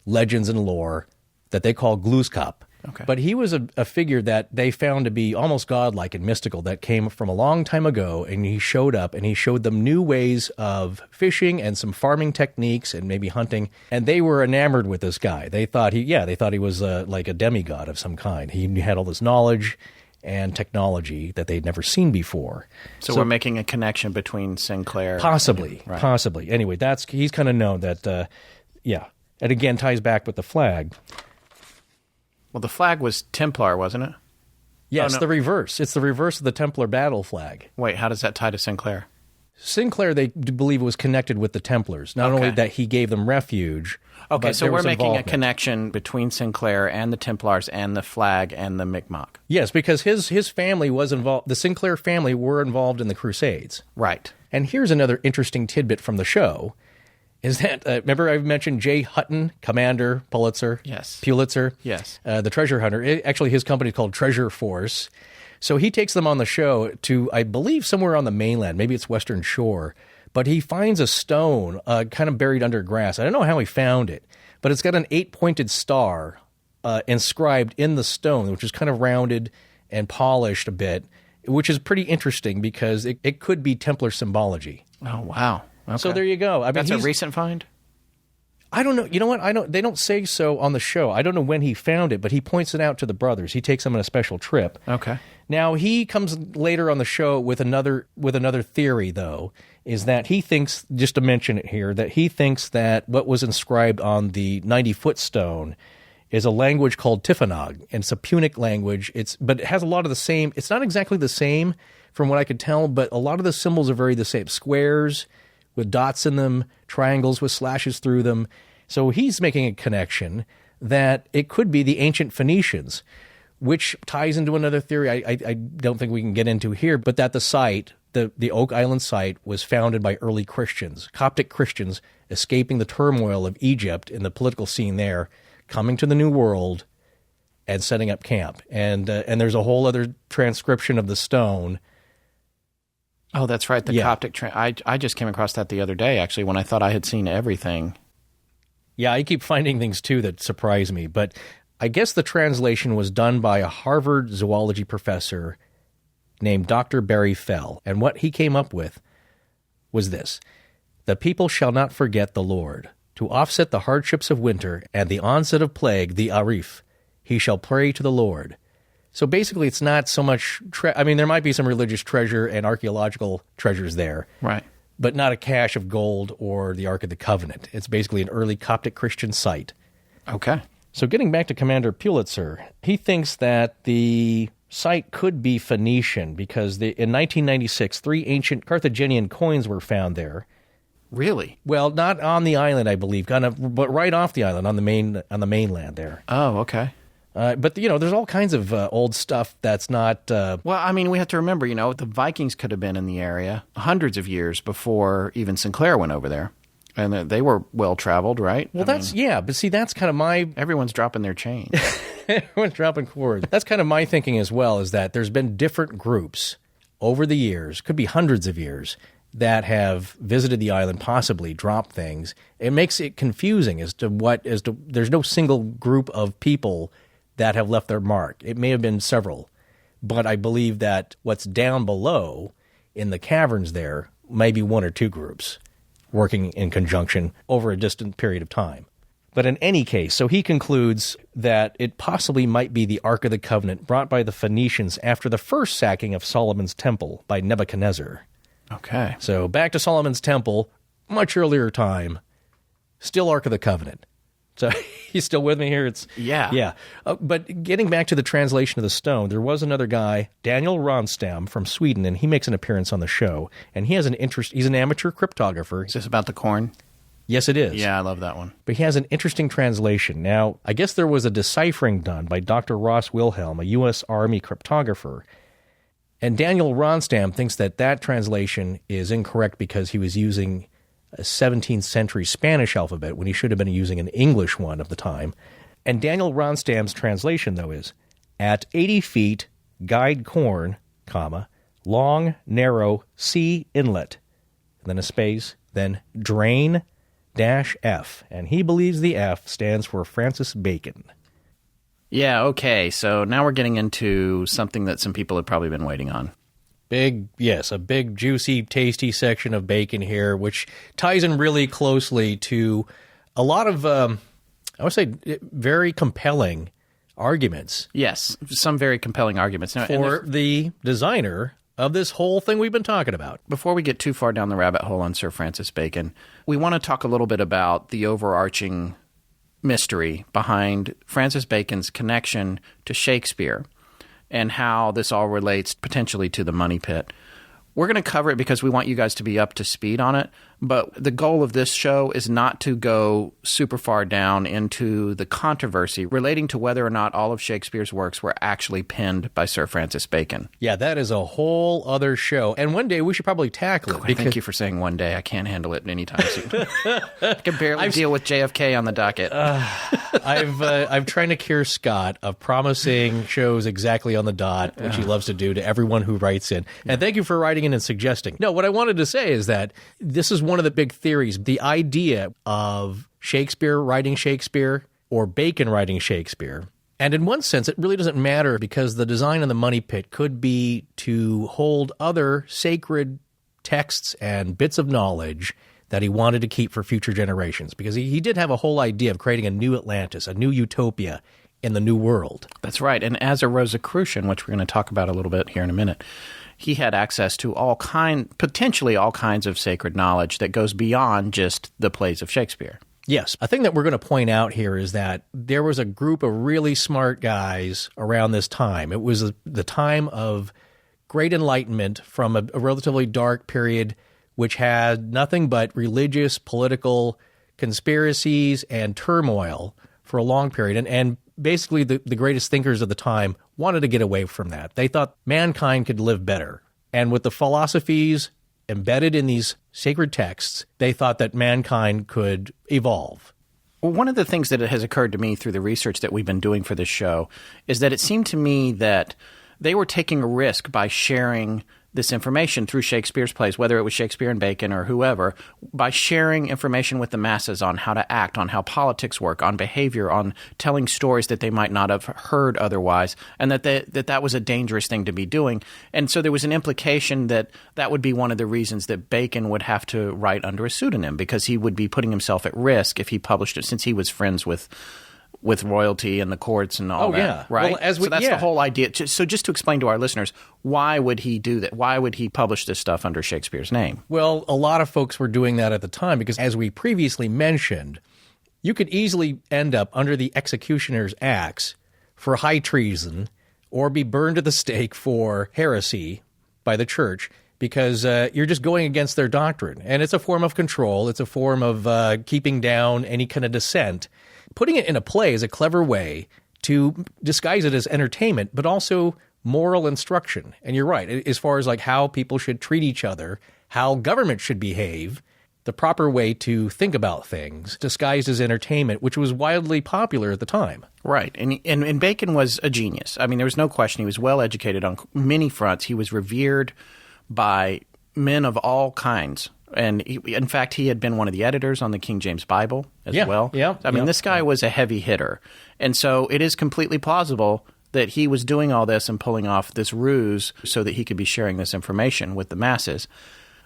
legends and lore that they call Glooskap. Okay. But he was a figure that they found to be almost godlike and mystical, that came from a long time ago, and he showed up and he showed them new ways of fishing and some farming techniques and maybe hunting, and they were enamored with this guy. They thought he was like a demigod of some kind. He had all this knowledge and technology that they'd never seen before. So we're making a connection between Sinclair. Possibly. Anyway, he's kind of known that, It again ties back with the flag. Well, the flag was Templar, wasn't it? Yes, the reverse. It's the reverse of the Templar battle flag. Wait, how does that tie to Sinclair? Sinclair, they believe, was connected with the Templars. Not only that he gave them refuge, okay, so we're making a connection between Sinclair and the Templars and the flag and the Mi'kmaq. Yes, because his family was involved. The Sinclair family were involved in the Crusades. Right. And here's another interesting tidbit from the show, is that, remember I've mentioned J. Hutton, Commander Pulitzer? Yes. Pulitzer? Yes. The treasure hunter. Actually, his company is called Treasure Force. So he takes them on the show to, I believe, somewhere on the mainland. Maybe it's Western Shore. But he finds a stone kind of buried under grass. I don't know how he found it, but it's got an 8-pointed star inscribed in the stone, which is kind of rounded and polished a bit, which is pretty interesting because it could be Templar symbology. Oh, wow. Okay. So there you go. That's a recent find? I don't know. You know what? They don't say so on the show. I don't know when he found it, but he points it out to the brothers. He takes them on a special trip. Okay. Now, he comes later on the show with another theory, though, is that he thinks, just to mention it here, that he thinks that what was inscribed on the 90-foot stone is a language called Tifinagh, and it's a Punic language. But it has a lot of the same. It's not exactly the same from what I could tell, but a lot of the symbols are very the same. Squares with dots in them, triangles with slashes through them. So he's making a connection that it could be the ancient Phoenicians, which ties into another theory I don't think we can get into here, but that the site, the Oak Island site, was founded by early Christians, Coptic Christians, escaping the turmoil of Egypt in the political scene there, coming to the New World and setting up camp. And there's a whole other transcription of the stone. Oh, that's right. The Coptic. I just came across that the other day, actually, when I thought I had seen everything. Yeah, I keep finding things, too, that surprise me. But I guess the translation was done by a Harvard zoology professor named Dr. Barry Fell. And what he came up with was this: "The people shall not forget the Lord. To offset the hardships of winter and the onset of plague, the Arif, he shall pray to the Lord." So basically, it's not so much, there might be some religious treasure and archaeological treasures there. Right. But not a cache of gold or the Ark of the Covenant. It's basically an early Coptic Christian site. Okay. So getting back to Commander Pulitzer, he thinks that the site could be Phoenician because in 1996, 3 ancient Carthaginian coins were found there. Really? Well, not on the island, I believe, but right off the island on the mainland there. Oh, okay. But, there's all kinds of old stuff that's not... Well, we have to remember, the Vikings could have been in the area hundreds of years before even Sinclair went over there. And they were well-traveled, right? Well, but see, that's kind of my... Everyone's dropping their chains. Everyone's dropping cords. That's kind of my thinking as well, is that there's been different groups over the years, could be hundreds of years, that have visited the island, possibly dropped things. It makes it confusing there's no single group of people that have left their mark. It may have been several, but I believe that what's down below in the caverns there may be one or two groups working in conjunction over a distant period of time. But in any case, so he concludes that it possibly might be the Ark of the Covenant brought by the Phoenicians after the first sacking of Solomon's temple by Nebuchadnezzar. Okay. So back to Solomon's temple, much earlier time, still Ark of the Covenant. So he's still with me here? Yeah. But getting back to the translation of the stone, there was another guy, Daniel Ronstam from Sweden, and he makes an appearance on the show. And he has an interest. He's an amateur cryptographer. Is this about the corn? Yes, it is. Yeah, I love that one. But he has an interesting translation. Now, I guess there was a deciphering done by Dr. Ross Wilhelm, a U.S. Army cryptographer. And Daniel Ronstam thinks that translation is incorrect because he was using a 17th century Spanish alphabet when he should have been using an English one of the time. And Daniel Ronstam's translation, though, is, at 80 feet, guide corn, comma, long, narrow, sea inlet, and then a space, then drain, -F. And he believes the F stands for Francis Bacon. Yeah, okay. So now we're getting into something that some people have probably been waiting on. A big, juicy, tasty section of bacon here, which ties in really closely to a lot of, I would say, very compelling arguments. Yes, some very compelling arguments. Now, for the designer of this whole thing we've been talking about. Before we get too far down the rabbit hole on Sir Francis Bacon, we want to talk a little bit about the overarching mystery behind Francis Bacon's connection to Shakespeare and how this all relates potentially to the money pit. We're going to cover it because we want you guys to be up to speed on it, but the goal of this show is not to go super far down into the controversy relating to whether or not all of Shakespeare's works were actually penned by Sir Francis Bacon. Yeah, that is a whole other show, and one day we should probably tackle it. Thank you for saying one day. I can't handle it anytime soon. I can barely deal with JFK on the docket. I'm trying to cure Scott of promising shows exactly on the dot, which he loves to do to everyone who writes in. And thank you for writing in and suggesting. No, what I wanted to say is that this is one of the big theories. The idea of Shakespeare writing Shakespeare or Bacon writing Shakespeare. And in one sense, it really doesn't matter because the design of the money pit could be to hold other sacred texts and bits of knowledge that he wanted to keep for future generations. Because he did have a whole idea of creating a new Atlantis, a new utopia in the new world. That's right. And as a Rosicrucian, which we're going to talk about a little bit here in a minute, he had access to potentially all kinds of sacred knowledge that goes beyond just the plays of Shakespeare. Yes. A thing that we're going to point out here is that there was a group of really smart guys around this time. It was the time of great enlightenment from a relatively dark period, which had nothing but religious, political conspiracies and turmoil for a long period. And basically the greatest thinkers of the time wanted to get away from that. They thought mankind could live better. And with the philosophies embedded in these sacred texts, they thought that mankind could evolve. Well, one of the things that has occurred to me through the research that we've been doing for this show is that it seemed to me that they were taking a risk by sharing this information through Shakespeare's plays, whether it was Shakespeare and Bacon or whoever, by sharing information with the masses on how to act, on how politics work, on behavior, on telling stories that they might not have heard otherwise, and that was a dangerous thing to be doing. And so there was an implication that would be one of the reasons that Bacon would have to write under a pseudonym, because he would be putting himself at risk if he published it, since he was friends with royalty and the courts and all that, yeah. Right? Well, so that's the whole idea. So just to explain to our listeners, why would he do that? Why would he publish this stuff under Shakespeare's name? Well, a lot of folks were doing that at the time because, as we previously mentioned, you could easily end up under the executioner's axe for high treason or be burned at the stake for heresy by the church because you're just going against their doctrine. And it's a form of control. It's a form of keeping down any kind of dissent. Putting it in a play is a clever way to disguise it as entertainment, but also moral instruction. And you're right, as far as like how people should treat each other, how government should behave, the proper way to think about things, disguised as entertainment, which was wildly popular at the time. Right. And Bacon was a genius. I mean, there was no question. He was well educated on many fronts. He was revered by men of all kinds. And in fact, he had been one of the editors on the King James Bible as well. Yeah. I mean, this guy was a heavy hitter. And so it is completely plausible that he was doing all this and pulling off this ruse so that he could be sharing this information with the masses.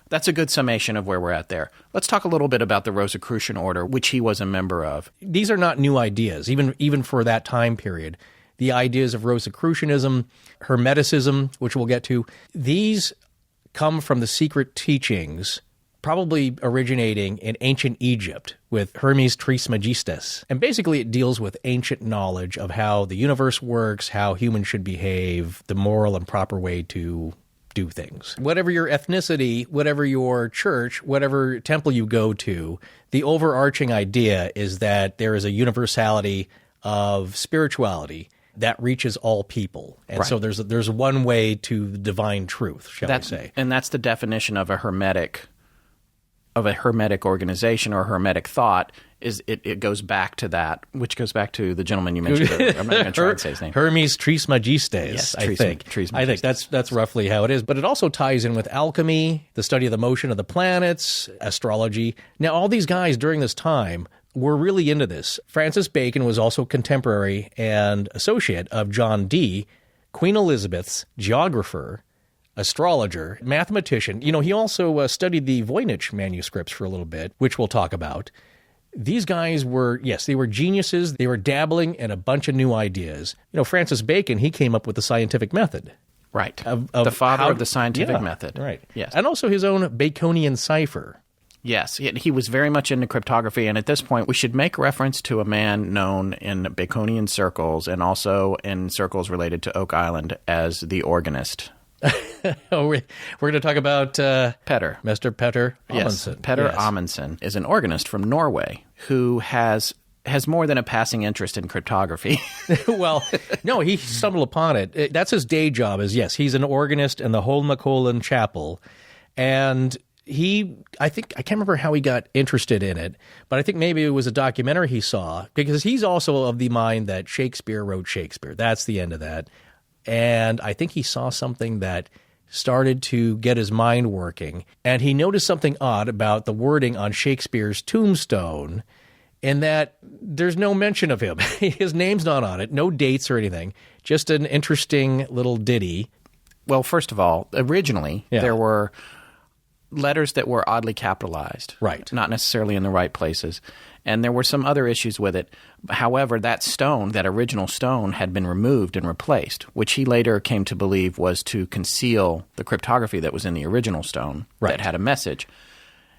That's a good summation of where we're at there. Let's talk a little bit about the Rosicrucian order, which he was a member of. These are not new ideas, even for that time period. The ideas of Rosicrucianism, Hermeticism, which we'll get to, these come from the secret teachings, probably originating in ancient Egypt with Hermes Trismegistus. And basically it deals with ancient knowledge of how the universe works, how humans should behave, the moral and proper way to do things. Whatever your ethnicity, whatever your church, whatever temple you go to, the overarching idea is that there is a universality of spirituality that reaches all people. And so there's one way to the divine truth, shall we say. And that's the definition of a hermetic organization or hermetic thought. Is it goes back to that, which goes back to the gentleman you mentioned earlier. I'm not going to try and say his name. Hermes Trismegistus, yes, I think. Trismegistus. I think that's roughly how it is. But it also ties in with alchemy, the study of the motion of the planets, astrology. Now, all these guys during this time were really into this. Francis Bacon was also contemporary and associate of John Dee, Queen Elizabeth's geographer, astrologer, mathematician. You know, he also studied the Voynich manuscripts for a little bit, which we'll talk about. These guys were, yes, they were geniuses. They were dabbling in a bunch of new ideas. You know, Francis Bacon, he came up with the scientific method. Right. The father of the scientific method. Right. Yes. And also his own Baconian cipher. Yes, he was very much into cryptography, and at this point we should make reference to a man known in Baconian circles and also in circles related to Oak Island as the organist. We're going to talk about Petter. Mr. Petter Amundsen. Yes, Petter Amundsen is an organist from Norway who has more than a passing interest in cryptography. Well, no, he stumbled upon it. That's his day job he's an organist in the Holmenkollen Chapel, and I can't remember how he got interested in it, but I think maybe it was a documentary he saw, because he's also of the mind that Shakespeare wrote Shakespeare. That's the end of that. And I think he saw something that started to get his mind working, and he noticed something odd about the wording on Shakespeare's tombstone, in that there's no mention of him. His name's not on it, no dates or anything, just an interesting little ditty. Well, first of all, originally there were letters that were oddly capitalized. Right. Not necessarily in the right places. And there were some other issues with it. However, that original stone had been removed and replaced, which he later came to believe was to conceal the cryptography that was in the original stone that had a message.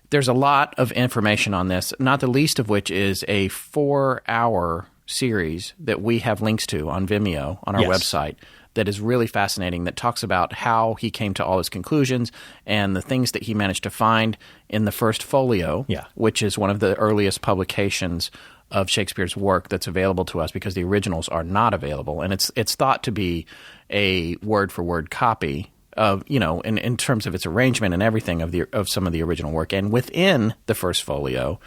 There's a lot of information on this, not the least of which is a 4-hour series that we have links to on Vimeo on our website that is really fascinating, that talks about how he came to all his conclusions and the things that he managed to find in the first folio, which is one of the earliest publications of Shakespeare's work that's available to us, because the originals are not available. And it's thought to be a word-for-word copy of, in terms of its arrangement and everything of some of the original work. And within the first folio,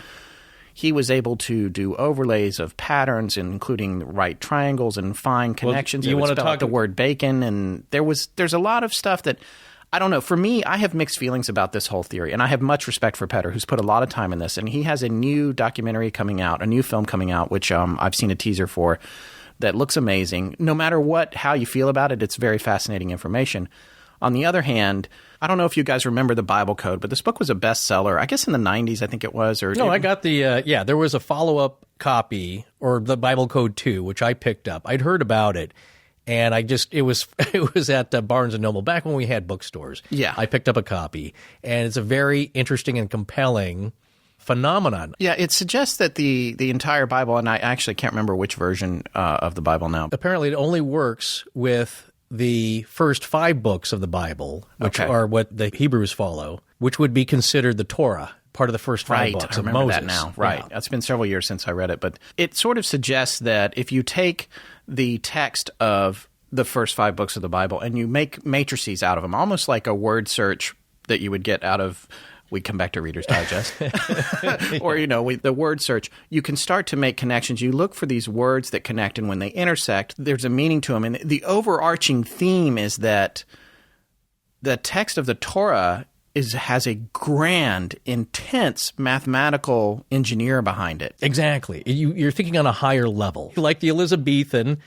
he was able to do overlays of patterns, including right triangles and fine connections. You want to talk the word bacon, and there's a lot of stuff that, I don't know. For me, I have mixed feelings about this whole theory, and I have much respect for Petter, who's put a lot of time in this. And he has a new documentary coming out, a new film coming out, which I've seen a teaser for, that looks amazing. No matter how you feel about it, it's very fascinating information. On the other hand, I don't know if you guys remember the Bible Code, but this book was a bestseller, I guess in the 90s, I think it was. I got there was a follow-up copy, or the Bible Code 2, which I picked up. I'd heard about it, and it was at Barnes & Noble, back when we had bookstores. Yeah. I picked up a copy, and it's a very interesting and compelling phenomenon. Yeah, it suggests that the entire Bible, and I actually can't remember which version of the Bible now. Apparently it only works with the first 5 books of the Bible, which are what the Hebrews follow, which would be considered the Torah, part of the first 5 books of Moses. I remember that now. Right. That's been several years since I read it, but it sort of suggests that if you take the text of the first 5 books of the Bible and you make matrices out of them, almost like a word search that you would get out of we come back to Reader's Digest, or, the word search, you can start to make connections. You look for these words that connect, and when they intersect, there's a meaning to them. And the overarching theme is that the text of the Torah has a grand, intense mathematical engineer behind it. Exactly. You're thinking on a higher level. Like the Elizabethan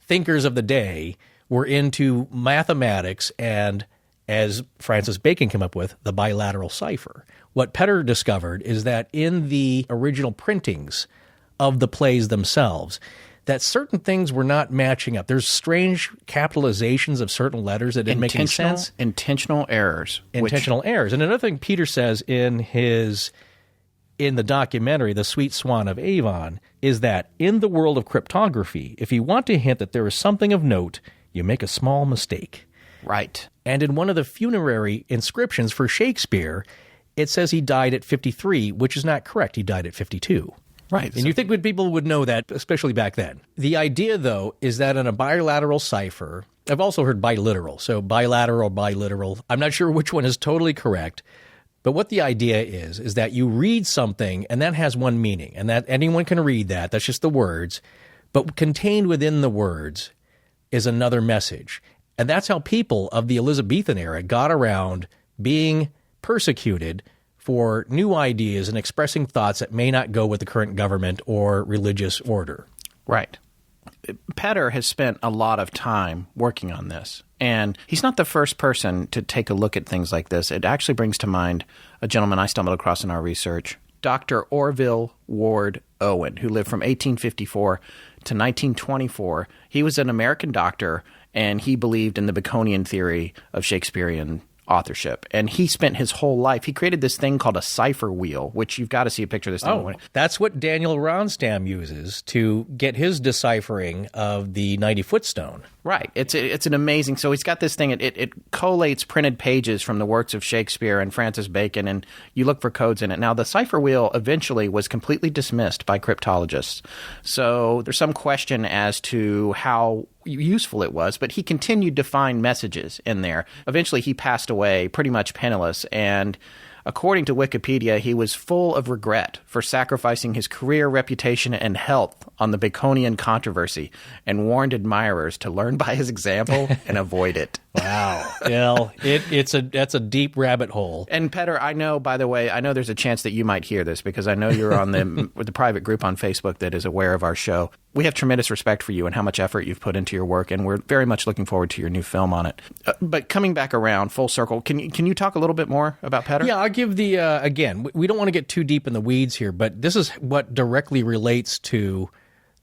thinkers of the day were into mathematics and, as Francis Bacon came up with, the bilateral cipher. What Petter discovered is that in the original printings of the plays themselves, that certain things were not matching up. There's strange capitalizations of certain letters that didn't make any sense. Intentional errors. Intentional errors. And another thing Peter says in the documentary, The Sweet Swan of Avon, is that in the world of cryptography, if you want to hint that there is something of note, you make a small mistake. Right. And in one of the funerary inscriptions for Shakespeare, it says he died at 53, which is not correct. He died at 52. Right. And you think people would know that, especially back then. The idea, though, is that in a bilateral cipher, I've also heard biliteral, so bilateral, biliteral. I'm not sure which one is totally correct, but what the idea is that you read something and that has one meaning, and that anyone can read that. That's just the words. But contained within the words is another message. And that's how people of the Elizabethan era got around being persecuted for new ideas and expressing thoughts that may not go with the current government or religious order. Right. Petter has spent a lot of time working on this, and he's not the first person to take a look at things like this. It actually brings to mind a gentleman I stumbled across in our research, Dr. Orville Ward Owen, who lived from 1854 to 1924. He was an American doctor, and he believed in the Baconian theory of Shakespearean authorship. And he spent his whole life, he created this thing called a cipher wheel, which you've got to see a picture of this thing. Oh, that's what Daniel Ronstam uses to get his deciphering of the 90-foot stone. Right. It's an amazing, so he's got this thing, it collates printed pages from the works of Shakespeare and Francis Bacon, and you look for codes in it. Now, the cipher wheel eventually was completely dismissed by cryptologists. So there's some question as to how useful it was, but he continued to find messages in there. Eventually, he passed away pretty much penniless, and according to Wikipedia, he was full of regret for sacrificing his career, reputation, and health on the Baconian controversy, and warned admirers to learn by his example and avoid it. Wow. Well, that's a deep rabbit hole. And Petter, I know, by the way, I know there's a chance that you might hear this because I know you're on the private group on Facebook that is aware of our show. We have tremendous respect for you and how much effort you've put into your work, and we're very much looking forward to your new film on it. But coming back around, full circle, can you talk a little bit more about Petter? Yeah, I'll give again, we don't want to get too deep in the weeds here, but this is what directly relates to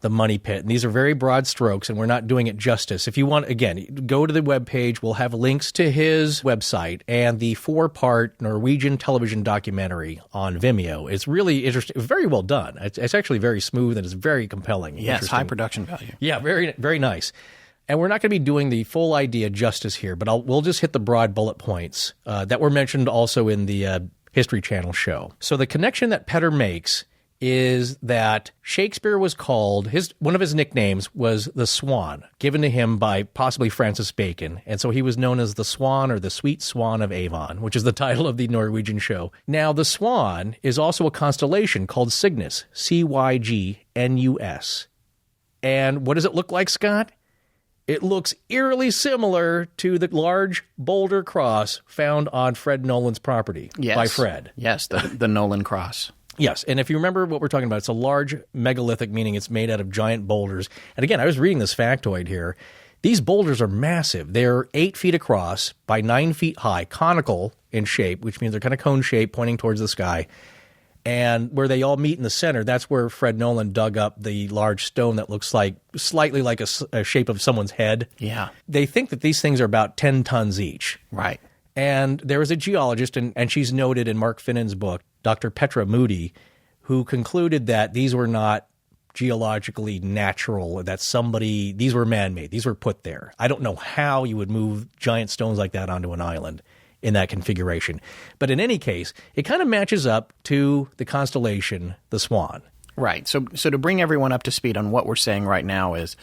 the money pit. And these are very broad strokes, and we're not doing it justice. If you want, again, go to the webpage. We'll have links to his website and the 4-part Norwegian television documentary on Vimeo. It's really interesting. It's very well done. It's actually very smooth, and it's very compelling. Yes, high production value. Yeah, very, very nice. And we're not going to be doing the full idea justice here, but we'll just hit the broad bullet points that were mentioned also in the History Channel show. So the connection that Petter makes is that Shakespeare was called, one of his nicknames was the Swan, given to him by possibly Francis Bacon. And so he was known as the Swan or the Sweet Swan of Avon, which is the title of the Norwegian show. Now, the Swan is also a constellation called Cygnus, Cygnus. And what does it look like, Scott? It looks eerily similar to the large boulder cross found on Fred Nolan's property by Fred. Yes, the Nolan cross. Yes, and if you remember what we're talking about, it's a large megalithic, meaning it's made out of giant boulders. And again, I was reading this factoid here. These boulders are massive. They're 8 feet across by 9 feet high, conical in shape, which means they're kind of cone shaped, pointing towards the sky. And where they all meet in the center, that's where Fred Nolan dug up the large stone that looks like slightly like a shape of someone's head. Yeah. They think that these things are about 10 tons each. Right. And there was a geologist, and she's noted in Mark Finnan's book, Dr. Petra Moody, who concluded that these were not geologically natural, that these were man-made. These were put there. I don't know how you would move giant stones like that onto an island in that configuration. But in any case, it kind of matches up to the constellation, the Swan. Right. So to bring everyone up to speed on what we're saying right now is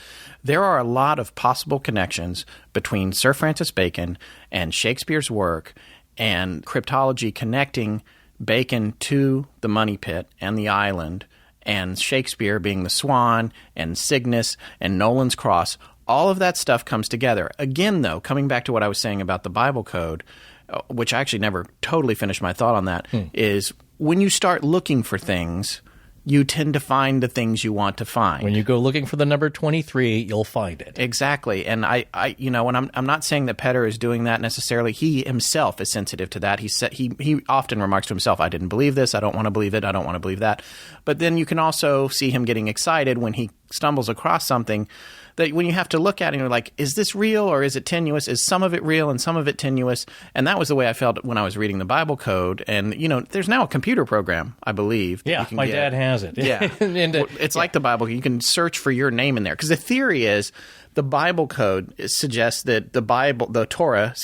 there are a lot of possible connections between Sir Francis Bacon and Shakespeare's work and cryptology connecting Bacon to the money pit and the island, and Shakespeare being the swan, and Cygnus, and Nolan's cross. All of that stuff comes together. Again, though, coming back to what I was saying about the Bible code, which I actually never totally finished my thought on that, is when you start looking for things, you tend to find the things you want to find. When you go looking for the number 23, you'll find it. Exactly. And I and I'm not saying that Petter is doing that necessarily. He himself is sensitive to that. He often remarks to himself, I didn't believe this. I don't want to believe it. I don't want to believe that. But then you can also see him getting excited when he stumbles across something that when you have to look at it, you're like, is this real or is it tenuous? Is some of it real and some of it tenuous? And that was the way I felt when I was reading the Bible code. And, there's now a computer program, I believe. Yeah, my dad has it. Yeah. It's like the Bible. You can search for your name in there. Because the theory is the Bible code suggests that the Torah,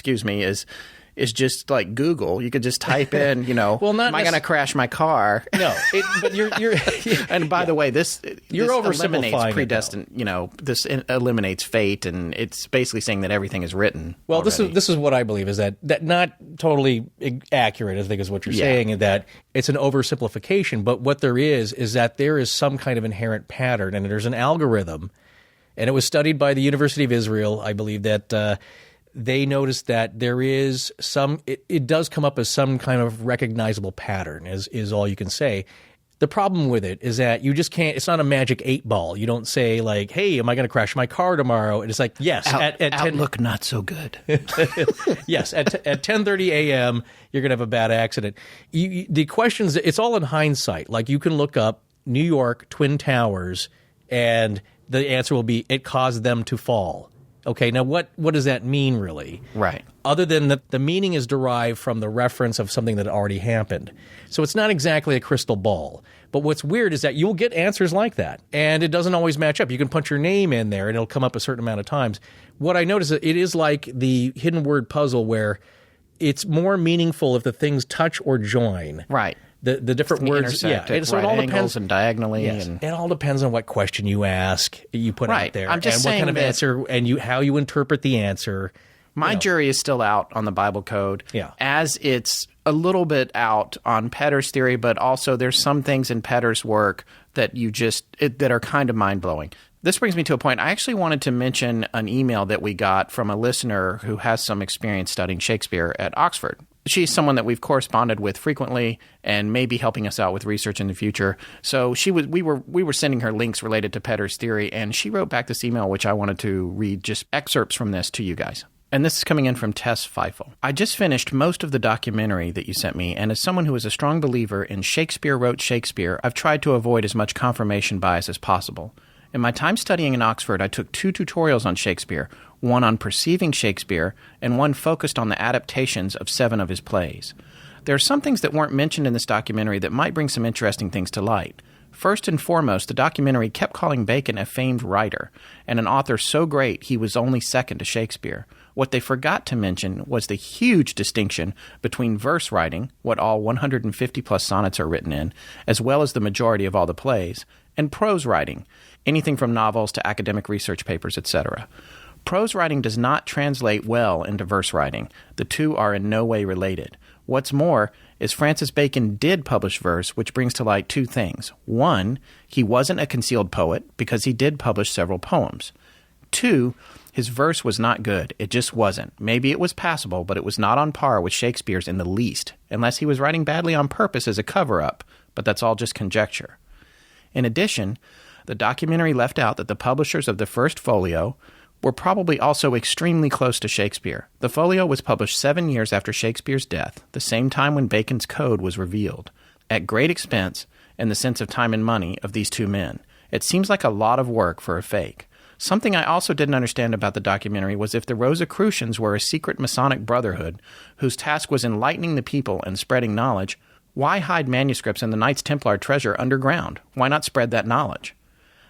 is just like Google. You could just type in, well, am I going to crash my car? No, but you're and by the way, this oversimplifying predestined. This eliminates fate, and it's basically saying that everything is written. Well, already. this is what I believe is that not totally accurate. I think is what you're saying, that it's an oversimplification. But what there is that there is some kind of inherent pattern, and there's an algorithm, and it was studied by the University of Israel. I believe that. They noticed that there is it does come up as some kind of recognizable pattern, is all you can say. The problem with it is that you just can't, it's not a magic 8 ball. You don't say like, hey, am I going to crash my car tomorrow? And it's like, yes. Outlook not so good. Yes, at 10:30 a.m., you're going to have a bad accident. The questions, it's all in hindsight. Like you can look up New York Twin Towers and the answer will be, it caused them to fall. Okay, now what does that mean really? Right. Other than that the meaning is derived from the reference of something that already happened. So it's not exactly a crystal ball. But what's weird is that you'll get answers like that, and it doesn't always match up. You can punch your name in there, and it'll come up a certain amount of times. What I notice is it is like the hidden word puzzle where it's more meaningful if the things touch or join. Right. The different words, so it all depends, and diagonally, and it all depends on what question you ask, you put out there, I'm just and saying what kind of answer, and how you interpret the answer. My jury is still out on the Bible code, as it's a little bit out on Petter's theory, but also there's some things in Petter's work that that are kind of mind blowing. This brings me to a point. I actually wanted to mention an email that we got from a listener who has some experience studying Shakespeare at Oxford. She's someone that we've corresponded with frequently and may be helping us out with research in the future. So we were sending her links related to Petter's theory, and she wrote back this email, which I wanted to read just excerpts from this to you guys. And this is coming in from Tess Feifel. I just finished most of the documentary that you sent me, and as someone who is a strong believer in Shakespeare wrote Shakespeare, I've tried to avoid as much confirmation bias as possible. In my time studying in Oxford, I took 2 tutorials on Shakespeare, one on perceiving Shakespeare and one focused on the adaptations of 7 of his plays. There are some things that weren't mentioned in this documentary that might bring some interesting things to light. First and foremost, the documentary kept calling Bacon a famed writer, and an author so great he was only second to Shakespeare. What they forgot to mention was the huge distinction between verse writing, what all 150-plus sonnets are written in, as well as the majority of all the plays, and prose writing, anything from novels to academic research papers, etc. Prose writing does not translate well into verse writing. The two are in no way related. What's more is Francis Bacon did publish verse, which brings to light 2 things. 1, he wasn't a concealed poet because he did publish several poems. 2, his verse was not good. It just wasn't. Maybe it was passable, but it was not on par with Shakespeare's in the least, unless he was writing badly on purpose as a cover-up, but that's all just conjecture. In addition, the documentary left out that the publishers of the first folio were probably also extremely close to Shakespeare. The folio was published 7 years after Shakespeare's death, the same time when Bacon's code was revealed, at great expense in the sense of time and money of these 2 men. It seems like a lot of work for a fake. Something I also didn't understand about the documentary was if the Rosicrucians were a secret Masonic brotherhood whose task was enlightening the people and spreading knowledge, why hide manuscripts in the Knights Templar treasure underground? Why not spread that knowledge?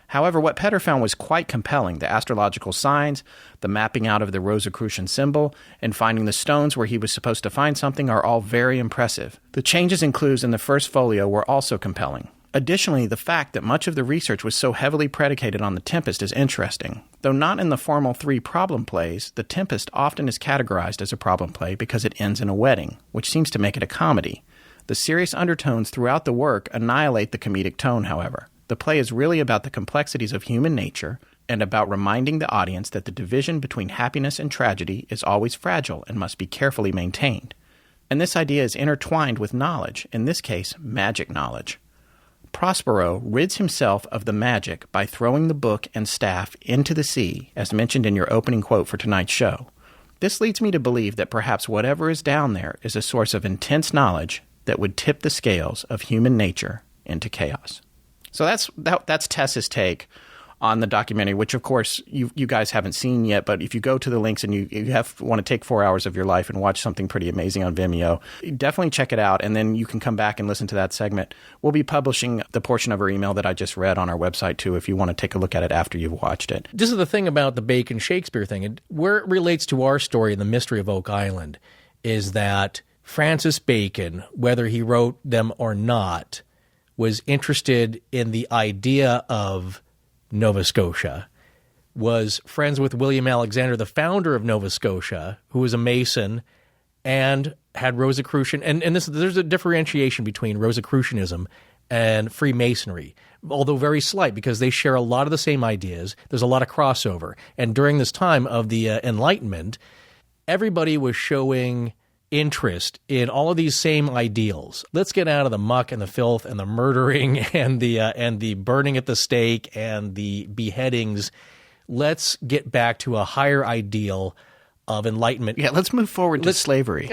However, what Petter found was quite compelling. The astrological signs, the mapping out of the Rosicrucian symbol, and finding the stones where he was supposed to find something are all very impressive. The changes and clues in the first folio were also compelling. Additionally, the fact that much of the research was so heavily predicated on The Tempest is interesting. Though not in the formal 3 problem plays, The Tempest often is categorized as a problem play because it ends in a wedding, which seems to make it a comedy. The serious undertones throughout the work annihilate the comedic tone, however. The play is really about the complexities of human nature and about reminding the audience that the division between happiness and tragedy is always fragile and must be carefully maintained. And this idea is intertwined with knowledge, in this case, magic knowledge. Prospero rids himself of the magic by throwing the book and staff into the sea, as mentioned in your opening quote for tonight's show. This leads me to believe that perhaps whatever is down there is a source of intense knowledge that would tip the scales of human nature into chaos. So that's Tess's take on the documentary, which, of course, you guys haven't seen yet. But if you go to the links and you want to take 4 hours of your life and watch something pretty amazing on Vimeo, definitely check it out. And then you can come back and listen to that segment. We'll be publishing the portion of her email that I just read on our website, too, if you want to take a look at it after you've watched it. This is the thing about the Bacon Shakespeare thing. And where it relates to our story and the mystery of Oak Island is that Francis Bacon, whether he wrote them or not, was interested in the idea of Nova Scotia, was friends with William Alexander, the founder of Nova Scotia, who was a Mason and had Rosicrucian. And there's a differentiation between Rosicrucianism and Freemasonry, although very slight, because they share a lot of the same ideas. There's a lot of crossover. And during this time of the Enlightenment, everybody was showing interest in all of these same ideals. Let's get out of the muck and the filth and the murdering and the burning at the stake and the beheadings. Let's get back to a higher ideal of enlightenment. Yeah, let's move forward to slavery.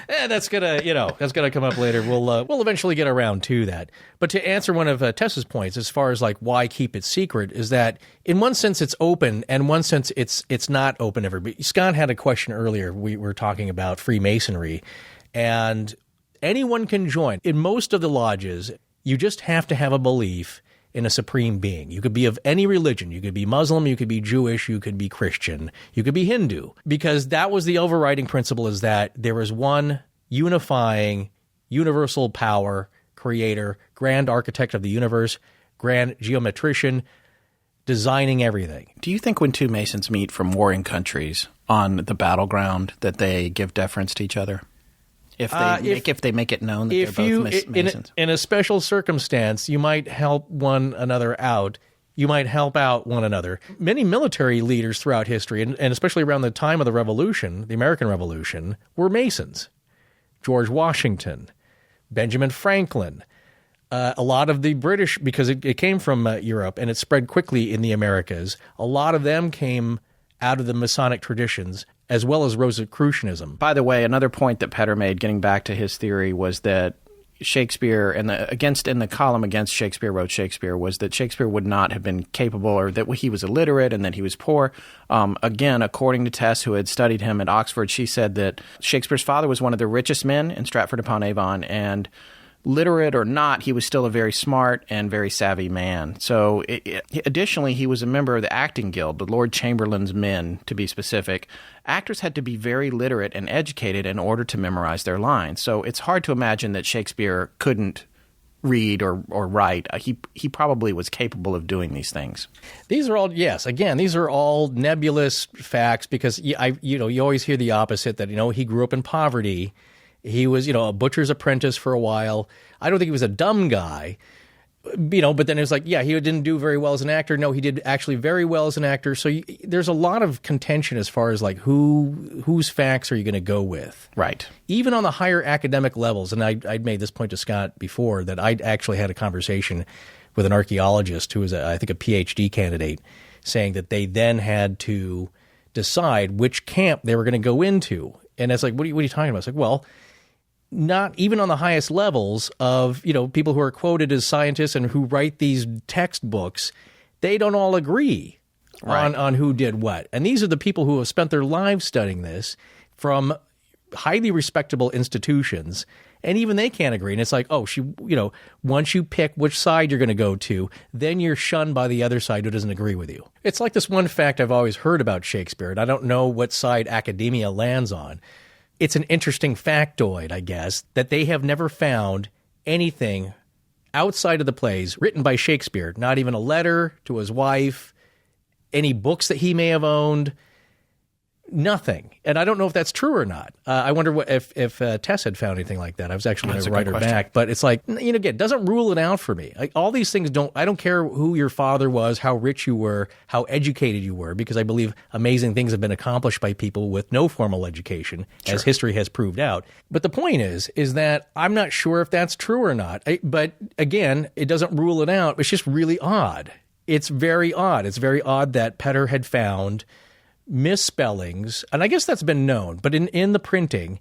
That's gonna come up later. We'll eventually get around to that. But to answer one of Tessa's points, as far as like why keep it secret, is that in one sense it's open, and in one sense it's not open to everybody. Scott had a question earlier. We were talking about Freemasonry, and anyone can join. In most of the lodges, you just have to have a belief in a supreme being. You could be of any religion. You could be Muslim, you could be Jewish, you could be Christian, you could be Hindu. Because that was the overriding principle, is that there is one unifying, universal power, creator, grand architect of the universe, grand geometrician, designing everything. Do you think when two Masons meet from warring countries on the battleground that they give deference to each other? If they make it known that they're both Masons. In a special circumstance, you might help one another out. You might help out one another. Many military leaders throughout history, and especially around the time of the Revolution, the American Revolution, were Masons. George Washington, Benjamin Franklin, a lot of the British, because it came from Europe and it spread quickly in the Americas, a lot of them came out of the Masonic traditions, as well as Rosicrucianism. By the way, another point that Petter made, getting back to his theory, was that Shakespeare, in the column against Shakespeare wrote Shakespeare, was that Shakespeare would not have been capable, or that he was illiterate and that he was poor. Again, according to Tess, who had studied him at Oxford, she said that Shakespeare's father was one of the richest men in Stratford-upon-Avon, and literate or not, he was still a very smart and very savvy man. So additionally, he was a member of the acting guild, the Lord Chamberlain's men, to be specific. Actors had to be very literate and educated in order to memorize their lines. So it's hard to imagine that Shakespeare couldn't read or write. He probably was capable of doing these things. These are all, yes, again, these are all nebulous facts, because you always hear the opposite, that he grew up in poverty. He was, a butcher's apprentice for a while. I don't think he was a dumb guy, but then it's like, yeah, he didn't do very well as an actor. No, he did actually very well as an actor. So there's a lot of contention as far as like whose facts are you going to go with? Right. Even on the higher academic levels, and I'd made this point to Scott before, that I'd actually had a conversation with an archaeologist who was, I think, a PhD candidate, saying that they then had to decide which camp they were going to go into. And it's like, what are you talking about? It's like, well, not even on the highest levels of, people who are quoted as scientists and who write these textbooks, they don't all agree on who did what. And these are the people who have spent their lives studying this from highly respectable institutions, and even they can't agree. And it's like, once you pick which side you're going to go to, then you're shunned by the other side who doesn't agree with you. It's like this one fact I've always heard about Shakespeare, and I don't know what side academia lands on. It's an interesting factoid, I guess, that they have never found anything outside of the plays written by Shakespeare, not even a letter to his wife, any books that he may have owned, Nothing. And I don't know if that's true or not. I wonder if Tess had found anything like that. I was actually going to write her back. But it's like, again, it doesn't rule it out for me. Like, all these things I don't care who your father was, how rich you were, how educated you were, because I believe amazing things have been accomplished by people with no formal education, as history has proved out. But the point is that I'm not sure if that's true or not. But again, it doesn't rule it out. It's just really odd. It's very odd. It's very odd that Petter had found misspellings, and I guess that's been known, but in the printing,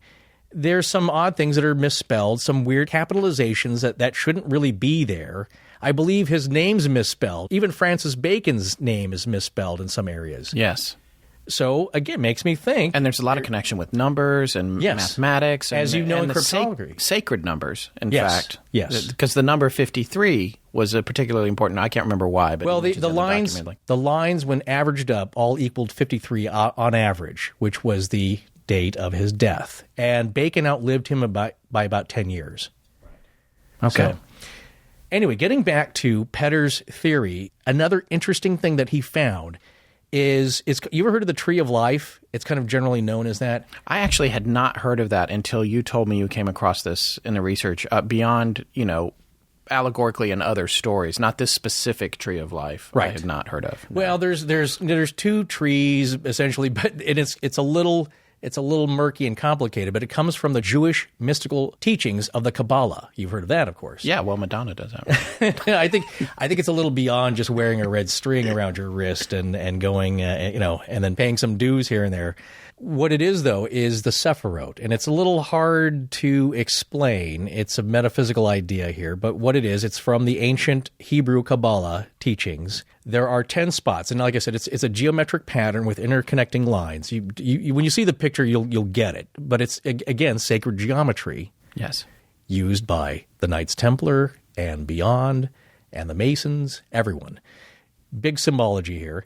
there's some odd things that are misspelled, some weird capitalizations that shouldn't really be there. I believe his name's misspelled. Even Francis Bacon's name is misspelled in some areas. Yes. So, again, makes me think. And there's a lot of connection with numbers and mathematics. And, as you know, in cryptography. Sacred numbers, in fact. Yes. Because the number 53 was a particularly important. I can't remember why. But the lines, when averaged up, all equaled 53 on average, which was the date of his death. And Bacon outlived him by about 10 years. Okay. So, anyway, getting back to Petter's theory, another interesting thing that he found is you ever heard of the Tree of Life? It's kind of generally known as that. I actually had not heard of that until you told me you came across this in the research beyond, allegorically in other stories, not this specific Tree of Life. Right. I had not heard of. No. Well, there's two trees essentially, but it's a little murky and complicated, but it comes from the Jewish mystical teachings of the Kabbalah. You've heard of that, of course. Yeah, well, Madonna does that. Right? I think it's a little beyond just wearing a red string around your wrist and going, and then paying some dues here and there. What it is, though, is the Sephirot, and it's a little hard to explain. It's a metaphysical idea here, but what it is, it's from the ancient Hebrew Kabbalah teachings. There are 10 spots, and like I said, it's a geometric pattern with interconnecting lines. You when you see the picture, you'll get it, but it's, again, sacred geometry. Yes. Used by the Knights Templar and beyond, and the Masons, everyone. Big symbology here.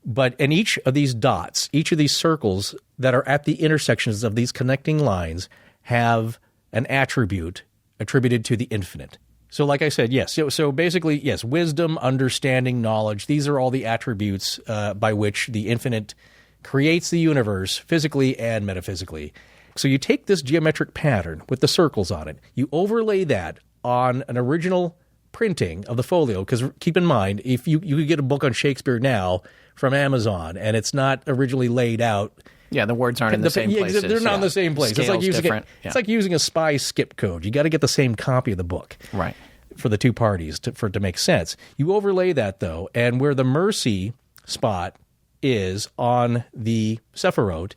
But in each of these dots, each of these circles that are at the intersections of these connecting lines have an attribute attributed to the infinite. So like I said, yes. So basically, yes, wisdom, understanding, knowledge, these are all the attributes by which the infinite creates the universe physically and metaphysically. So you take this geometric pattern with the circles on it, you overlay that on an original printing of the folio, because keep in mind, if you could get a book on Shakespeare now from Amazon, and it's not originally laid out. Yeah, the words aren't in the same places. They're not in the same place. Scale's it's like using a spy skip code. You got to get the same copy of the book, right, for the two parties for it to make sense. You overlay that, though, and where the mercy spot is on the Sephirot,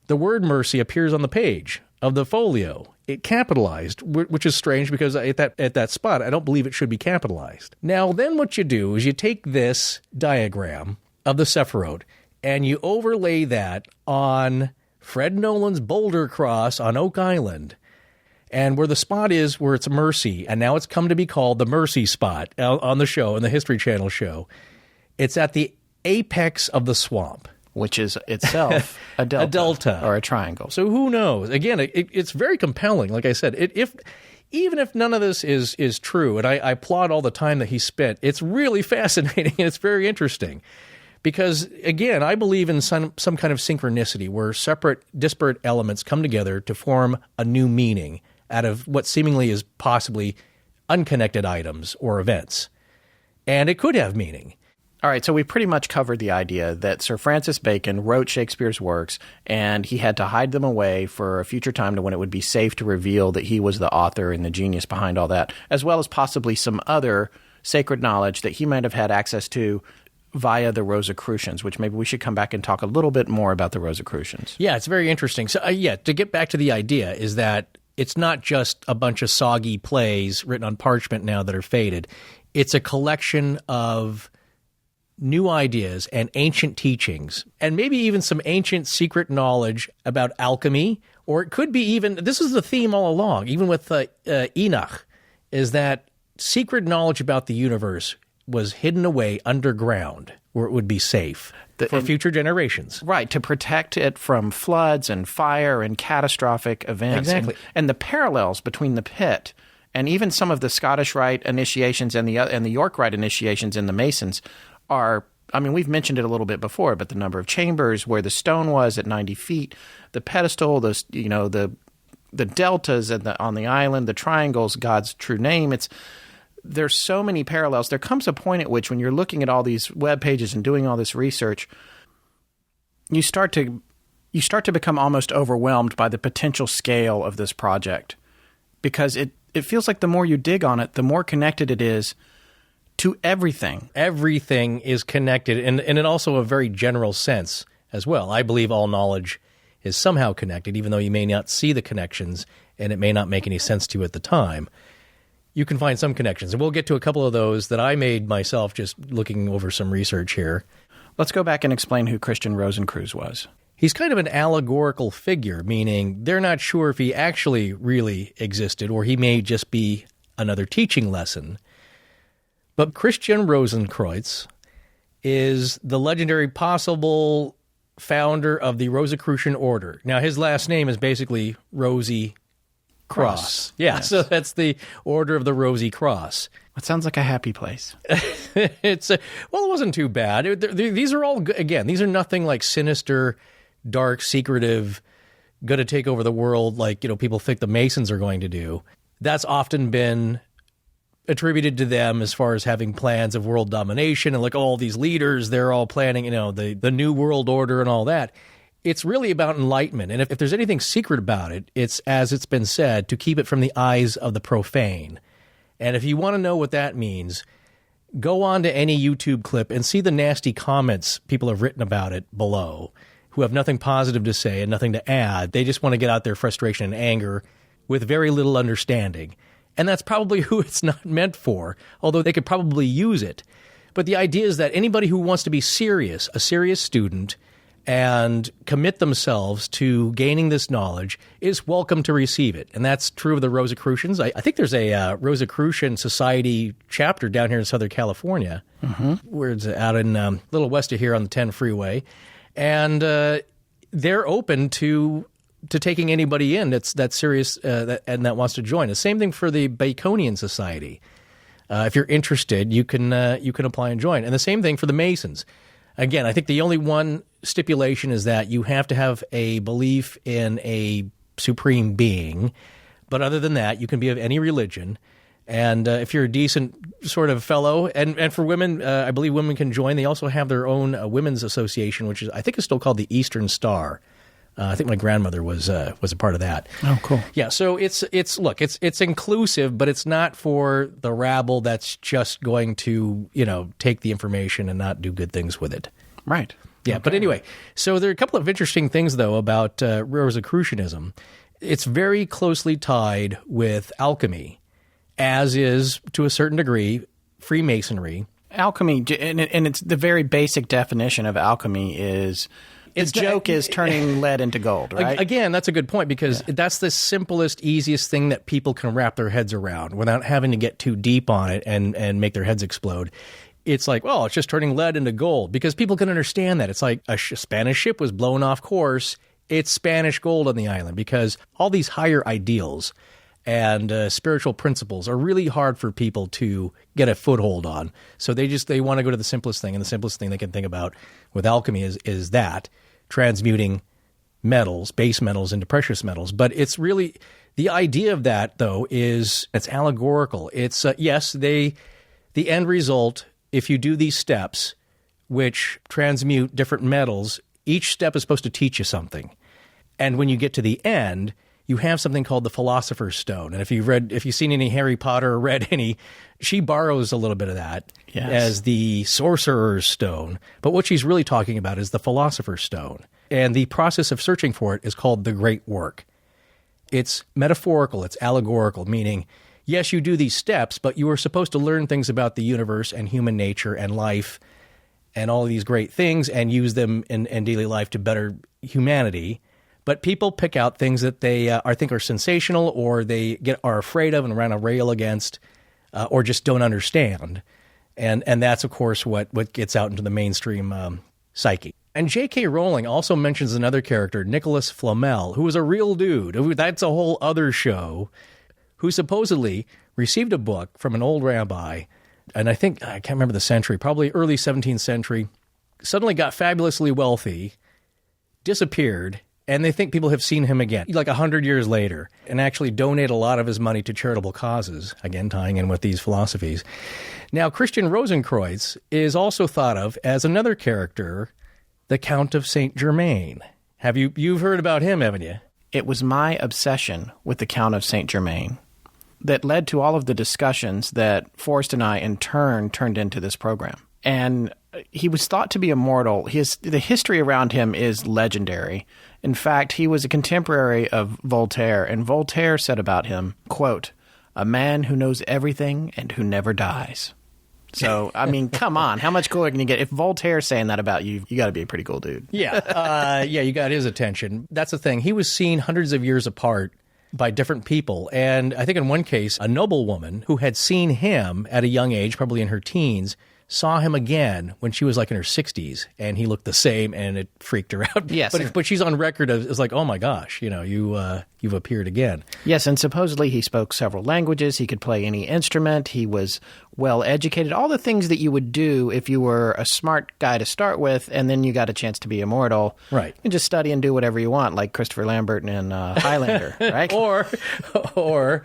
the word mercy appears on the page of the folio. It capitalized, which is strange because at that spot, I don't believe it should be capitalized. Now, then what you do is you take this diagram of the Sephirot and you overlay that on Fred Nolan's boulder cross on Oak Island, and where the spot is where it's mercy, and now it's come to be called the mercy spot on the show, in the History Channel show. It's at the apex of the swamp, which is itself a delta, or a triangle. So who knows? Again, it's very compelling. Like I said, even if none of this is true, and I applaud all the time that he spent, it's really fascinating and it's very interesting. Because, again, I believe in some kind of synchronicity where separate, disparate elements come together to form a new meaning out of what seemingly is possibly unconnected items or events. And it could have meaning. All right, so we pretty much covered the idea that Sir Francis Bacon wrote Shakespeare's works, and he had to hide them away for a future time to when it would be safe to reveal that he was the author and the genius behind all that, as well as possibly some other sacred knowledge that he might have had access to via the Rosicrucians, which maybe we should come back and talk a little bit more about the Rosicrucians. Yeah, it's very interesting. So, to get back to the idea is that it's not just a bunch of soggy plays written on parchment now that are faded. It's a collection of new ideas and ancient teachings, and maybe even some ancient secret knowledge about alchemy, or it could be even, this is the theme all along, even with Enoch, is that secret knowledge about the universe was hidden away underground where it would be safe for future generations. Right, to protect it from floods and fire and catastrophic events. Exactly. And the parallels between the pit and even some of the Scottish Rite initiations and the York Rite initiations in the Masons are I mean, we've mentioned it a little bit before, but the number of chambers, where the stone was at 90 feet, the pedestal, the deltas on the island, the triangles, God's true name. There's so many parallels. There comes a point at which, when you're looking at all these web pages and doing all this research, you start to become almost overwhelmed by the potential scale of this project, because it feels like the more you dig on it, the more connected it is to everything. Everything is connected, and in also a very general sense as well. I believe all knowledge is somehow connected, even though you may not see the connections and it may not make any sense to you at the time. You can find some connections, and we'll get to a couple of those that I made myself just looking over some research here. Let's go back and explain who Christian Rosicrucian was. He's kind of an allegorical figure, meaning they're not sure if he actually really existed, or he may just be another teaching lesson. But Christian Rosicrucian is the legendary possible founder of the Rosicrucian order. Now, his last name is basically Rosy Cross. Yeah, yes. So that's the Order of the Rosy Cross. It sounds like a happy place. Well, it wasn't too bad. These are all, again, these are nothing like sinister, dark, secretive, going to take over the world like, people think the Masons are going to do. That's often been attributed to them as far as having plans of world domination, and like all these leaders, they're all planning, the new world order and all that. It's really about enlightenment. And if there's anything secret about it, it's, as it's been said, to keep it from the eyes of the profane. And if you want to know what that means, go on to any YouTube clip and see the nasty comments people have written about it below, who have nothing positive to say and nothing to add. They just want to get out their frustration and anger with very little understanding. And that's probably who it's not meant for, although they could probably use it. But the idea is that anybody who wants to be serious, a serious student, and commit themselves to gaining this knowledge is welcome to receive it. And that's true of the Rosicrucians. I think there's a Rosicrucian Society chapter down here in Southern California, where it's out in a little west of here on the 10 freeway. And they're open to taking anybody in that's serious and that wants to join. The same thing for the Baconian Society. If you're interested, you can apply and join. And the same thing for the Masons. Again, I think the only one stipulation is that you have to have a belief in a supreme being. But other than that, you can be of any religion. And if you're a decent sort of fellow, and for women, I believe women can join. They also have their own women's association, which I think is still called the Eastern Star. I think my grandmother was a part of that. Oh, cool. Yeah, so it's inclusive, but it's not for the rabble that's just going to, take the information and not do good things with it. Right. Yeah, okay. But anyway, so there are a couple of interesting things, though, about Rosicrucianism. It's very closely tied with alchemy, as is, to a certain degree, Freemasonry. Alchemy, and it's the very basic definition of alchemy is... The joke is turning lead into gold, right? Again, that's a good point, because that's the simplest, easiest thing that people can wrap their heads around without having to get too deep on it and make their heads explode. It's like, well, it's just turning lead into gold, because people can understand that. It's like a Spanish ship was blown off course. It's Spanish gold on the island, because all these higher ideals and spiritual principles are really hard for people to get a foothold on. So they want to go to the simplest thing, and the simplest thing they can think about with alchemy is that, transmuting metals, base metals into precious metals. But it's really, the idea of that, though, is it's allegorical. It's, yes, the end result, if you do these steps, which transmute different metals, each step is supposed to teach you something. And when you get to the end, you have something called the Philosopher's Stone. And if you've seen any Harry Potter or read any, she borrows a little bit of that as the Sorcerer's Stone. But what she's really talking about is the Philosopher's Stone. And the process of searching for it is called the Great Work. It's metaphorical, it's allegorical, meaning, yes, you do these steps, but you are supposed to learn things about the universe and human nature and life and all of these great things and use them in daily life to better humanity. But people pick out things that they think are sensational, or they are afraid of and run a rail against, or just don't understand. And that's, of course, what gets out into the mainstream psyche. And J.K. Rowling also mentions another character, Nicholas Flamel, who was a real dude. That's a whole other show, who supposedly received a book from an old rabbi, and I can't remember the century, probably early 17th century, suddenly got fabulously wealthy, disappeared, and they think people have seen him again, like 100 years later, and actually donate a lot of his money to charitable causes, again, tying in with these philosophies. Now, Christian Rosenkreutz is also thought of as another character, the Count of Saint Germain. You've heard about him, haven't you? It was my obsession with the Count of Saint Germain that led to all of the discussions that Forrest and I, in turn, turned into this program. And he was thought to be immortal. The history around him is legendary. In fact, he was a contemporary of Voltaire, and Voltaire said about him, quote, "A man who knows everything and who never dies." So, I mean, come on. How much cooler can you get? If Voltaire's saying that about you, you got to be a pretty cool dude. Yeah. You got his attention. That's the thing. He was seen hundreds of years apart by different people. And I think in one case, a noblewoman who had seen him at a young age, probably in her teens, saw him again when she was like in her 60s, and he looked the same, and it freaked her out. Yes. But she's on record as like, oh my gosh, you've appeared again. Yes, and supposedly he spoke several languages. He could play any instrument. He was well educated. All the things that you would do if you were a smart guy to start with, and then you got a chance to be immortal. Right. You can just study and do whatever you want, like Christopher Lambert in Highlander, right? Or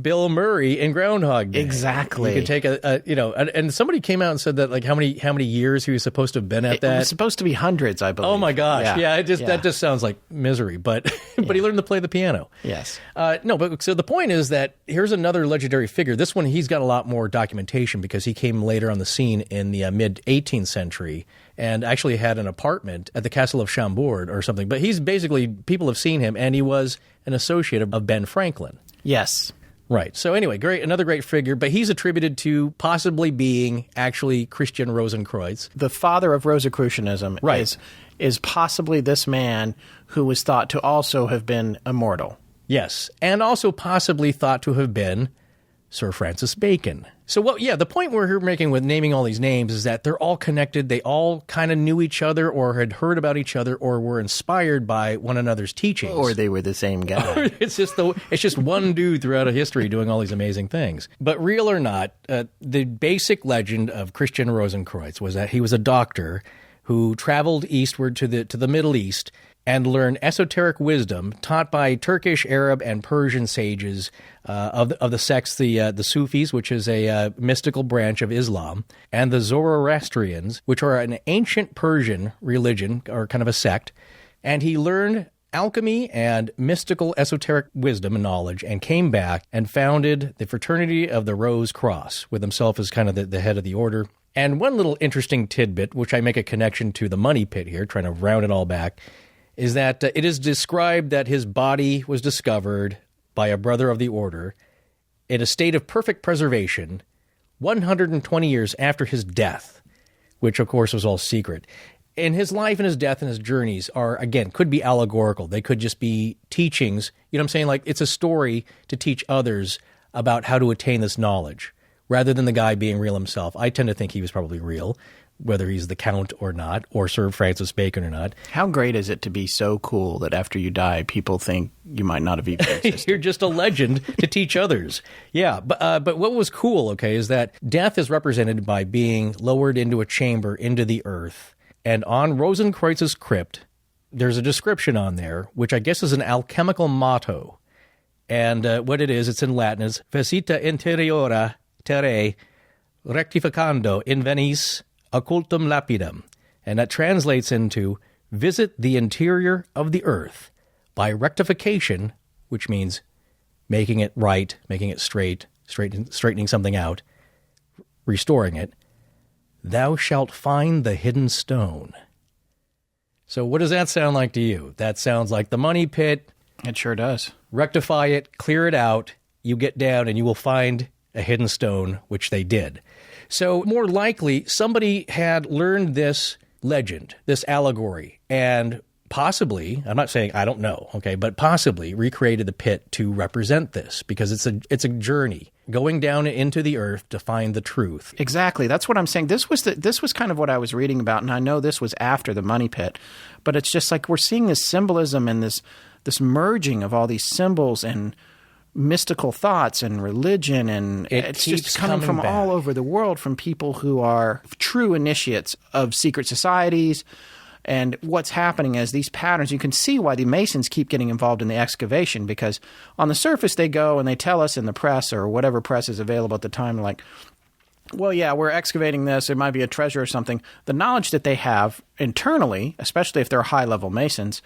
Bill Murray in Groundhog Day. Exactly. You could take and somebody came out and said that like how many years he was supposed to have been at that. It was supposed to be hundreds, I believe. Oh my gosh. Yeah, that just sounds like misery, but he learned to play the piano. Yes. So the point is that here's another legendary figure. This one, he's got a lot more documentation because he came later on the scene in the mid 18th century and actually had an apartment at the Castle of Chambord or something. But he's basically, people have seen him, and he was an associate of Ben Franklin. Yes. Right. So anyway, another great figure, but he's attributed to possibly being actually Christian Rosenkreutz. The father of Rosicrucianism is possibly this man who was thought to also have been immortal. Yes, and also possibly thought to have been Sir Francis Bacon. So, the point we're making with naming all these names is that they're all connected. They all kind of knew each other or had heard about each other or were inspired by one another's teachings. Or they were the same guy. It's just one dude throughout a history doing all these amazing things. But real or not, the basic legend of Christian Rosenkreutz was that he was a doctor who traveled eastward to the Middle East and learned esoteric wisdom taught by Turkish, Arab, and Persian sages of the sects, the Sufis, which is a mystical branch of Islam, and the Zoroastrians, which are an ancient Persian religion, or kind of a sect. And he learned alchemy and mystical esoteric wisdom and knowledge and came back and founded the Fraternity of the Rose Cross, with himself as kind of the head of the order. And one little interesting tidbit, which I make a connection to the money pit here, trying to round it all back, is that it is described that his body was discovered by a brother of the order in a state of perfect preservation 120 years after his death, which, of course, was all secret. And his life and his death and his journeys are, again, could be allegorical. They could just be teachings. You know what I'm saying? Like, it's a story to teach others about how to attain this knowledge, rather than the guy being real himself. I tend to think he was probably real, whether he's the Count or not, or Sir Francis Bacon or not. How great is it to be so cool that after you die, people think you might not have even existed? You're just a legend to teach others. Yeah, but what was cool, is that death is represented by being lowered into a chamber into the earth. And on Rosenkreutz's crypt, there's a description on there, which I guess is an alchemical motto. And what it is, it's in Latin, is Visita interiora terrae rectificando invenis occultum lapidem. And that translates into visit the interior of the earth by rectification, which means making it right, making it straight, straightening something out, restoring it. Thou shalt find the hidden stone. So what does that sound like to you? That sounds like the money pit. It sure does. Rectify it, clear it out, you get down and you will find a hidden stone, which they did. So more likely, somebody had learned this legend, this allegory, and possibly, I'm not saying I don't know, but possibly recreated the pit to represent this, because it's a journey going down into the earth to find the truth. Exactly. That's what I'm saying. This was kind of what I was reading about, and I know this was after the money pit, but it's just like we're seeing this symbolism and this merging of all these symbols and mystical thoughts and religion, and it's just coming from all over the world from people who are true initiates of secret societies. And what's happening is these patterns, you can see why the Masons keep getting involved in the excavation, because on the surface they go and they tell us in the press or whatever press is available at the time, like, well, yeah, we're excavating this. It might be a treasure or something. The knowledge that they have internally, especially if they're high-level Masons,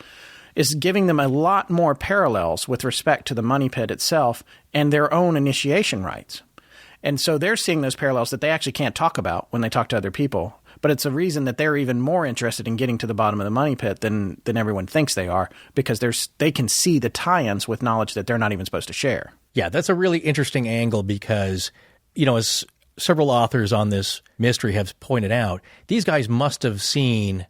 is giving them a lot more parallels with respect to the money pit itself and their own initiation rites. And so they're seeing those parallels that they actually can't talk about when they talk to other people. But it's a reason that they're even more interested in getting to the bottom of the money pit than everyone thinks they are, because they can see the tie-ins with knowledge that they're not even supposed to share. Yeah, that's a really interesting angle because, as several authors on this mystery have pointed out, these guys must have seen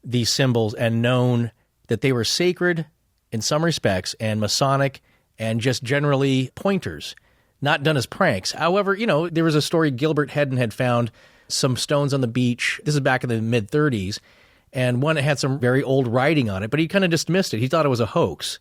these symbols and known that they were sacred in some respects and Masonic and just generally pointers, not done as pranks. However, there was a story Gilbert Hedden had found some stones on the beach. This is back in the mid-30s, and one had some very old writing on it, but he kind of dismissed it. He thought it was a hoax,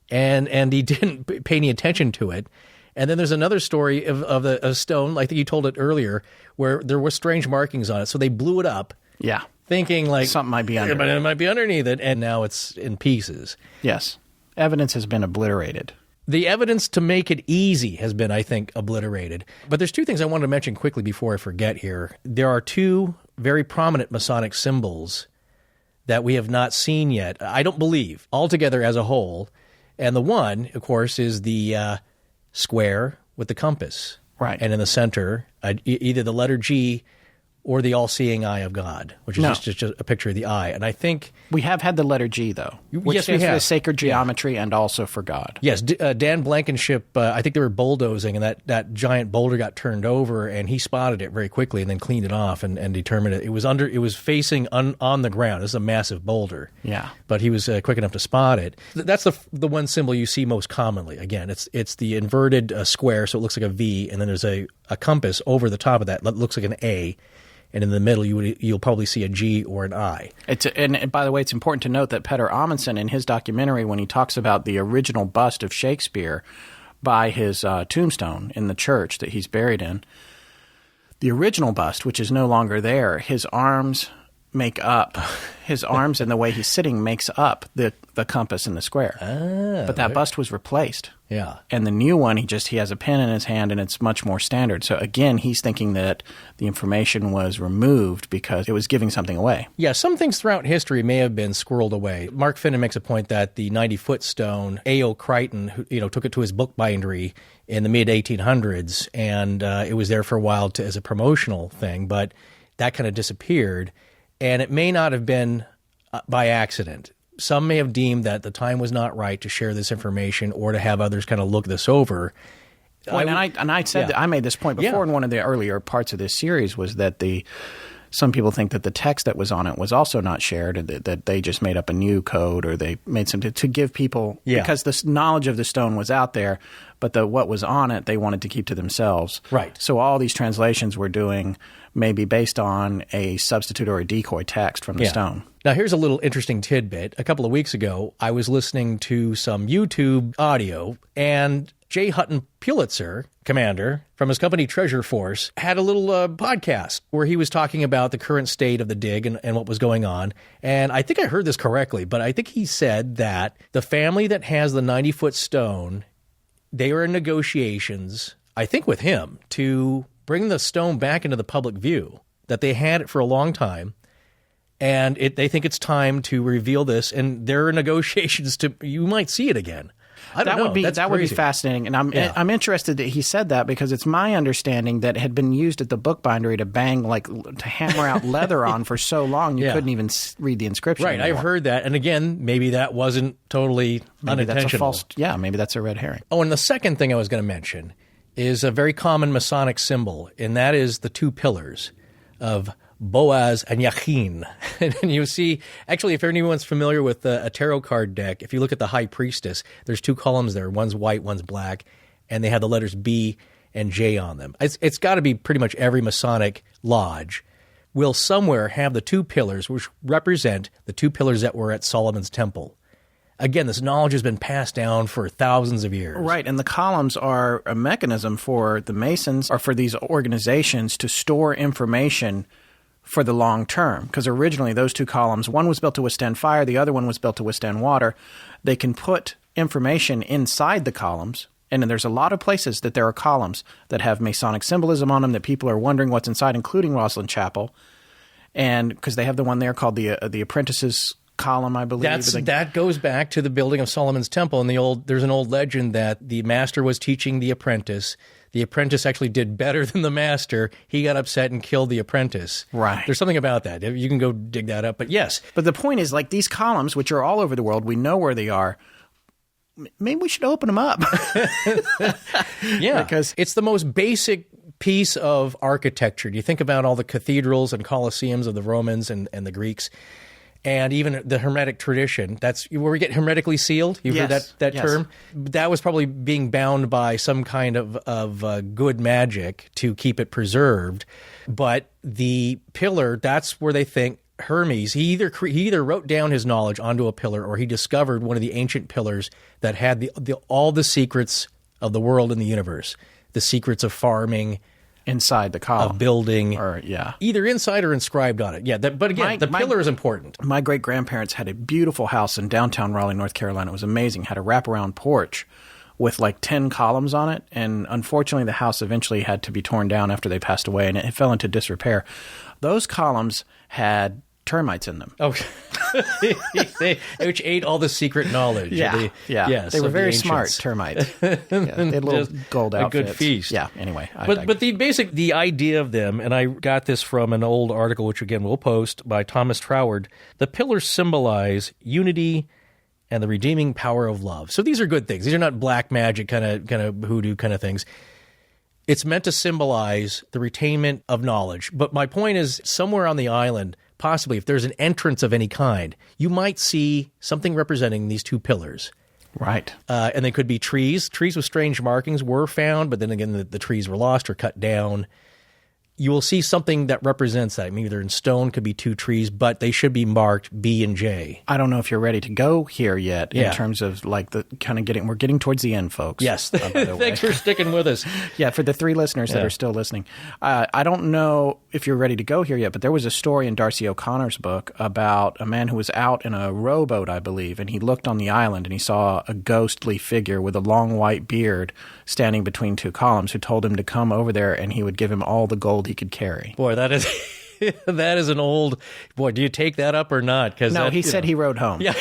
and he didn't pay any attention to it. And then there's another story of a stone, I think you told it earlier, where there were strange markings on it, so they blew it up. Yeah. Thinking like something might be underneath. It might be underneath it, and now it's in pieces. Yes. Evidence has been obliterated. The evidence to make it easy has been, I think, obliterated. But there's two things I wanted to mention quickly before I forget here. There are two very prominent Masonic symbols that we have not seen yet, I don't believe, altogether as a whole. And the one, of course, is the square with the compass. Right. And in the center, either the letter G or the all-seeing eye of God, which is just a picture of the eye. And I think we have had the letter G, though, which stands for the sacred geometry and also for God. Yes, Dan Blankenship, I think they were bulldozing, and that giant boulder got turned over, and he spotted it very quickly and then cleaned it off and determined it was facing on the ground. This is a massive boulder. Yeah, but he was quick enough to spot it. That's the one symbol you see most commonly. Again, it's the inverted square, so it looks like a V, and then there's a compass over the top of that looks like an A. And in the middle, you'll probably see a G or an I. And by the way, it's important to note that Petter Amundsen, in his documentary, when he talks about the original bust of Shakespeare by his tombstone in the church that he's buried in, the original bust, which is no longer there, his arms and the way he's sitting makes up the compass and the square. But that bust was replaced. Yeah. And the new one, he has a pen in his hand, and it's much more standard. So again, he's thinking that the information was removed because it was giving something away. Yeah, some things throughout history may have been squirreled away. Mark Finnan makes a point that the 90-foot stone, A.O. Crichton, who took it to his bookbindery in the mid-1800s, and it was there for a while as a promotional thing, but that kind of disappeared. And it may not have been by accident. Some may have deemed that the time was not right to share this information or to have others kind of look this over. Well, I said that I made this point before in one of the earlier parts of this series was that some people think that the text that was on it was also not shared, and that they just made up a new code, or they made some to give people because the knowledge of the stone was out there, but what was on it they wanted to keep to themselves. Right. So all these translations we're doing may be based on a substitute or a decoy text from the stone. Now, here's a little interesting tidbit. A couple of weeks ago, I was listening to some YouTube audio, and J. Hutton Pulitzer, commander from his company Treasure Force, had a little podcast where he was talking about the current state of the dig and what was going on. And I think I heard this correctly, but I think he said that the family that has the 90-foot stone, they were in negotiations, I think with him, to bring the stone back into the public view, that they had it for a long time. And they think it's time to reveal this, and there are negotiations you might see it again. I don't know. That would be fascinating, and I'm interested that he said that, because it's my understanding that it had been used at the bookbindery to hammer out leather on for so long you couldn't even read the inscription. Right, anymore. I've heard that, and again, maybe that wasn't totally unintentional. Maybe that's a red herring. Oh, and the second thing I was going to mention is a very common Masonic symbol, and that is the two pillars of Boaz and Yachin. And you see, actually, if anyone's familiar with a tarot card deck, if you look at the High Priestess, there's two columns there. One's white, one's black, and they have the letters B and J on them. It's got to be pretty much every Masonic lodge will somewhere have the two pillars, which represent the two pillars that were at Solomon's Temple. again, this knowledge has been passed down for thousands of years. Right, and the columns are a mechanism for the Masons or for these organizations to store information for the long term. Because originally those two columns, one was built to withstand fire, the other one was built to withstand water. They can put information inside the columns, and there's a lot of places that there are columns that have Masonic symbolism on them that people are wondering what's inside, including Rosslyn Chapel. And because they have the one there called the Apprentices column, I believe. That goes back to the building of Solomon's Temple. And there's an old legend that the master was teaching the apprentice. The apprentice actually did better than the master. He got upset and killed the apprentice. Right. There's something about that. You can go dig that up. But yes. But the point is, like, these columns, which are all over the world, we know where they are. Maybe we should open them up. Yeah. Because it's the most basic piece of architecture. You think about all the cathedrals and colosseums of the Romans and the Greeks. And even the Hermetic tradition, that's where we get hermetically sealed. You've heard that term? That was probably being bound by some kind of good magic to keep it preserved. But the pillar, that's where they think Hermes, he either wrote down his knowledge onto a pillar or he discovered one of the ancient pillars that had all the secrets of the world and the universe, the secrets of farming, inside the column. Of building. Either inside or inscribed on it. Yeah, but again, the pillar is important. My great-grandparents had a beautiful house in downtown Raleigh, North Carolina. It was amazing. Had a wraparound porch with like 10 columns on it. And unfortunately, the house eventually had to be torn down after they passed away, and it fell into disrepair. Those columns had termites in them. Oh, which ate all the secret knowledge. Yes, they were very smart termites. They had little gold outfits. A good feast. Yeah. Anyway, but the idea of them, and I got this from an old article, which again we'll post, by Thomas Troward. The pillars symbolize unity and the redeeming power of love. So these are good things. These are not black magic kind of hoodoo kind of things. It's meant to symbolize the retainment of knowledge. But my point is, somewhere on the island, possibly, if there's an entrance of any kind, you might see something representing these two pillars. Right. And they could be trees. Trees with strange markings were found, but then again, the trees were lost or cut down. You will see something that represents that. I mean, either in stone, could be two trees, but they should be marked B and J. I don't know if you're ready to go here yet in terms of like the kind of we're getting towards the end, folks. Yes. Thanks for sticking with us. Yeah, for the 3 listeners that are still listening. I don't know if you're ready to go here yet, but there was a story in Darcy O'Connor's book about a man who was out in a rowboat, I believe, and he looked on the island and he saw a ghostly figure with a long white beard standing between 2 columns who told him to come over there and he would give him all the gold he could carry. Boy, that is an old boy. Do you take that up or not? No, he said he rode home. Yeah.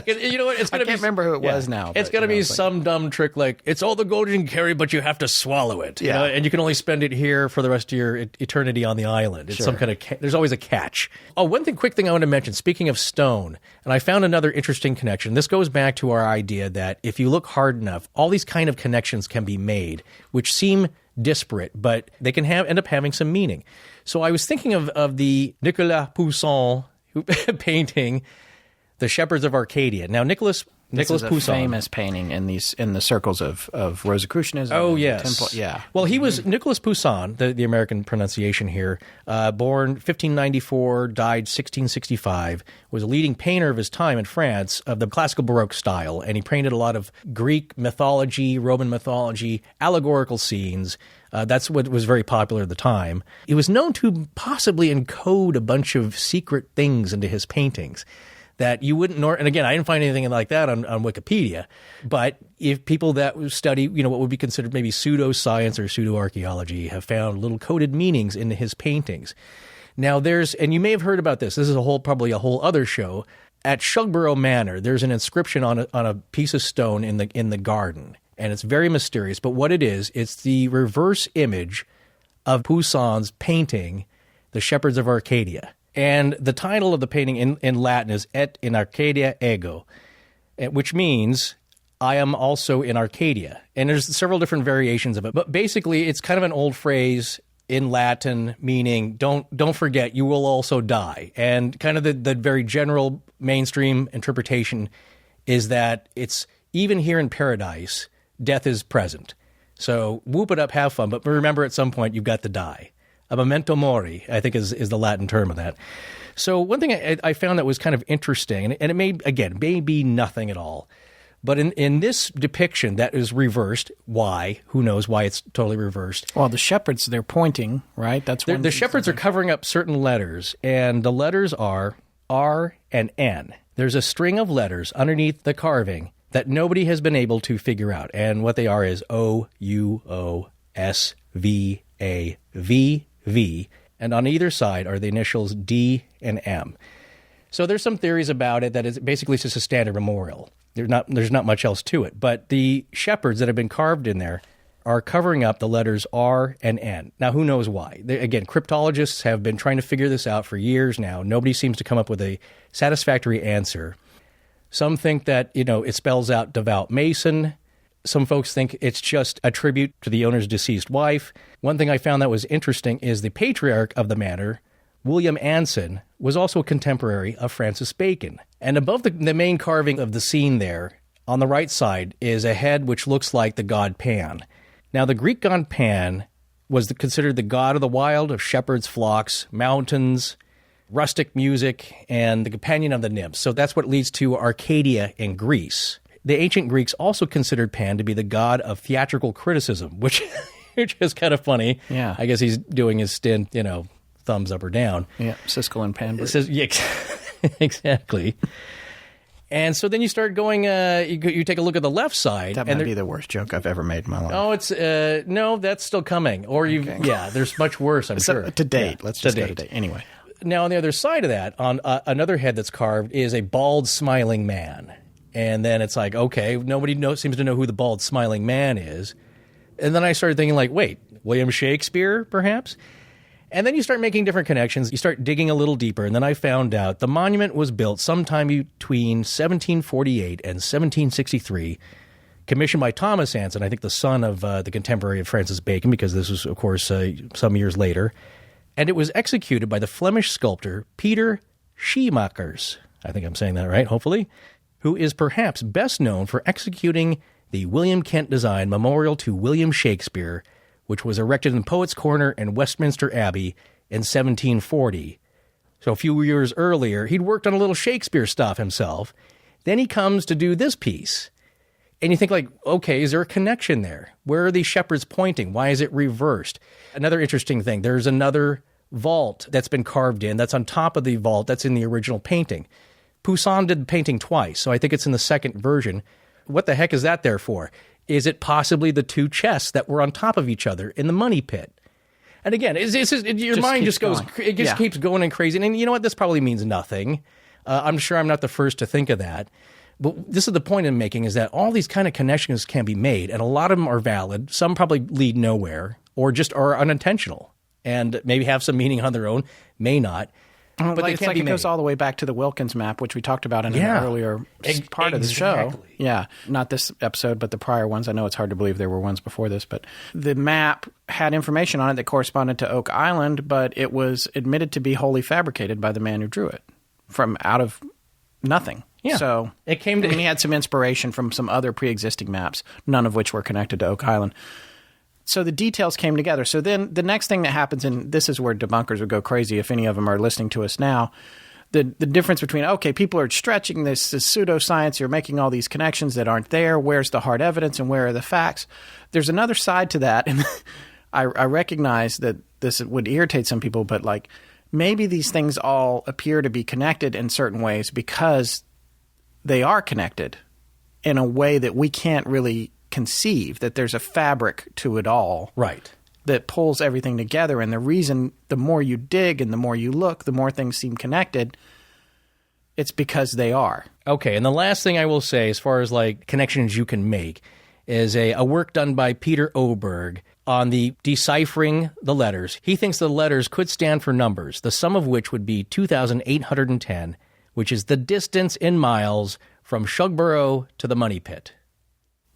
You know what? I can't remember who it was now. It's going to be some dumb trick like, it's all the gold you can carry, but you have to swallow it. Yeah. And you can only spend it here for the rest of your eternity on the island. It's some kind of there's always a catch. Oh, quick thing I want to mention, speaking of stone, and I found another interesting connection. This goes back to our idea that if you look hard enough, all these kind of connections can be made, which seem disparate, but they can end up having some meaning. So I was thinking of the Nicolas Poussin painting, The Shepherds of Arcadia. Now, Nicolas Poussin, famous painting in the circles of Rosicrucianism. Oh, yes. Temple, yeah. Well, he was Nicolas Poussin, the American pronunciation here, born 1594, died 1665, was a leading painter of his time in France of the classical Baroque style, and he painted a lot of Greek mythology, Roman mythology, allegorical scenes. That's what was very popular at the time. He was known to possibly encode a bunch of secret things into his paintings that you wouldn't and again, I didn't find anything like that on Wikipedia, but if people that study, what would be considered maybe pseudoscience or pseudo-archaeology have found little coded meanings in his paintings. Now and you may have heard about this is probably a whole other show, at Shugborough Manor, there's an inscription on a piece of stone in the garden, and it's very mysterious, but what it is, it's the reverse image of Poussin's painting, The Shepherds of Arcadia. And the title of the painting in Latin is Et in Arcadia ego, which means I am also in Arcadia. And there's several different variations of it. But basically, it's kind of an old phrase in Latin meaning don't forget, you will also die. And kind of the very general mainstream interpretation is that it's even here in paradise, death is present. So whoop it up, have fun. But remember, at some point, you've got to die. A memento mori, I think, is the Latin term of that. So one thing I found that was kind of interesting, and it may be nothing at all, but in this depiction that is reversed, why? Who knows why it's totally reversed? Well, the shepherds, they're pointing, right? That's one. The shepherds are covering up certain letters, and the letters are R and N. There's a string of letters underneath the carving that nobody has been able to figure out, and what they are is O, U, O, S, V, A, V, V, and on either side are the initials D and M. So there's some theories about it that it's basically just a standard memorial. There's not much else to it. But the shepherds that have been carved in there are covering up the letters R and N. Now, who knows why? Again, cryptologists have been trying to figure this out for years now. Nobody seems to come up with a satisfactory answer. Some think that, it spells out devout Mason. Some folks think it's just a tribute to the owner's deceased wife. One thing I found that was interesting is the patriarch of the manor, William Anson, was also a contemporary of Francis Bacon. And above the main carving of the scene there, on the right side, is a head which looks like the god Pan. Now, the Greek god Pan was considered the god of the wild, of shepherds, flocks, mountains, rustic music, and the companion of the nymphs. So that's what leads to Arcadia in Greece. The ancient Greeks also considered Pan to be the god of theatrical criticism, which is kind of funny. Yeah. I guess he's doing his stint, thumbs up or down. Yeah, Siskel and Pan. Yeah, exactly. And so then you start going, you take a look at the left side. That might be the worst joke I've ever made in my life. Oh, it's, no, that's still coming. Or there's much worse, I'm sure. To date. Yeah, Let's just go to date. Anyway. Now, on the other side of that, on another head that's carved is a bald, smiling man. And then it's like, okay, nobody seems to know who the bald, smiling man is. And then I started thinking, wait, William Shakespeare, perhaps? And then you start making different connections. You start digging a little deeper. And then I found out the monument was built sometime between 1748 and 1763, commissioned by Thomas Anson, I think the son of the contemporary of Francis Bacon, because this was, of course, some years later. And it was executed by the Flemish sculptor Peter Scheemakers. I think I'm saying that right, hopefully, who is perhaps best known for executing the William Kent design memorial to William Shakespeare, which was erected in Poets' Corner in Westminster Abbey in 1740. So a few years earlier, he'd worked on a little Shakespeare stuff himself. Then he comes to do this piece. And you think, okay, is there a connection there? Where are these shepherds pointing? Why is it reversed? Another interesting thing, there's another vault that's been carved in that's on top of the vault that's in the original painting. Poussin did the painting twice, so I think it's in the second version. What the heck is that there for? Is it possibly the two chests that were on top of each other in the money pit? And again, your mind just goes, it just keeps going and crazy. And you know what? This probably means nothing. I'm sure I'm not the first to think of that. But this is the point I'm making, is that all these kind of connections can be made, and a lot of them are valid. Some probably lead nowhere, or just are unintentional, and maybe have some meaning on their own, may not. But they can't be made. It goes all the way back to the Wilkins map, which we talked about in an earlier part of the show. Yeah, not this episode, but the prior ones. I know it's hard to believe there were ones before this, but the map had information on it that corresponded to Oak Island, but it was admitted to be wholly fabricated by the man who drew it from out of nothing. Yeah. So it came to. And he had some inspiration from some other pre-existing maps, none of which were connected to Oak Island. So the details came together. So then the next thing that happens, and this is where debunkers would go crazy if any of them are listening to us now, the difference between, okay, people are stretching this pseudoscience, you're making all these connections that aren't there, where's the hard evidence and where are the facts? There's another side to that, and I recognize that this would irritate some people, but maybe these things all appear to be connected in certain ways because they are connected in a way that we can't really conceive, that there's a fabric to it all. Right. That pulls everything together. And the reason, the more you dig and the more you look, the more things seem connected, it's because they are. Okay, and the last thing I will say, as far as connections you can make, is a work done by Peter Oberg on the deciphering the letters. He thinks the letters could stand for numbers, the sum of which would be 2,810, which is the distance in miles from Shugborough to the Money Pit.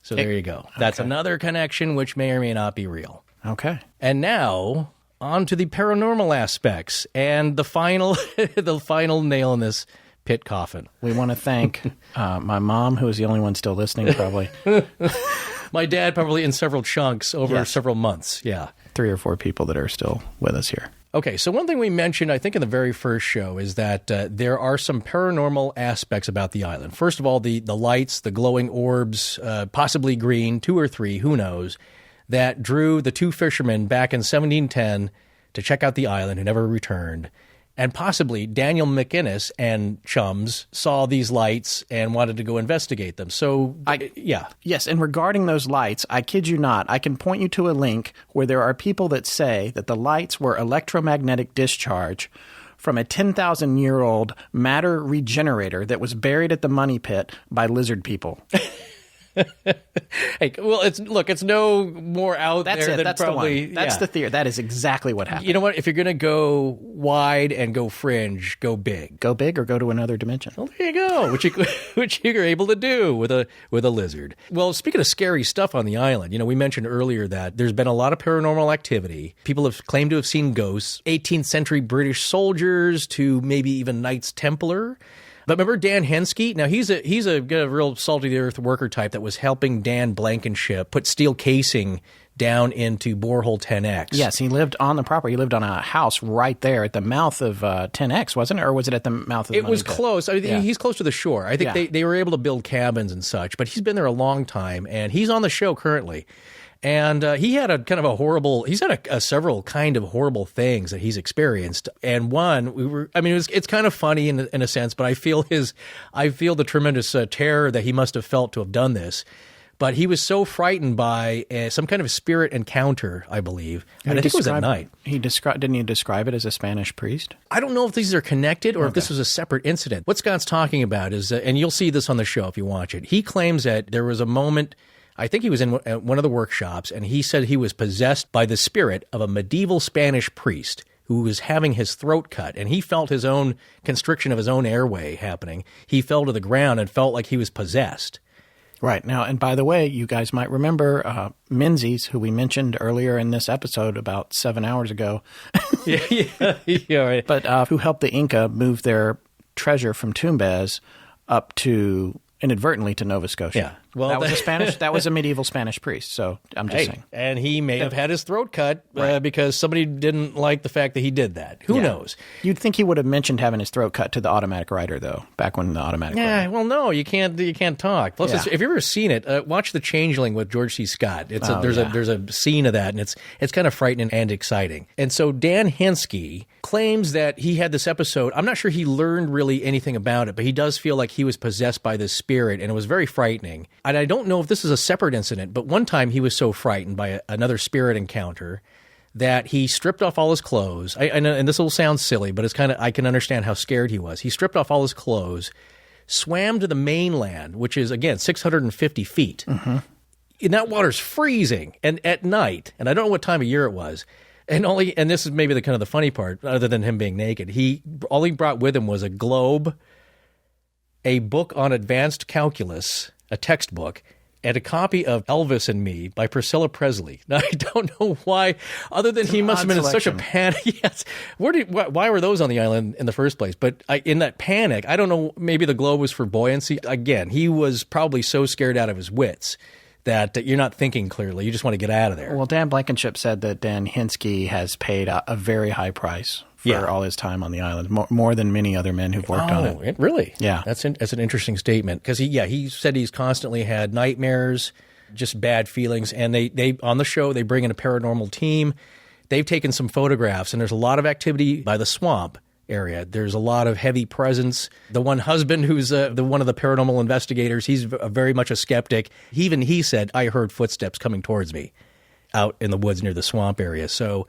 So there you go. That's another connection which may or may not be real. Okay. And now on to the paranormal aspects and the final nail in this pit coffin. We want to thank my mom, who is the only one still listening, probably. My dad, probably in several chunks over several months. Yeah. 3 or 4 people that are still with us here. Okay, so one thing we mentioned, I think, in the very first show is that there are some paranormal aspects about the island. First of all, the lights, the glowing orbs, possibly green, 2 or 3, who knows, that drew the 2 fishermen back in 1710 to check out the island who never returned. And possibly Daniel McInnes and chums saw these lights and wanted to go investigate them. So, yeah. Yes, and regarding those lights, I kid you not, I can point you to a link where there are people that say that the lights were electromagnetic discharge from a 10,000-year-old matter regenerator that was buried at the money pit by lizard people. Hey, well, it's no more out there than That's probably... the one. That's the theory. That is exactly what happened. You know what? If you're going to go wide and go fringe, go big. Go big or go to another dimension. Well, there you go, which you're able to do with a lizard. Well, speaking of scary stuff on the island, we mentioned earlier that there's been a lot of paranormal activity. People have claimed to have seen ghosts, 18th century British soldiers to maybe even Knights Templar. But remember Dan Henske? Now, he's a real salty-the-earth worker type that was helping Dan Blankenship put steel casing down into borehole 10X. Yes, he lived on the property. He lived on a house right there at the mouth of 10X, wasn't it? Or was it at the mouth of the It was close. I mean, He's close to the shore. I think they were able to build cabins and such, but he's been there a long time, and he's on the show currently. And he had he's had several kind of horrible things that he's experienced. And one, it's kind of funny in a sense, but I feel the tremendous terror that he must have felt to have done this. But he was so frightened by some kind of spirit encounter, I believe. And I think it was at night. Didn't he describe it as a Spanish priest? I don't know if these are connected or if this was a separate incident. What Scott's talking about is, and you'll see this on the show if you watch it, he claims that there was a moment, I think he was in one of the workshops, and he said he was possessed by the spirit of a medieval Spanish priest who was having his throat cut, and he felt his own constriction of his own airway happening. He fell to the ground and felt like he was possessed. Right. Now, and by the way, you guys might remember Menzies, who we mentioned earlier in this episode about 7 hours ago. yeah, right. But who helped the Inca move their treasure from Tumbes up to, inadvertently, to Nova Scotia. Yeah. Well, that was a medieval Spanish priest, so I'm just saying. And he may have had his throat cut because somebody didn't like the fact that he did that. Who knows? You'd think he would have mentioned having his throat cut to the automatic writer, though, back when the automatic writer. Yeah, well, no, you can't talk. Plus, if you've ever seen it, watch The Changeling with George C. Scott. There's a scene of that, and it's kind of frightening and exciting. And so Dan Henske claims that he had this episode. I'm not sure he learned really anything about it, but he does feel like he was possessed by this spirit, and it was very frightening. And I don't know if this is a separate incident, but one time he was so frightened by another spirit encounter that he stripped off all his clothes. And this will sound silly, but it's I can understand how scared he was. He stripped off all his clothes, swam to the mainland, which is, again, 650 feet. Mm-hmm. And that water's freezing, and at night, and I don't know what time of year it was, and this is maybe the funny part, other than him being naked, all he brought with him was a globe, a book on advanced calculus, a textbook, and a copy of Elvis and Me by Priscilla Presley. Now, I don't know why, other than he must have been in such a panic. Yes. Why were those on the island in the first place? But in that panic, I don't know, maybe the globe was for buoyancy. Again, he was probably so scared out of his wits that you're not thinking clearly. You just want to get out of there. Well, Dan Blankenship said that Dan Henske has paid a very high price for all his time on the island, more than many other men who've worked on it. Really? Yeah. That's an interesting statement, because he said he's constantly had nightmares, just bad feelings, and they on the show, they bring in a paranormal team. They've taken some photographs, and there's a lot of activity by the swamp area. There's a lot of heavy presence. The one husband who's one of the paranormal investigators, he's very much a skeptic. He said, I heard footsteps coming towards me out in the woods near the swamp area. So,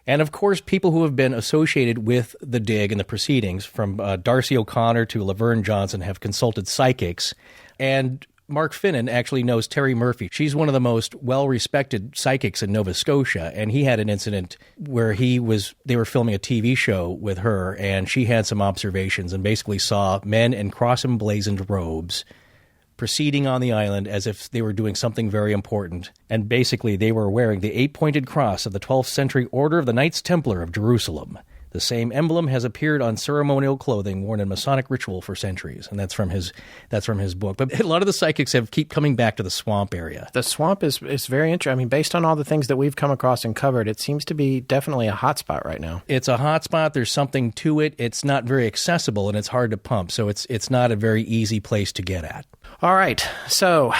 and of course, people who have been associated with the dig and the proceedings, from Darcy O'Connor to Laverne Johnson, have consulted psychics. And Mark Finnan actually knows Terry Murphy. She's one of the most well-respected psychics in Nova Scotia, and he had an incident where they were filming a TV show with her, and she had some observations and basically saw men in cross-emblazoned robes proceeding on the island as if they were doing something very important. And basically, they were wearing the 8-pointed cross of the 12th century Order of the Knights Templar of Jerusalem. The same emblem has appeared on ceremonial clothing worn in Masonic ritual for centuries, and that's from his book. But a lot of the psychics keep coming back to the swamp area. The swamp is very interesting. I mean, based on all the things that we've come across and covered, it seems to be definitely a hot spot right now. It's a hot spot. There's something to it. It's not very accessible, and it's hard to pump, so it's not a very easy place to get at. All right. So,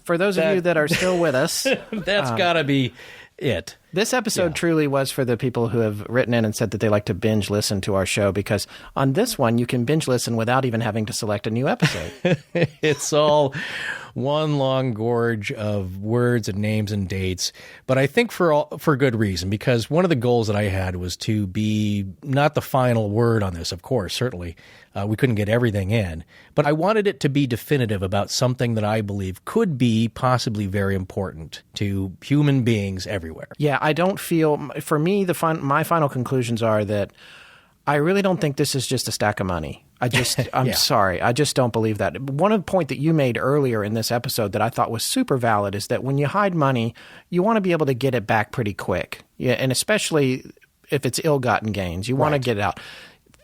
for those of you that are still with us, that's got to be it. This episode truly was for the people who have written in and said that they like to binge listen to our show, because on this one, you can binge listen without even having to select a new episode. It's all one long gorge of words and names and dates, but I think for good reason, because one of the goals that I had was to be not the final word on this, of course, certainly. We couldn't get everything in, but I wanted it to be definitive about something that I believe could be possibly very important to human beings everywhere. Yeah, I don't feel, for me, my final conclusions are that I really don't think this is just a stack of money. I'm sorry. I just don't believe that. One point that you made earlier in this episode that I thought was super valid is that when you hide money, you want to be able to get it back pretty quick. Yeah, and especially if it's ill-gotten gains, you want to get it out.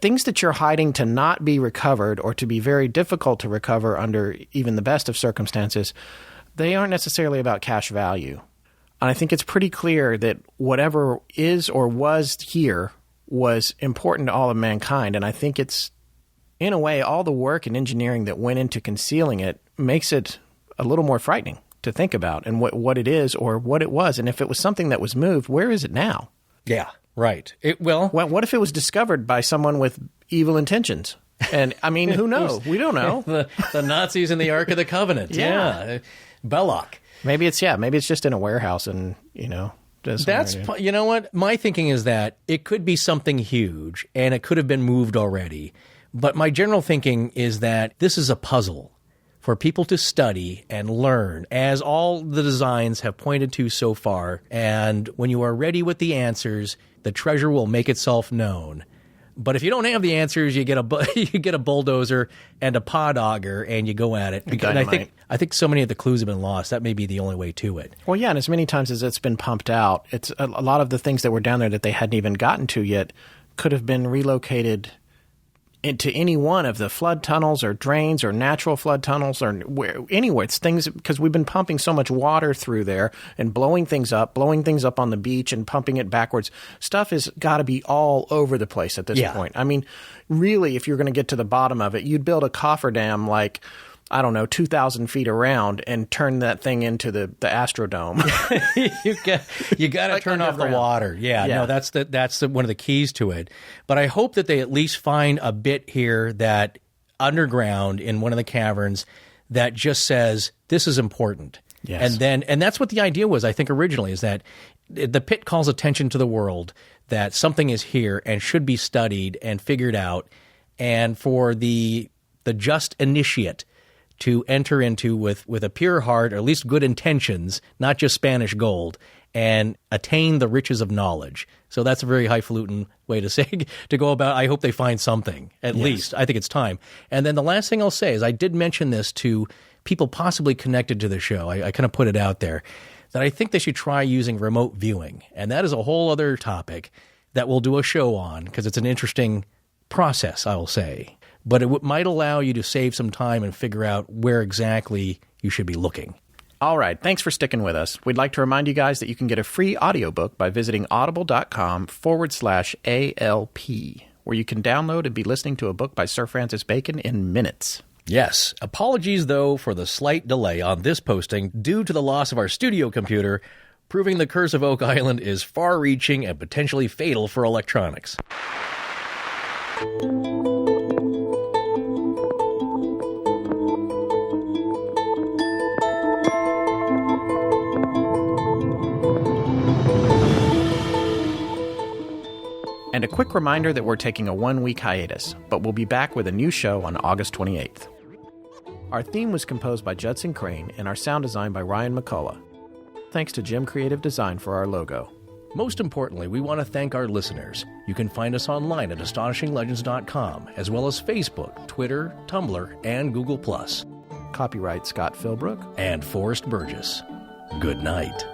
Things that you're hiding to not be recovered or to be very difficult to recover under even the best of circumstances, they aren't necessarily about cash value. And I think it's pretty clear that whatever is or was here was important to all of mankind. And I think it's, in a way, all the work and engineering that went into concealing it makes it a little more frightening to think about and what it is or what it was. And if it was something that was moved, where is it now? Yeah, right. Well, what if it was discovered by someone with evil intentions? And, I mean, who knows? We don't know. the Nazis in the Ark of the Covenant. Yeah. Belloc. Maybe it's just in a warehouse and, that's, you know what? My thinking is that it could be something huge and it could have been moved already. But my general thinking is that this is a puzzle for people to study and learn, as all the designs have pointed to so far. And when you are ready with the answers, the treasure will make itself known. But if you don't have the answers, you get a bulldozer and a pod auger, and you go at it. Because I think so many of the clues have been lost. That may be the only way to it. Well, yeah, and as many times as it's been pumped out, it's a lot of the things that were down there that they hadn't even gotten to yet could have been relocated into any one of the flood tunnels or drains or natural flood tunnels or anywhere. It's things because we've been pumping so much water through there and blowing things up on the beach and pumping it backwards. Stuff has got to be all over the place at this point. I mean, really, if you're going to get to the bottom of it, you'd build a Cofferdam like, I don't know, 2,000 feet around and turn that thing into the Astrodome. you got to turn off the water. Yeah, no, that's one of the keys to it. But I hope that they at least find a bit here that underground in one of the caverns that just says this is important. Yes. And that's what the idea was, I think, originally, is that the pit calls attention to the world that something is here and should be studied and figured out, and for the just initiate to enter into with a pure heart, or at least good intentions, not just Spanish gold, and attain the riches of knowledge. So that's a very highfalutin way to say, to go about. I hope they find something, at least. I think it's time. And then the last thing I'll say is I did mention this to people possibly connected to the show. I kind of put it out there that I think they should try using remote viewing. And that is a whole other topic that we'll do a show on, because it's an interesting process, I will say. But it might allow you to save some time and figure out where exactly you should be looking. All right. Thanks for sticking with us. We'd like to remind you guys that you can get a free audiobook by visiting audible.com/ALP, where you can download and be listening to a book by Sir Francis Bacon in minutes. Yes. Apologies, though, for the slight delay on this posting due to the loss of our studio computer, proving the curse of Oak Island is far-reaching and potentially fatal for electronics. And a quick reminder that we're taking a 1-week hiatus, but we'll be back with a new show on August 28th. Our theme was composed by Judson Crane and our sound design by Ryan McCullough. Thanks to Jim Creative Design for our logo. Most importantly, we want to thank our listeners. You can find us online at astonishinglegends.com, as well as Facebook, Twitter, Tumblr, and Google+. Copyright Scott Philbrook and Forrest Burgess. Good night.